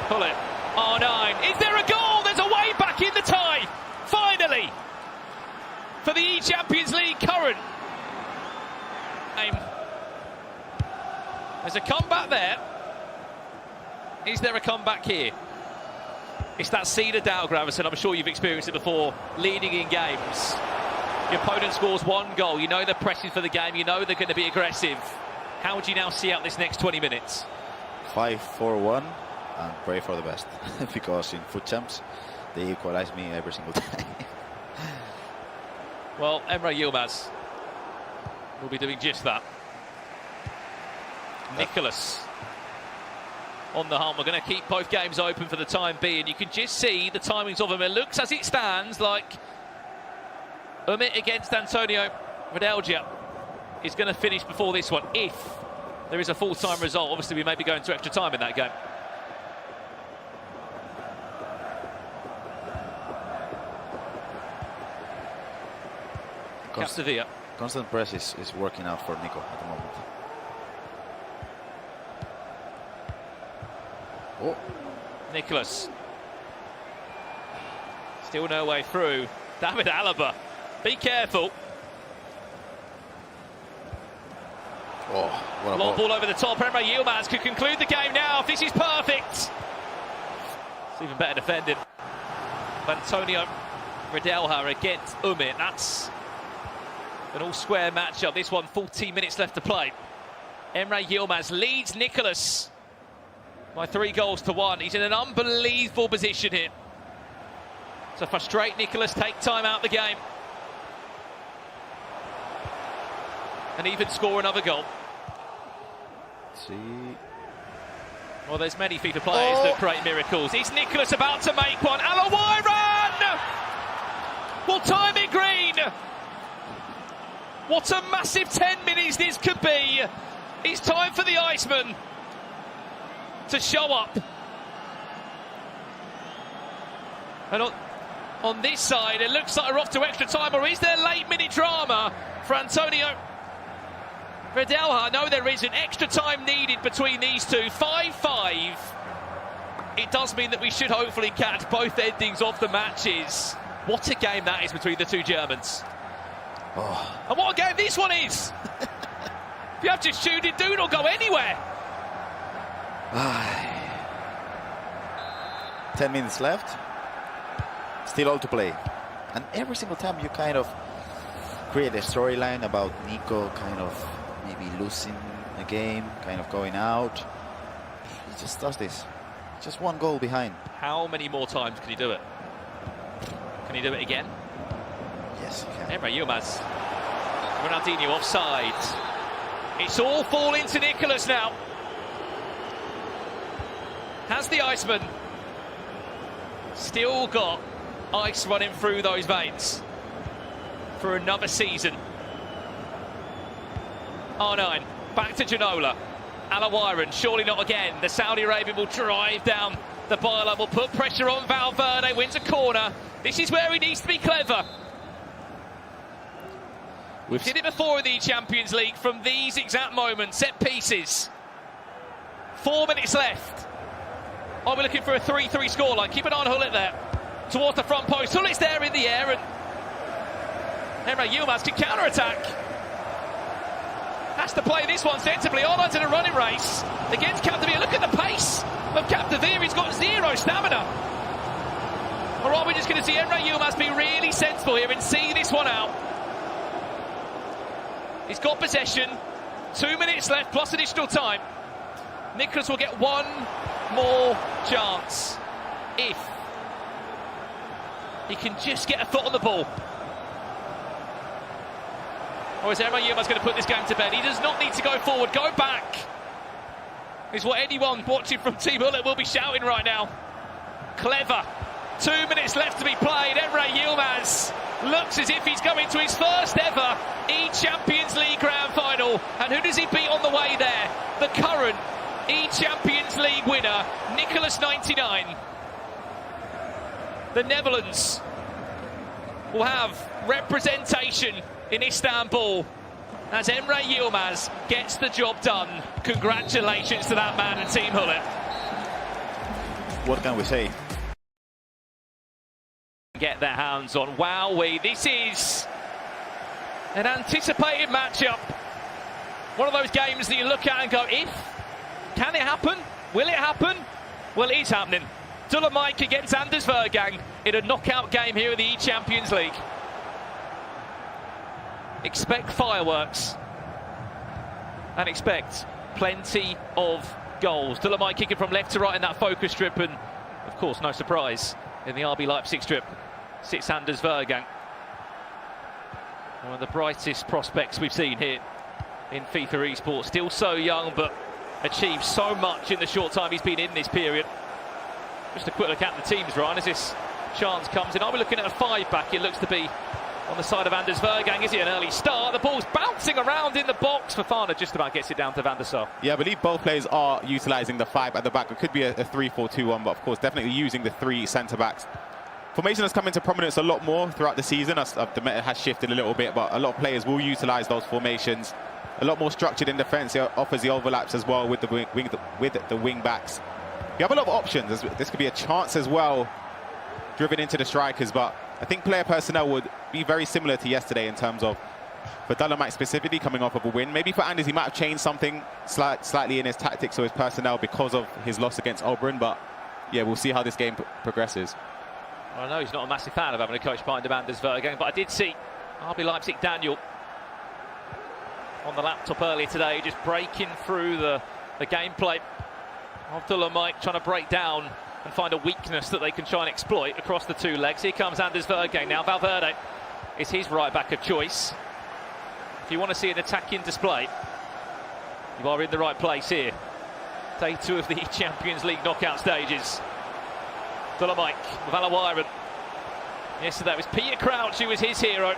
Hullet, R9. Is there a goal? There's a way back in the tie. Finally, for the E-Champions League current. There's a comeback there. Is there a comeback here? It's that cedar Dalgravis, and I'm sure you've experienced it before, leading in games. Your opponent scores 1 goal, you know they're pressing for the game, you know they're going to be aggressive. How would you now see out this next 20 minutes? 5-4-1 and pray for the best. Because in foot champs, they equalize me every single time. Well, Emre Yilmaz will be doing just that. Nicolas on the hunt. We're going to keep both games open for the time being. You can just see the timings of them. It looks as it stands like Umit against Antonio Redelja is going to finish before this one. If there is a full-time result, obviously we may be going to extra time in that game. Sevilla. Constant press is working out for Nico at the moment. Oh. Nicolas. Still no way through. David Alaba. Be careful. Oh, what a long ball over the top. Emre Yilmaz could conclude the game now if this is perfect. It's even better defended. Antonio Redelja against Umit. That's an all-square matchup. This one, 14 minutes left to play. Emre Yilmaz leads Nicolas by 3-1. He's in an unbelievable position here. So frustrate Nicolas, take time out the game. And even score another goal. Let's see. Well, there's many FIFA players that create miracles. Is Nicolas about to make one? Alawiran will time it green. What a massive 10 minutes this could be. It's time for the Iceman to show up. And on this side, it looks like we're off to extra time, or is there late-minute drama for Antonio Redelja? No, there isn't. Extra time needed between these two. 5-5. It does mean that we should hopefully catch both endings of the matches. What a game that is between the two Germans. Oh. And what a game this one is! If you have to shoot it, do not go anywhere. 10 minutes left. Still all to play. And every single time you kind of create a storyline about Nico kind of maybe losing a game, kind of going out. He just does this. Just 1 goal behind. How many more times can he do it? Can he do it again? Yes, he can. Emre Yilmaz. Ronaldinho offside. It's all falling to Nicolas now. Has the Iceman still got ice running through those veins for another season? R9, back to Ginola. Alawiran, surely not again. The Saudi Arabian will drive down the byline, will put pressure on Valverde, wins a corner. This is where he needs to be clever. We've seen it before in the E-Champions League from these exact moments, set pieces. 4 minutes left. Are we looking for a 3-3 scoreline? Keep an eye on Hullet there. Towards the front post. Hullet's there in the air, and Emre Yilmaz can counter-attack. Has to play this one sensibly. Arnold's in a running race against Capdevere. Look at the pace of Capdevere. He's got 0 stamina. Or are we just going to see Emre Yilmaz be really sensible here and see this one out? He's got possession. 2 minutes left plus additional time. Nicolas will get 1 more chance if he can just get a foot on the ball. Or is Emre Yilmaz going to put this game to bed? He does not need to go forward. Go back is what anyone watching from Team Hullet will be shouting right now. Clever. 2 minutes left to be played. Emre Yilmaz looks as if he's going to his first ever E-Champions League Grand Final. And who does he beat on the way there? The current E-Champions League winner, Nicolas 99. The Netherlands will have representation in Istanbul as Emre Yilmaz gets the job done. Congratulations to that man and Team Hullet. What can we say? Get their hands on. Wowee, this is an anticipated matchup. One of those games that you look at and go, if, can it happen? Will it happen? Well, it is happening. Dolomite against Anders Vergang in a knockout game here in the E-Champions League. Expect fireworks and expect plenty of goals. Dolomite kicking from left to right in that focus strip, and of course, no surprise, in the RB Leipzig strip sits Anders Vergang. One of the brightest prospects we've seen here in FIFA Esports. Still so young, but achieved so much in the short time he's been in this period. Just a quick look at the teams, Ryan, as this chance comes in. Are we looking at a 5-back? It looks to be on the side of Anders Vergang. Is it an early start? The ball's bouncing around in the box. Fofana just about gets it down to Van der Sar. Yeah, I believe both players are utilising the 5 at the back. It could be a 3-4-2-1, but of course definitely using the 3 centre-backs. Formation has come into prominence a lot more throughout the season. The meta has shifted a little bit, but a lot of players will utilise those formations. A lot more structured in defence. It offers the overlaps as well with the wing backs. You have a lot of options. This could be a chance as well, driven into the strikers, but I think player personnel would be very similar to yesterday in terms of, for Dolomite specifically, coming off of a win. Maybe for Anders, he might have changed something slightly in his tactics or his personnel because of his loss against Oberyn, but yeah, we'll see how this game progresses. Well, I know he's not a massive fan of having a coach behind Anders Vergang, but I did see RB Leipzig Daniel on the laptop earlier today, just breaking through the gameplay of Dolomite, trying to break down and find a weakness that they can try and exploit across the 2 legs. Here comes Anders Vergang now. Valverde is his right back of choice. If you want to see an attacking display, you are in the right place here. Day 2 of the Champions League knockout stages. Dolomite with Alawiron. Yesterday it was Peter Crouch who was his hero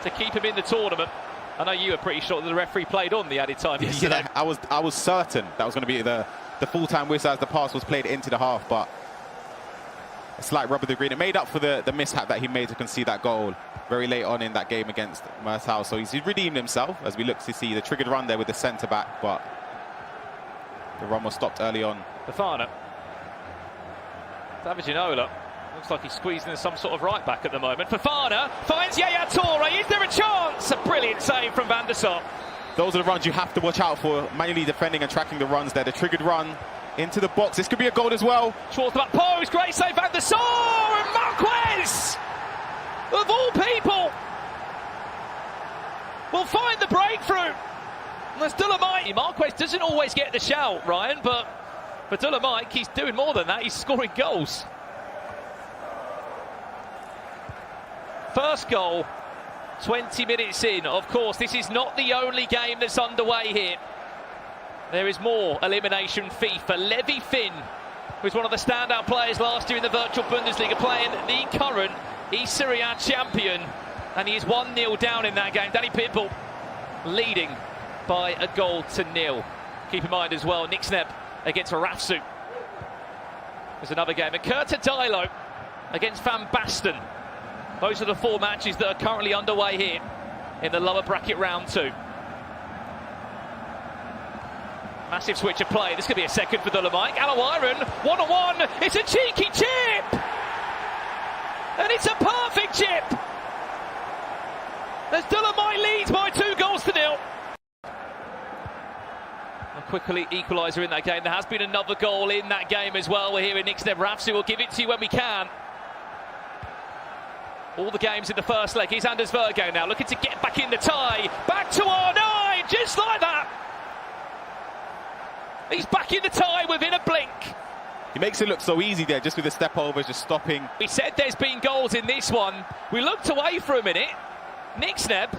to keep him in the tournament. I know you were pretty sure that the referee played on the added time yesterday. Yeah, I was certain that was going to be the full-time whistle as the pass was played into the half, but a slight rub of the green. It made up for the mishap that he made to concede that goal very late on in that game against Mersal. So he's redeemed himself as we look to see the triggered run there with the centre-back, but the run was stopped early on. Fofana. David Ginola. Looks like he's squeezing some sort of right back at the moment. Fofana finds Yaya Toure. Is there a chance? A brilliant save from Van der Sar. Those are the runs you have to watch out for, manually defending and tracking the runs there. The triggered run into the box. This could be a goal as well. Towards the back post. Great save, Van der Sar. And Marquez, of all people, will find the breakthrough. There's Dolomite. Marquez doesn't always get the shout, Ryan, but for Dolomite, he's doing more than that. He's scoring goals. First goal, 20 minutes in. Of course, this is not the only game that's underway here. There is more elimination FIFA. Levi Finn was one of the standout players last year in the virtual Bundesliga, playing the current East Serie A champion, and he is 1-0 down in that game. Danny Pitbull leading by a goal to nil. Keep in mind as well, Nick Sneb against Rafsu. There's another game. And Kurta Dilo against Van Basten. Those are the 4 matches that are currently underway here in the lower bracket round 2. Massive switch of play. This could be a second for Dolomite. Alawiron, 1-on-1. It's a cheeky chip! And it's a perfect chip! As Dolomite leads by 2-0. A quickly equaliser in that game. There has been another goal in that game as well. We're here in Nick Sneb. Rafsu will give it to you when we can. All the games in the first leg. Here's Anders Vergang now, looking to get back in the tie. Back to R9, just like that. He's back in the tie within a blink. He makes it look so easy there, just with the step overs, just stopping. We said there's been goals in this one. We looked away for a minute. Nick Sneb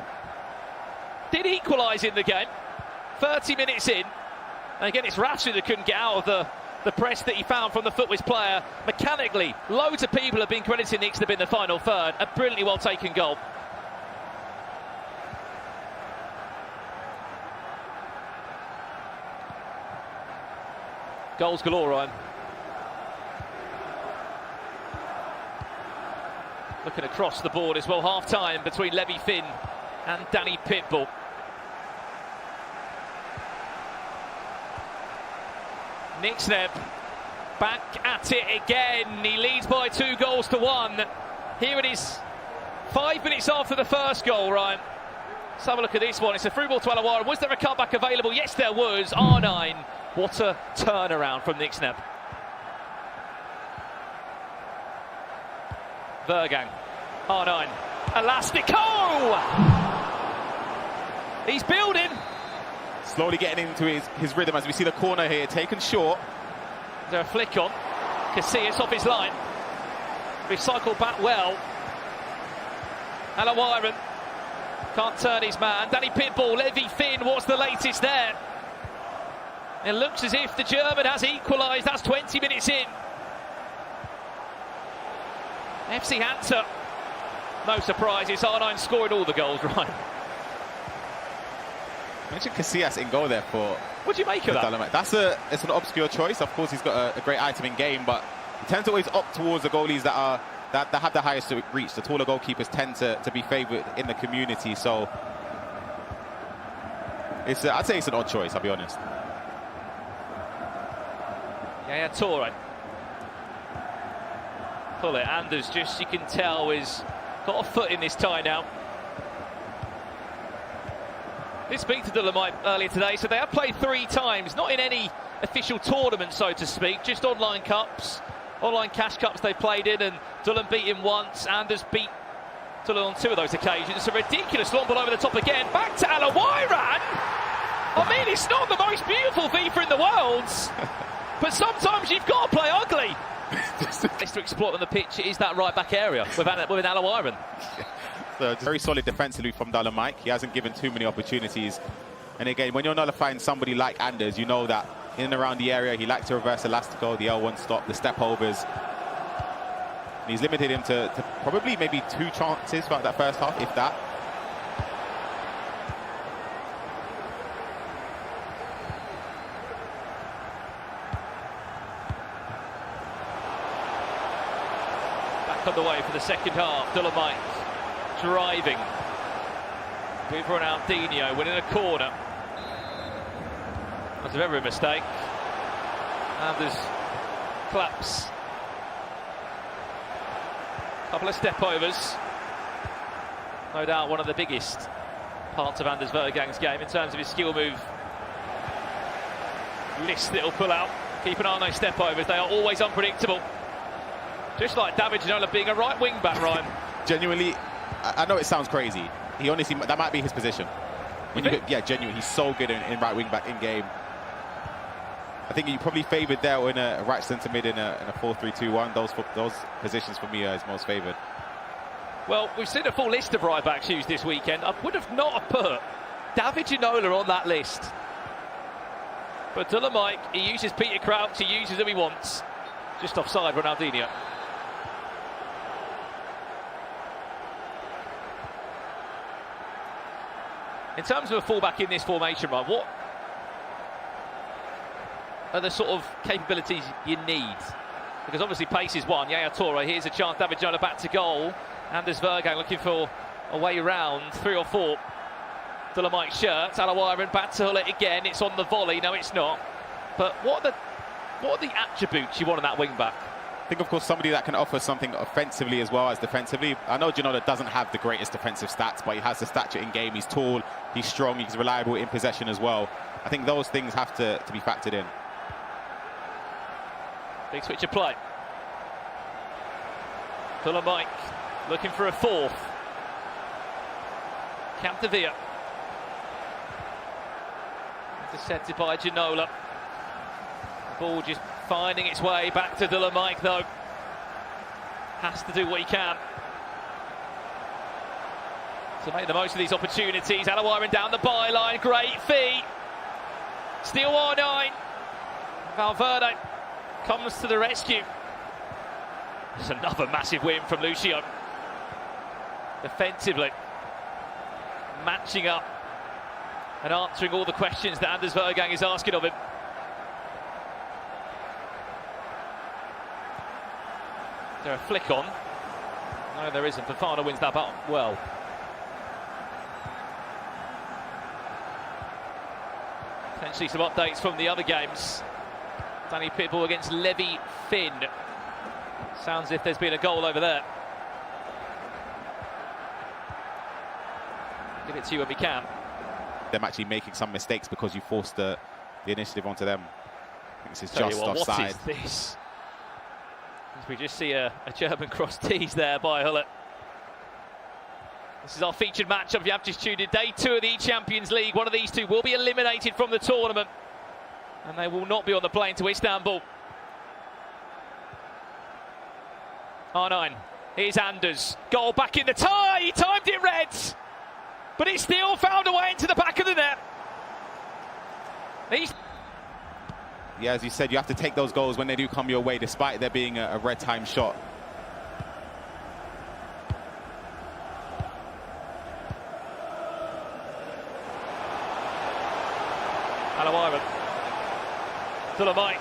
did equalise in the game. 30 minutes in. And again, it's Rafsu that couldn't get out of the press that he found from the Footwiz player. Mechanically, loads of people have been crediting Nick Sneb in the final third. A brilliantly well taken goal. Goals galore, Ryan. Looking across the board as well, half-time between Levi Finn and Danny Pitbull. Nick Sneb back at it again. He leads by 2-1. Here it is, 5 minutes after the first goal, Ryan. Let's have a look at this one. It's a through ball to Alawiron. Was there a cutback available? Yes, there was. R9. What a turnaround from Nick Sneb. Vergang, R9, Elastico! He's building. Slowly getting into his rhythm as we see the corner here, taken short. Is there a flick on? Casillas off his line. Recycled back well. Alawiran can't turn his man. Danny Pitbull, Levi Finn, what's the latest there? It looks as if the German has equalised. That's 20 minutes in. FC Hansa, no surprise, it's R9 scoring all the goals, right? Mentioned Casillas in goal there for. What do you make of that? It's an obscure choice. Of course, he's got a great item in game, but he tends to always opt towards the goalies that have the highest reach. The taller goalkeepers tend to be favoured in the community, so it's I'd say it's an odd choice. I'll be honest. Yeah, Torre. Pull it. Anders, just you can tell, is got a foot in this tie now. Did speak to Dolomite earlier today, so they have played 3 times, not in any official tournament, so to speak, just online cups, online cash cups they played in, and Dulham beat him once. Anders beat Dulham on 2 of those occasions. It's a ridiculous long ball over the top again. Back to Alawiran. I mean, it's not the most beautiful FIFA in the world, but sometimes you've got to play ugly. It's to exploit on the pitch is that right back area with Alawiran. So very solid defensively from Dolomite. He hasn't given too many opportunities. And again, when you're nullifying somebody like Anders, you know that in and around the area, he likes to reverse Elastico, the L1 stop, the step overs. And he's limited him to probably maybe 2 chances throughout that first half, if that. Back on the way for the second half. Dolomite driving with Ronaldinho, winning a corner. That's a very mistake. Anders claps. Couple of step overs. No doubt one of the biggest parts of Anders Vergang's game in terms of his skill move list that he'll pull out. Keep an eye on those step overs, they are always unpredictable. Just like David Ginola being a right wing back, Ryan. Genuinely, I know it sounds crazy. He honestly, that might be his position. Yeah, genuinely, he's so good in right wing back in game. I think he probably favoured there or in a right centre mid in a 4-3-2-1. Those positions for me are his most favoured. Well, we've seen a full list of right backs used this weekend. I would have not put David Ginola on that list. But Dolomite, he uses Peter Crouch, he uses who he wants. Just offside, Ronaldinho. In terms of a fullback in this formation, right, what are the sort of capabilities you need? Because obviously pace is one. Yaya Torre, here's a chance. David Ginola back to goal. Anders Vergang looking for a way round. 3 or 4 Dolomite shirts. Alawiran back to Hullet again. It's on the volley. No, it's not. But what are the attributes you want in that wing back? I think, of course, somebody that can offer something offensively as well as defensively. I know Ginola doesn't have the greatest defensive stats, but he has the stature in game. He's tall, he's strong, he's reliable in possession as well. I think those things have to be factored in. Big switch of play. Dolomite looking for a 4th. Campdevere. Intercepted by Ginola. The ball just finding its way back to Dolomite, though. Has to do what he can to make the most of these opportunities. Alawiran down the byline, great feet. Still R9. Valverde comes to the rescue. It's another massive win from Lucio. Defensively, matching up and answering all the questions that Anders Vergang is asking of him. Is there a flick on? No, there isn't. Fafana wins that battle well. Potentially some updates from the other games. Danny Pitbull against Levi Finn. Sounds as if there's been a goal over there. Give it to you when we can. Them actually making some mistakes because you forced the initiative onto them. I think this is just offside. What is this? As we just see a German cross tease there by Hullet. This is our featured matchup. If you have just tuned in, day 2 of the E-Champions League. One of these two will be eliminated from the tournament, and they will not be on the plane to Istanbul. R9. Here's Anders. Goal back in the tie. He timed it, Reds, but it still found a way into the back of the net. Yeah, as you said, you have to take those goals when they do come your way, despite there being a red time shot. Alawiron. Dolomic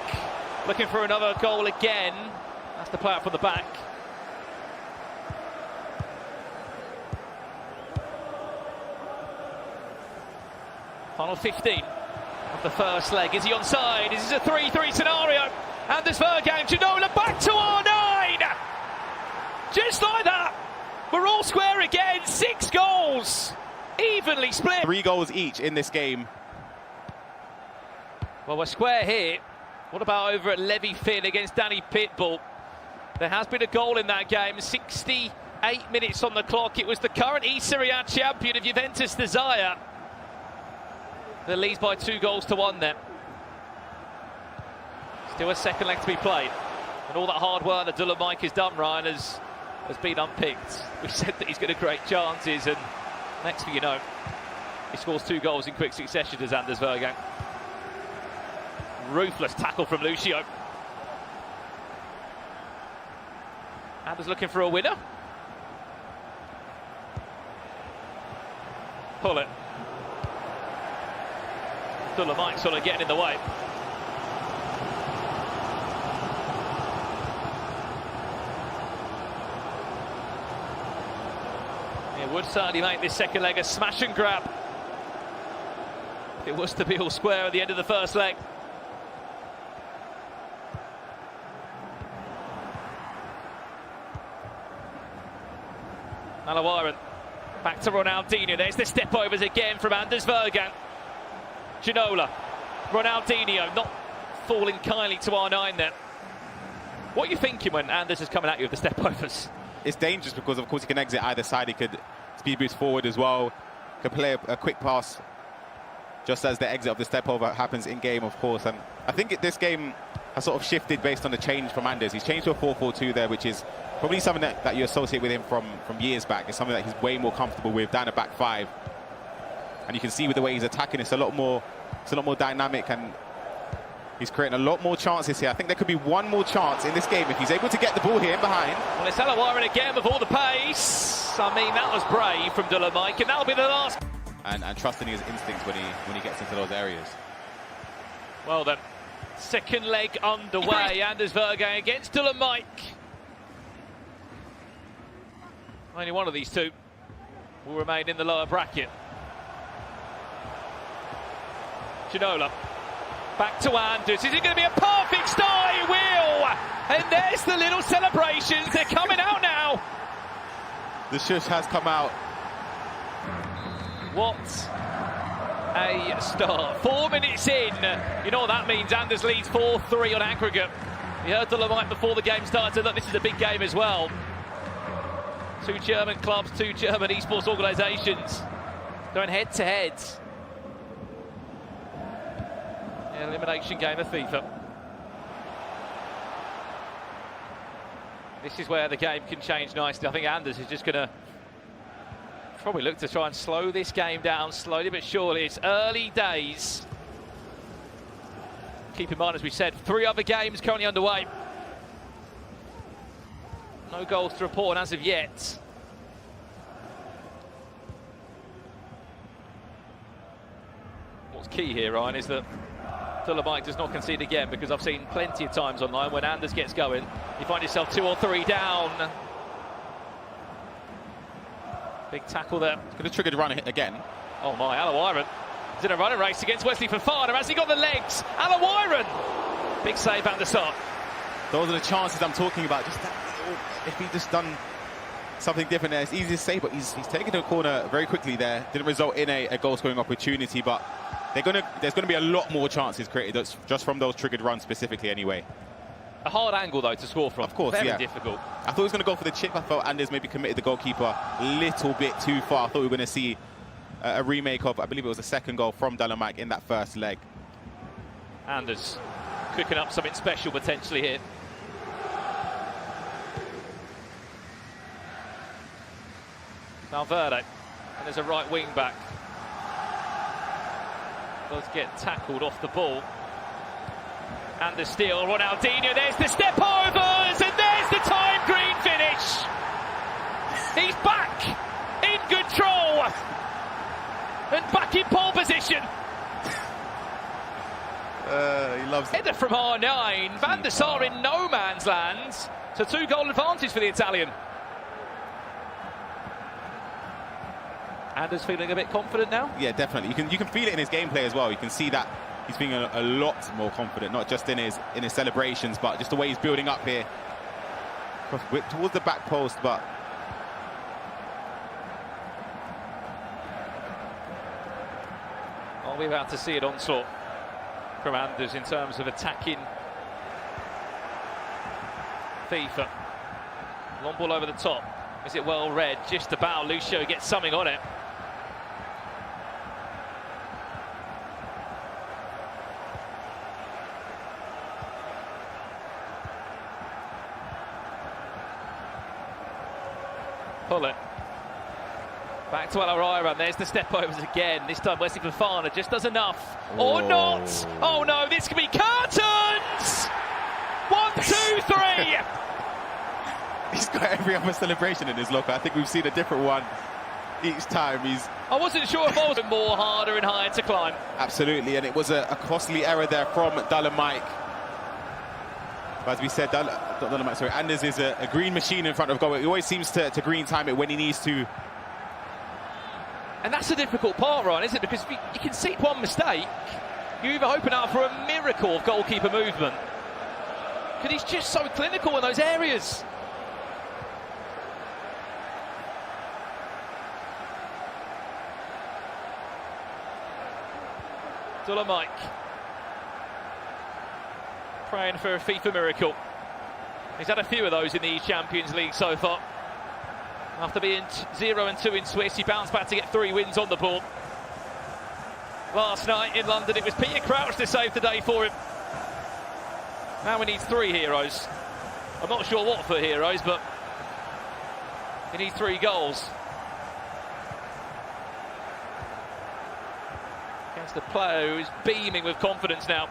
looking for another goal again. That's the play out from the back. Final 15 of the first leg. Is he onside? Is this a 3-3 scenario? Anders Vergang, Ginola back to R9! Just like that, we're all square again. 6 goals, evenly split. 3 goals each in this game. Well, we're square here. What about over at Levy Finn against Danny Pitbull? There has been a goal in that game. 68 minutes on the clock. It was the current Serie A champion of Juventus, Desire, that leads by 2-1 then. Still a second leg to be played. And all that hard work that Dolomic has done, Ryan, has been unpicked. We said that he's going to create chances, and next thing you know, he scores 2 goals in quick succession as Anders Vergang. Ruthless tackle from Lucio. Anders looking for a winner. Pull it. Dolomic sort of getting in the way. It would certainly make this second leg a smash and grab. It was to be all square at the end of the first leg. Alawiron back to Ronaldinho. There's the step overs again from Anders Vergang. Ginola, Ronaldinho not falling kindly to R9 there. What are you thinking when Anders is coming at you with the step overs? It's dangerous because, of course, he can exit either side. He could speed boost forward as well. Could play a quick pass just as the exit of the step over happens in game, of course. And I think this game has sort of shifted based on the change from Anders. He's changed to a 4-4-2 there, which is probably something that you associate with him from years back. It's something that he's way more comfortable with down a back 5. And you can see with the way he's attacking, it's a lot more dynamic, and he's creating a lot more chances here. I think there could be one more chance in this game if he's able to get the ball here in behind. Well, it's Alawiron again with all the pace. I mean, that was brave from Dolomic, and that'll be the last. And trusting his instincts when he gets into those areas. Well then, second leg underway. Anders Vergang against Dolomic. Only one of these two will remain in the lower bracket. Ginola, back to Anders. Is it going to be a perfect start? It will! And there's the little celebrations. They're coming out now. The shush has come out. What a start. 4 minutes in. You know what that means. Anders leads 4-3 on aggregate. You heard Dolomic before the game started. Look, this is a big game as well. 2 German clubs, 2 German esports organisations going head to head. Elimination game of FIFA. This is where the game can change nicely. I think Anders is just going to probably look to try and slow this game down slowly but surely. It's early days. Keep in mind, as we said, 3 other games currently underway. No goals to report as of yet. What's key here, Ryan, is that Dolomic does not concede again, because I've seen plenty of times online when Anders gets going, you find yourself 2 or 3 down. Big tackle there. Could have triggered a run again. Oh my, Alawiron is in a running race against Wesley Fofana. Has he got the legs? Alawiron! Big save at the start. Those are the chances I'm talking about. Just that, if he just done something different there, it's easy to say, but he's taken to a corner very quickly there. Didn't result in a goal-scoring opportunity, but there's going to be a lot more chances created just from those triggered runs specifically anyway. A hard angle, though, to score from. Of course, Very yeah. difficult. I thought he was going to go for the chip. I felt Anders maybe committed the goalkeeper a little bit too far. I thought we were going to see a remake of, I believe it was the second goal from Dolomic in that first leg. Anders cooking up something special potentially here. Valverde, and there's a right wing back. Does get tackled off the ball. And the steal, Ronaldinho, there's the step overs, and there's the time green finish. He's back in control and back in pole position. He loves it. Header from R9, Van der Sar in no man's land. So 2-goal advantage for the Italian. Anders feeling a bit confident now? Yeah, definitely. You can feel it in his gameplay as well. You can see that he's feeling a lot more confident, not just in his celebrations, but just the way he's building up here towards the back post. But are we about to see it onslaught from Anders in terms of attacking FIFA? Long ball over the top. Is it well read? Just about. Lucio gets something on it. Pull it. Back to Alaira, and there's the step overs again. This time Wesley Fofana just does enough. Or not! Oh no, this could be curtains! 1, 2, 3! he's got every other celebration in his locker. I think we've seen a different one each time. I wasn't sure if I was more harder and higher to climb. Absolutely, and it was a costly error there from Dolomic. As we said, Anders is a green machine in front of goal. He always seems to green time it when he needs to. And that's the difficult part, Ryan, isn't it? Because if you concede one mistake, you either open up for a miracle of goalkeeper movement, because he's just so clinical in those areas. Dolomic praying for a FIFA miracle. He's had a few of those in the E-Champions League so far. After being 0-2 in Swiss, he bounced back to get 3 wins on the board. Last night in London, it was Peter Crouch to save the day for him. Now he needs 3 heroes. I'm not sure what for heroes, but he needs 3 goals. Against a player who's beaming with confidence now.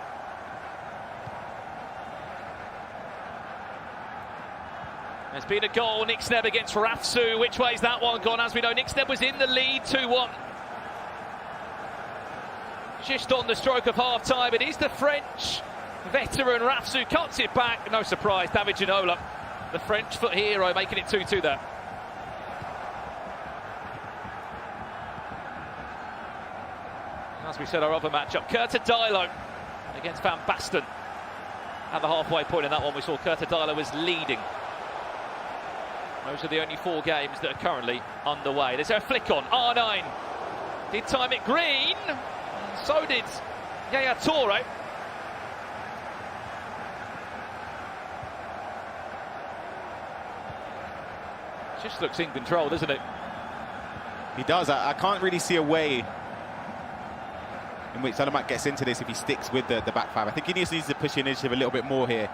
There's been a goal, Nick Sneb against Rafsu. Which way's that one gone? As we know, Nick Sneb was in the lead, 2-1. Just on the stroke of half-time, it is the French veteran Rafsu cuts it back. No surprise, David Ginola, the French foot hero, making it 2-2 there. As we said, our other matchup, Curta Dilo against Van Basten. At the halfway point in that one, we saw Curta Dilo was leading. Those are the only 4 games that are currently underway. There's a flick on. R9 did time it green. So did Yaya Toro. Just looks in control, doesn't it? He does. I can't really see a way in which Dolomic gets into this if he sticks with the back 5. I think he needs to push the initiative a little bit more here.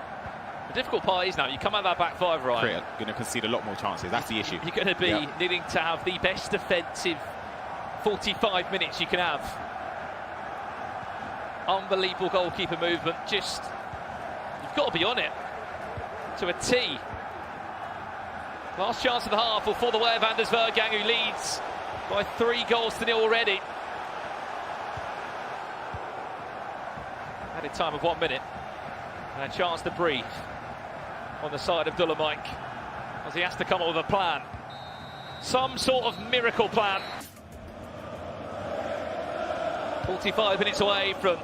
The difficult part is now, you come out of that back 5, right? You're going to concede a lot more chances. That's the issue. You're going to be needing to have the best defensive 45 minutes you can have. Unbelievable goalkeeper movement. Just, you've got to be on it to a T. Last chance of the half will fall the way of Anders Vergang, who leads by 3-0 already. Added time of 1 minute. And a chance to breathe on the side of Dolomic, as he has to come up with a plan. Some sort of miracle plan. 45 minutes away from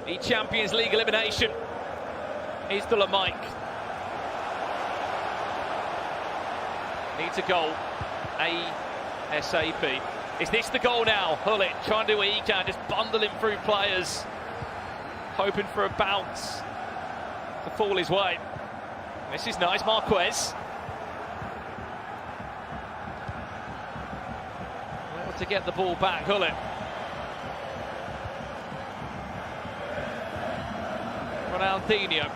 E-Champions League elimination is Dolomic. Needs a goal ASAP. Is this the goal now? Hullet trying to do what he can, just bundling through players, hoping for a bounce. to fall his way. This is nice, Marquez. Able to get the ball back, Hullet. Ronaldinho.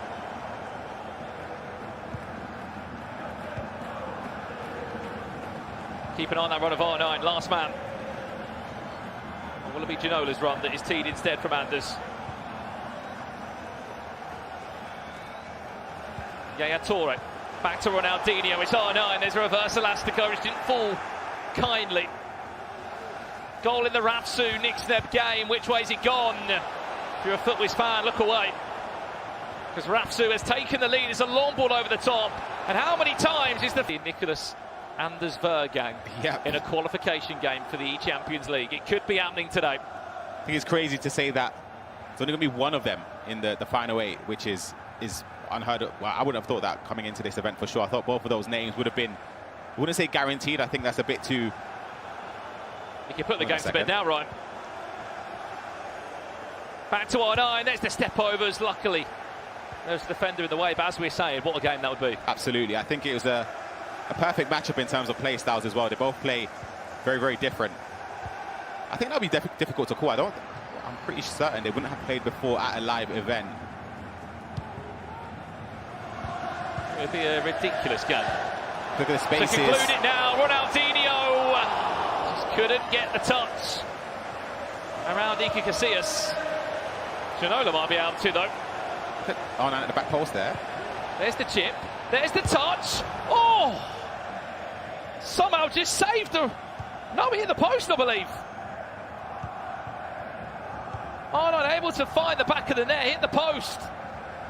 Keep an eye on that run of R9, last man. Or will it be Ginola's run that is teed instead from Anders? Yaya Toure, back to Ronaldinho, it's R9, there's a reverse elastico, which didn't fall kindly. Goal in the Rafsu Niksneb game, which way's it gone? If you're a Footwiz fan, look away. Because Rafsu has taken the lead, it's a long ball over the top. And how many times is the Nicolas Anders Vergang in a qualification game for the E-Champions League? It could be happening today. I think it's crazy to say that it's only going to be one of them in the final 8, which is unheard of. Well, I wouldn't have thought that coming into this event for sure. I thought both of those names would have been, I wouldn't say guaranteed, I think that's a bit too... You can put the game to bed now, Ryan. Back to R9, there's the step overs, luckily. There's the defender in the way, but as we were saying, what a game that would be. Absolutely, I think it was a perfect matchup in terms of play styles as well. They both play very, very different. I think that would be difficult to call. I'm pretty certain they wouldn't have played before at a live event. It would be a ridiculous game. Look at the spaces. To conclude it now, Ronaldinho just couldn't get the touch around Iker Casillas. Ginola might be able to, though. Oh, no, at the back post there. There's the chip. There's the touch. Oh! Somehow just saved the... No, he hit the post, I believe. Oh, not able to find the back of the net, hit the post.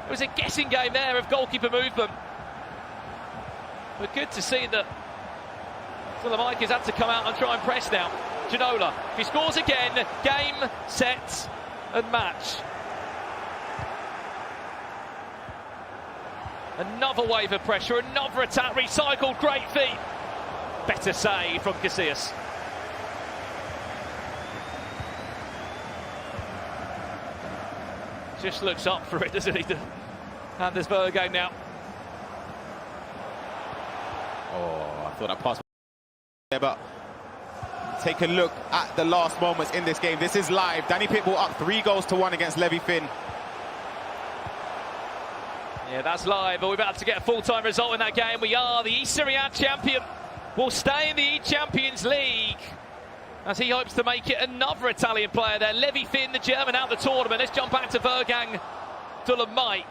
It was a guessing game there of goalkeeper movement. But good to see that Mike has had to come out and try and press now. Ginola, if he scores again, game, set, and match. Another wave of pressure, another attack recycled, great feet. Better save from Casillas. Just looks up for it, doesn't he? Anders Vergang now. Oh, I thought that pass was there, but take a look at the last moments in this game. This is live. Danny Pitbull up 3-1 against Levi Finn. Yeah, that's live. Are we about to get a full-time result in that game? We are. The E-Serie A champion will stay in the E-Champions League as he hopes to make it another Italian player there. Levi Finn, the German, out the tournament. Let's jump back to Vergang, Mike.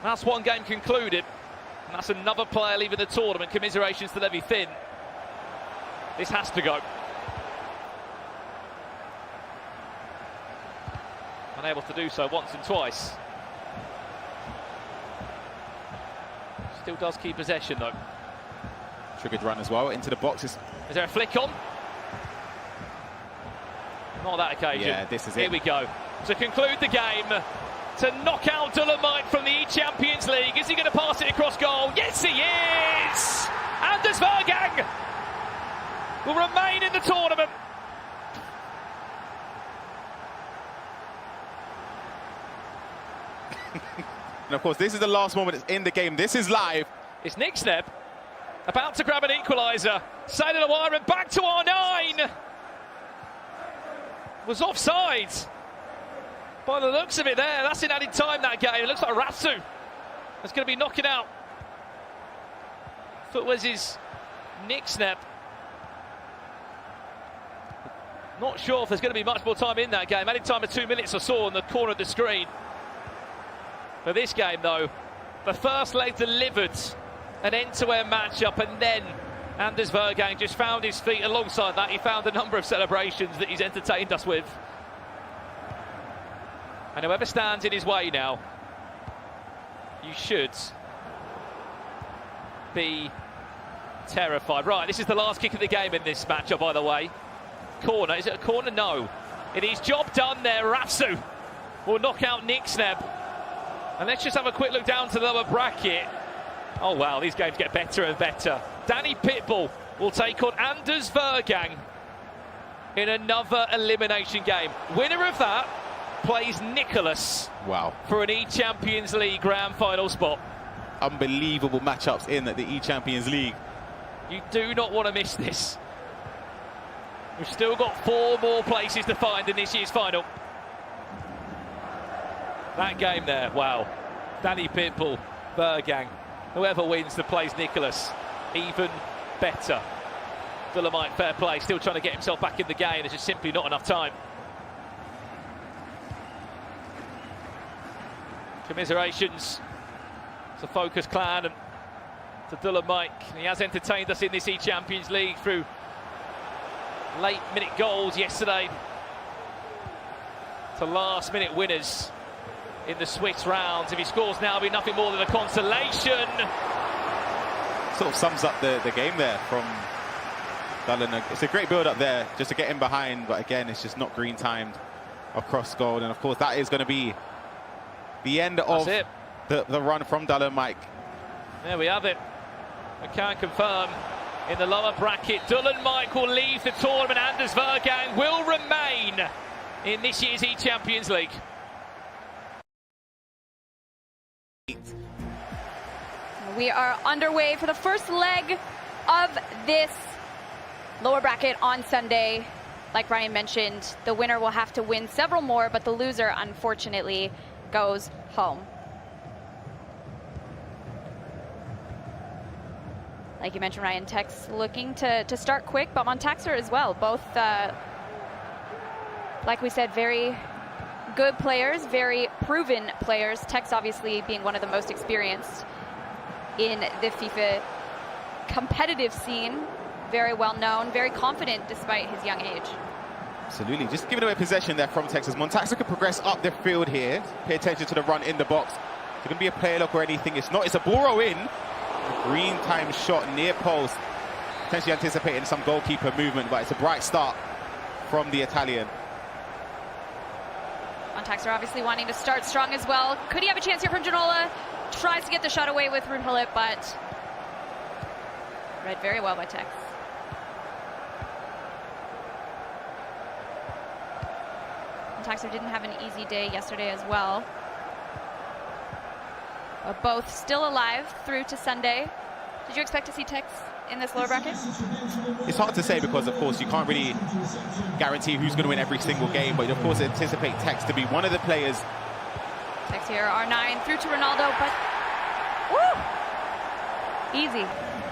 That's one game concluded. And that's another player leaving the tournament. Commiserations to Levi Finn. This has to go. Unable to do so once and twice. Still does keep possession, though. Triggered run as well into the boxes. Is there a flick on? Not that occasion. Yeah, this is it. Here we go. To conclude the game, to knock out Dolomite from the E-Champions League. Is he going to pass it across goal? Yes, he is! Anders Vergang will remain in the tournament. And of course, this is the last moment in the game. This is live. It's Niksneb about to grab an equaliser. Sailing a wire and back to R9. Was offside. By the looks of it there, that's in added time, that game. It looks like Rafsu is going to be knocking out Footwiz's Niksneb. Not sure if there's going to be much more time in that game. Added time of 2 minutes or so on the corner of the screen. For this game, though, the first leg delivered an end-to-end matchup, and then Anders Vergang just found his feet. Alongside that, he found a number of celebrations that he's entertained us with. And whoever stands in his way now, you should be terrified. Right, this is the last kick of the game in this matchup, by the way. Corner, is it a corner? No. It is job done there. Rafsu will knock out Niksneb. And let's just have a quick look down to the lower bracket. Oh, wow, these games get better and better. Danny Pitbull will take on Anders Vergang in another elimination game. Winner of that plays Nicolas. Wow. For an E-Champions League grand final spot. Unbelievable matchups in the E-Champions League. You do not want to miss this. We've still got 4 more places to find in this year's final. That game there, wow. Danny Pitbull, Bergang. Whoever wins that plays Nicolas, even better. Dolomite, fair play, still trying to get himself back in the game. There's just simply not enough time. Commiserations to Focus Clan and to Dolomite. He has entertained us in this E-Champions League through late-minute goals yesterday to last-minute winners in the Swiss rounds. If he scores now, it'll be nothing more than a consolation. Sort of sums up the game there from Dallin. It's a great build-up there, just to get in behind, but again, it's just not green-timed across goal. And of course, that is going to be the end of the run from Dallin, Mike. There we have it. We can confirm in the lower bracket, Dallin Mike will leave the tournament. Anders Vergang will remain in this year's E-Champions League. We are underway for the first leg of this lower bracket on Sunday. Like Ryan mentioned, the winner will have to win several more, but the loser, unfortunately, goes home. Like you mentioned, Ryan, Tekkz looking to start quick, but Montaxer as well. Both, like we said, very good players, very proven players. Tekkz obviously being one of the most experienced in the FIFA competitive scene. Very well known, very confident despite his young age. Absolutely, just giving away possession there from Texas. Montaxer could progress up the field here. Pay attention to the run in the box. It's going to be a player look or anything. It's not, it's a ball roll in. Green time shot near post. Potentially anticipating some goalkeeper movement, but it's a bright start from the Italian. Montaxer obviously wanting to start strong as well. Could he have a chance here from Ginola? Tries to get the shot away with Rudhulit, but read very well by Tekkz. Montaxer didn't have an easy day yesterday as well. But both still alive through to Sunday. Did you expect to see Tekkz in this lower bracket? It's hard to say because, of course, you can't really guarantee who's going to win every single game, but of course anticipate Tekkz to be one of the players. Tekkz here, R9 through to Ronaldo, but woo! Easy.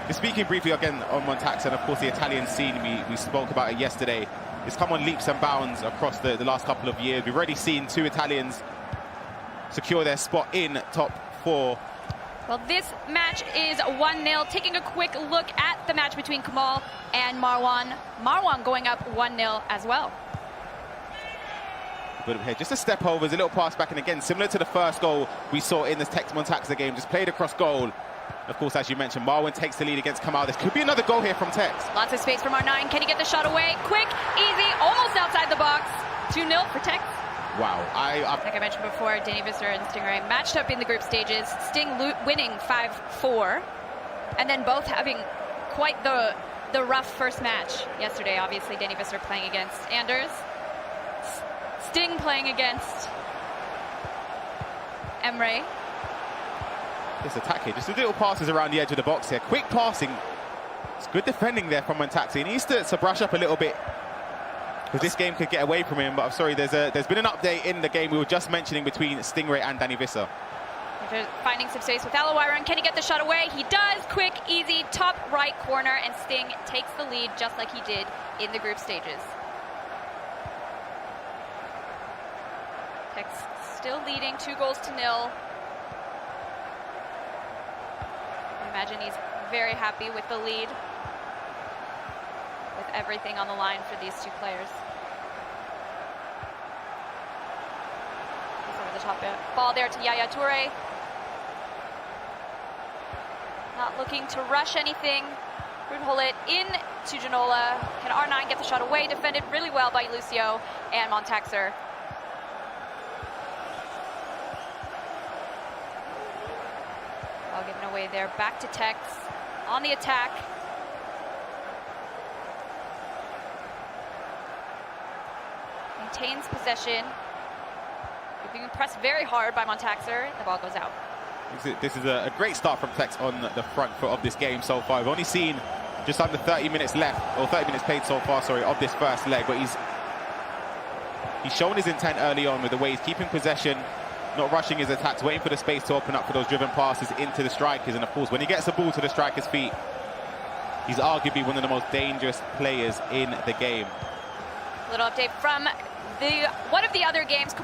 Just speaking briefly again on Montaxer, and of course the Italian scene, we spoke about it yesterday. It's come on leaps and bounds across the last couple of years. We've already seen 2 Italians secure their spot in top 4. Well, this match is 1-0. Taking a quick look at the match between Kamal and Marwan. Marwan going up 1-0 as well. Good here, just a step over, a little pass back, and again, similar to the first goal we saw in this Tekkz Montaxer game, just played across goal. Of course, as you mentioned, Marwan takes the lead against Kamal. This could be another goal here from Tekkz. Lots of space from R9. Can he get the shot away? Quick, easy, almost outside the box. 2-0 for Tekkz. Wow. Like I mentioned before, Danny Visser and Stingray matched up in the group stages. Sting winning 5-4. And then both having quite the rough first match yesterday. Obviously, Danny Visser playing against Anders. Sting playing against Emre. This attack here, just a little passes around the edge of the box here. Quick passing. It's good defending there from Montaxer. He needs to brush up a little bit, because this game could get away from him. But I'm sorry, there's been an update in the game we were just mentioning between Stingray and Danny Visser. Finding some space with Alawaira, and can he get the shot away? He does. Quick, easy, top right corner, and Sting takes the lead just like he did in the group stages. Tekkz still leading 2-0. I imagine he's very happy with the lead, with everything on the line for these 2 players. He's over the top ball there to Yaya Toure. Not looking to rush anything. Rudhulit in to Ginola. Can R9 get the shot away? Defended really well by Lucio and Montaxer. Ball given away there. Back to Tekkz on the attack. Maintains possession. being pressed very hard by Montaxer. The ball goes out. This is a great start from Tekkz on the front foot of this game so far. We've only seen just under 30 minutes left, or 30 minutes played so far, sorry, of this first leg. But he's shown his intent early on with the way he's keeping possession, not rushing his attacks, waiting for the space to open up for those driven passes into the strikers. And of course, when he gets the ball to the strikers' feet, he's arguably one of the most dangerous players in the game. Little update from one of the other games.